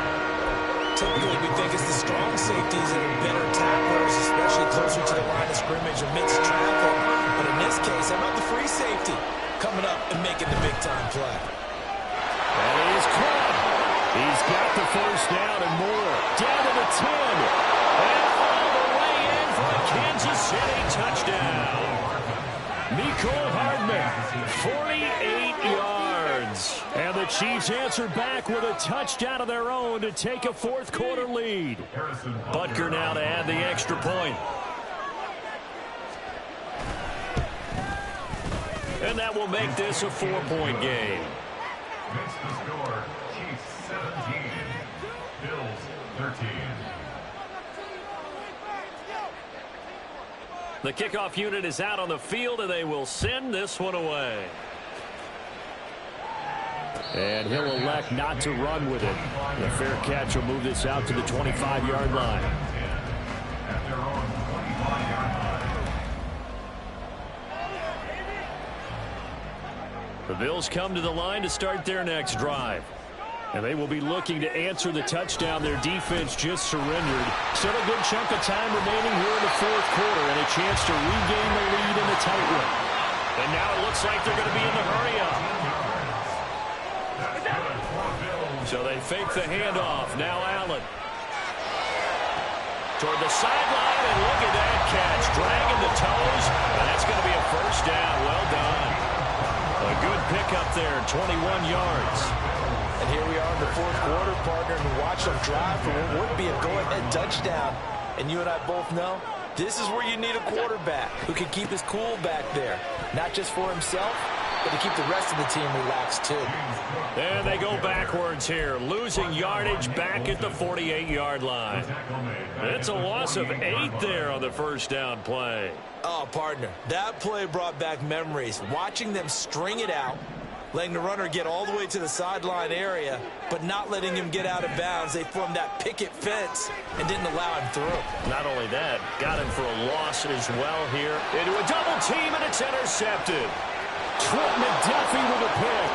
Speaker 11: Typically, we think it's the strong safeties that are better tacklers, especially closer to the line of scrimmage amidst traffic. But in this case, how about the free safety coming up and making the big-time play?
Speaker 15: And he's caught. He's got the first down and more. Down to the 10. And all the way in for a Kansas City touchdown. Mecole Hardman, 48 yards. And the Chiefs answer back with a touchdown of their own to take a fourth-quarter lead.
Speaker 10: Butker now to add the extra point. And that will make this a 4-point game.
Speaker 12: Makes the score Chiefs 17, Bills 13.
Speaker 10: The kickoff unit is out on the field, and they will send this one away.
Speaker 15: And he'll elect not to run with it. The fair catch will move this out to the 25-yard line.
Speaker 12: At their own 25-yard line.
Speaker 15: The Bills come to the line to start their next drive. And they will be looking to answer the touchdown their defense just surrendered. Still a good chunk of time remaining here in the fourth quarter and a chance to regain the lead in the tight one.
Speaker 10: And now it looks like they're going to be in the hurry-up. So they fake the handoff. Now Allen. Toward the sideline, and look at that catch. Dragging the toes, and that's going to be a first down. Well done. A good pickup there, 21 yards.
Speaker 11: And here we are in the fourth quarter, partner, and watch them drive for what would be a go-ahead touchdown. And you and I both know this is where you need a quarterback who can keep his cool back there, not just for himself, but to keep the rest of the team relaxed, too.
Speaker 10: And they go backwards here, losing yardage back at the 48-yard line. It's a loss of 8 there on the first down play.
Speaker 11: Oh, partner, that play brought back memories. Watching them string it out, letting the runner get all the way to the sideline area, but not letting him get out of bounds. They formed that picket fence and didn't allow him through.
Speaker 10: Not only that, got him for a loss as well here. Into a double team, and it's intercepted.
Speaker 15: Trent McDuffie with a pick.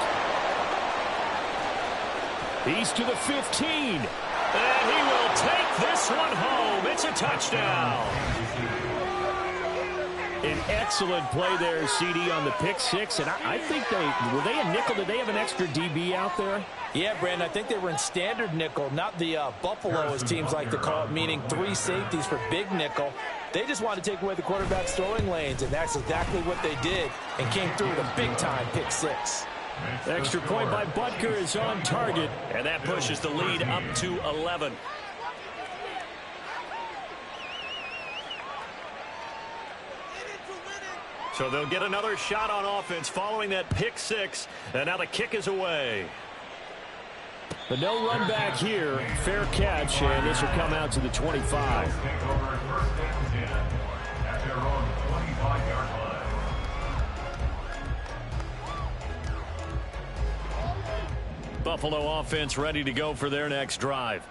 Speaker 15: He's to the 15.
Speaker 10: And he will take this one home. It's a touchdown.
Speaker 15: An excellent play there, CD, on the pick six. And I think were they a nickel? Did they have an extra DB out there?
Speaker 11: Yeah, Brandon, I think they were in standard nickel, not the Buffalo, as teams like to call it, meaning 3 safeties for big nickel. They just wanted to take away the quarterback's throwing lanes, and that's exactly what they did, and came through with a big-time pick six.
Speaker 15: Extra point by Butker is on target.
Speaker 10: And that pushes the lead up to 11. So they'll get another shot on offense following that pick six, and now the kick is away.
Speaker 15: But no run back here. Fair catch, and this will come out to the 25.
Speaker 10: Buffalo offense ready to go for their next drive.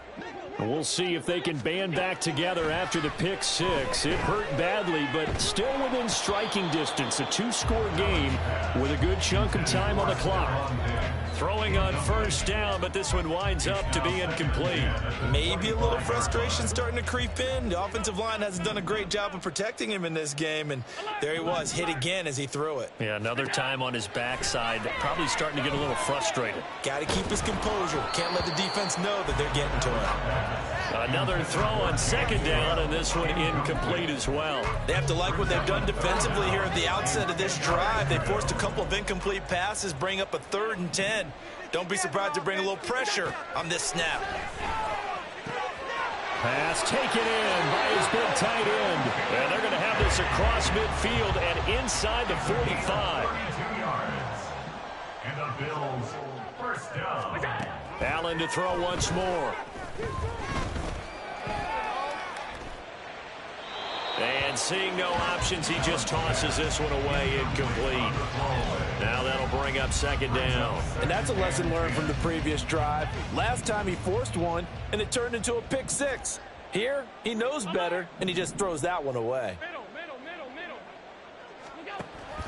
Speaker 15: And we'll see if they can band back together after the pick six. It hurt badly, but still within striking distance. A 2-score game with a good chunk of time on the clock.
Speaker 10: Throwing on first down, but this one winds up to be incomplete.
Speaker 11: Maybe a little frustration starting to creep in. The offensive line hasn't done a great job of protecting him in this game, and there he was, hit again as he threw it.
Speaker 10: Yeah, another time on his backside, probably starting to get a little frustrated.
Speaker 11: Got to keep his composure. Can't let the defense know that they're getting to him.
Speaker 10: Another throw on second down, and this one incomplete as well.
Speaker 11: They have to like what they've done defensively here at the outset of this drive. They forced a couple of incomplete passes, bring up a 3rd and 10. Don't be surprised to bring a little pressure on this snap.
Speaker 15: Pass taken in by his big tight end.
Speaker 10: And they're going to have this across midfield and inside the 45.
Speaker 12: 22 yards. And the Bills first down.
Speaker 15: Allen to throw once more. And seeing no options, he just tosses this one away, incomplete. Now that'll bring up second down.
Speaker 16: And that's a lesson learned from the previous drive. Last time he forced one, and it turned into a pick six. Here, he knows better, and he just throws that one away.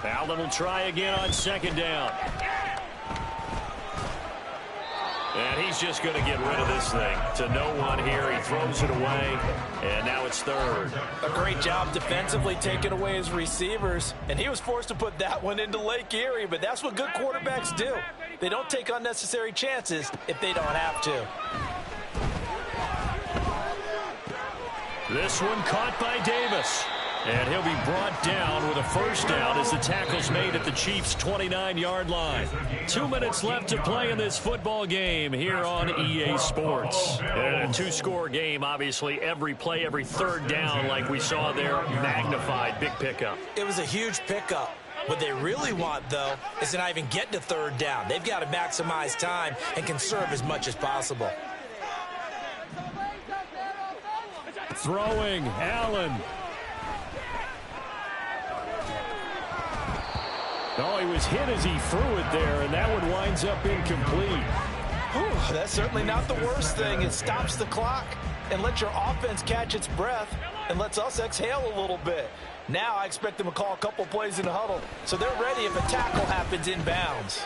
Speaker 15: Allen will try again on second down. And he's just going to get rid of this thing. To no one here. He throws it away. And now it's third.
Speaker 16: A great job defensively taking away his receivers. And he was forced to put that one into Lake Erie. But that's what good quarterbacks do. They don't take unnecessary chances if they don't have to.
Speaker 15: This one caught by Davis. And he'll be brought down with a first down as the tackle's made at the Chiefs' 29-yard line. 2 minutes left to play in this football game here on EA Sports. And a two-score game, obviously, every play, every third down, like we saw there, magnified. Big pickup.
Speaker 11: It was a huge pickup. What they really want, though, is to not even get to third down. They've got to maximize time and conserve as much as possible.
Speaker 15: Throwing, Allen. Oh, he was hit as he threw it there, and that one winds up incomplete.
Speaker 16: Whew, that's certainly not the worst thing. It stops the clock and lets your offense catch its breath and lets us exhale a little bit. Now I expect them to call a couple plays in the huddle, so they're ready if a tackle happens inbounds.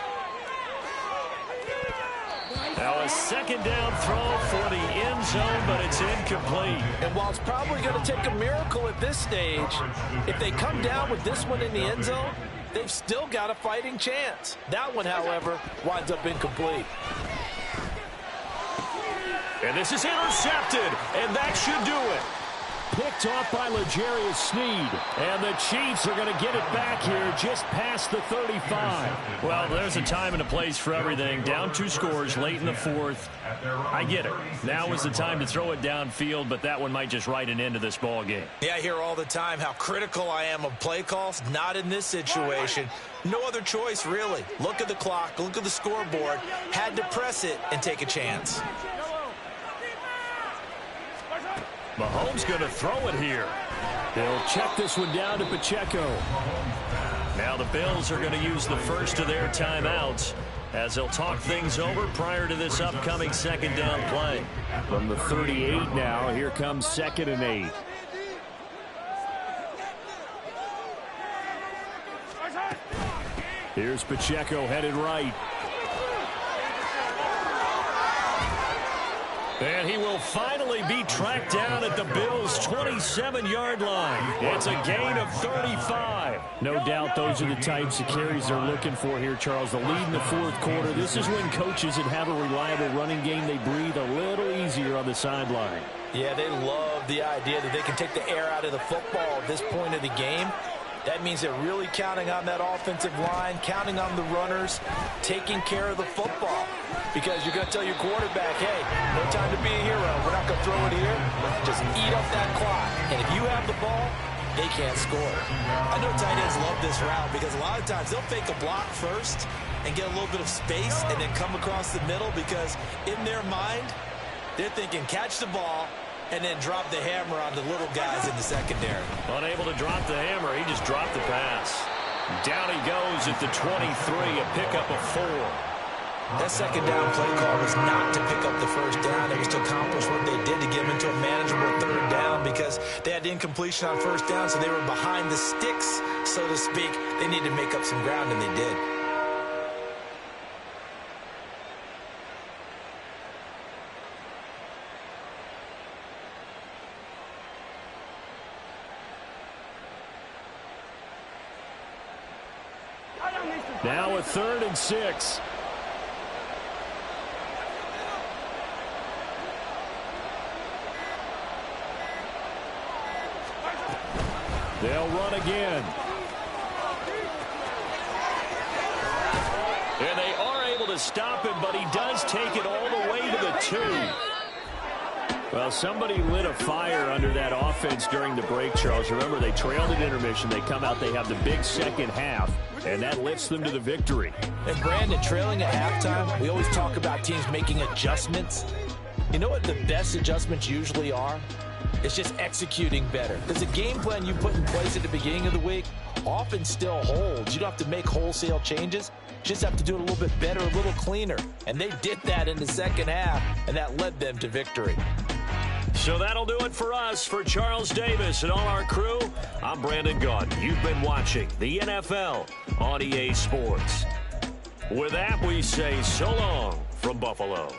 Speaker 15: Now a second down throw for the end zone, but it's incomplete.
Speaker 16: And while it's probably going to take a miracle at this stage, if they come down with this one in the end zone, they've still got a fighting chance. That one, however, winds up incomplete.
Speaker 15: And this is intercepted, and that should do it. Picked off by L'Jarius Sneed. And the Chiefs are going to get it back here just past the 35. Well, there's a time and a place for everything. Down 2 scores late in the fourth. I get it. Now is the time to throw it downfield, but that one might just write an end to this ball game.
Speaker 11: Yeah, I hear all the time how critical I am of play calls. Not in this situation. No other choice, really. Look at the clock. Look at the scoreboard. Had to press it and take a chance.
Speaker 15: Mahomes going to throw it here. They'll check this one down to Pacheco. Now the Bills are going to use the first of their timeouts as they'll talk things over prior to this upcoming second down play. From the 38 now, here comes 2nd and 8. Here's Pacheco headed right. And he will finally be tracked down at the Bills' 27-yard line. It's a gain of 35. No doubt those are the types of carries they're looking for here, Charles. The lead in the fourth quarter. This is when coaches that have a reliable running game, they breathe a little easier on the sideline.
Speaker 16: Yeah, they love the idea that they can take the air out of the football at this point of the game. That means they're really counting on that offensive line, counting on the runners, taking care of the football. Because you're going to tell your quarterback, hey, no time to be a hero. We're not going to throw it here. Just eat up that clock. And if you have the ball, they can't score.
Speaker 11: I know tight ends love this route because a lot of times they'll fake a block first and get a little bit of space and then come across the middle because in their mind, they're thinking catch the ball and then drop the hammer on the little guys in the secondary.
Speaker 15: Unable to drop the hammer, he just dropped the pass. Down he goes at the 23, a pickup of 4.
Speaker 11: That second down play call was not to pick up the first down. It was to accomplish what they did to get them into a manageable third down because they had the incompletion on first down, so they were behind the sticks, so to speak. They needed to make up some ground, and they did.
Speaker 15: Now a 3rd and 6. They'll run again. And they are able to stop him, but he does take it all the way to the 2. Well, somebody lit a fire under that offense during the break, Charles. Remember, they trailed at intermission. They come out, they have the big second half, and that lifts them to the victory.
Speaker 16: And Brandon, trailing at halftime, we always talk about teams making adjustments. You know what the best adjustments usually are? It's just executing better. Because the game plan you put in place at the beginning of the week often still holds. You don't have to make wholesale changes. You just have to do it a little bit better, a little cleaner. And they did that in the second half, and that led them to victory.
Speaker 10: So that'll do it for us. For Charles Davis and all our crew, I'm Brandon Gaudin. You've been watching the NFL on EA Sports. With that, we say so long from Buffalo.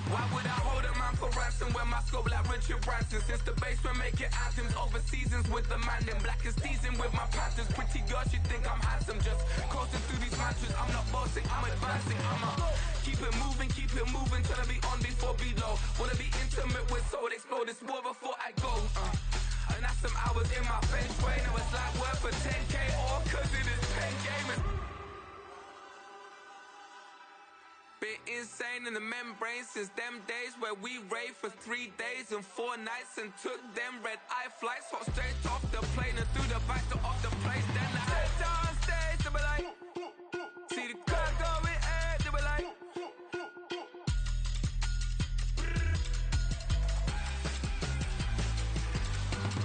Speaker 14: Why would I hold a man for ransom when my scope like Richard Branson? Since the basement making anthems over seasons with the Madden. Black is teasing with my Panthers. Pretty girl, she think I'm handsome. Just coasting through these mantras. I'm not bossing, I'm advancing. I'ma keep it moving till I be on before below. Wanna be intimate with soul, explode this war before I go. And that's some hours in my feng shui. Now it's like worth for 10K all cause it is 10 gamers. Been insane in the membrane since them days where we raved for 3 days and 4 nights and took them red eye flights, hot straight off the plane and through the back door of the place. Then I stepped on stage, they were like, see the crowd going air, they were like,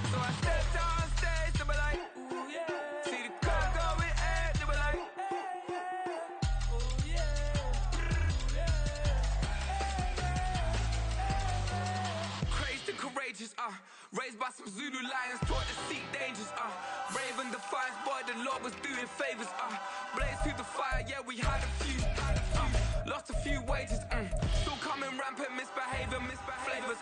Speaker 14: so I stepped on stage, they were like, ooh yeah, see the crowd going air, they were like, ooh yeah. Courageous, raised by some Zulu lions, taught to seek dangers, brave and defiant, boy, the Lord was doing favors, blaze through the fire, yeah, we had a few, lost a few wages, still coming rampant, misbehavior, flavors,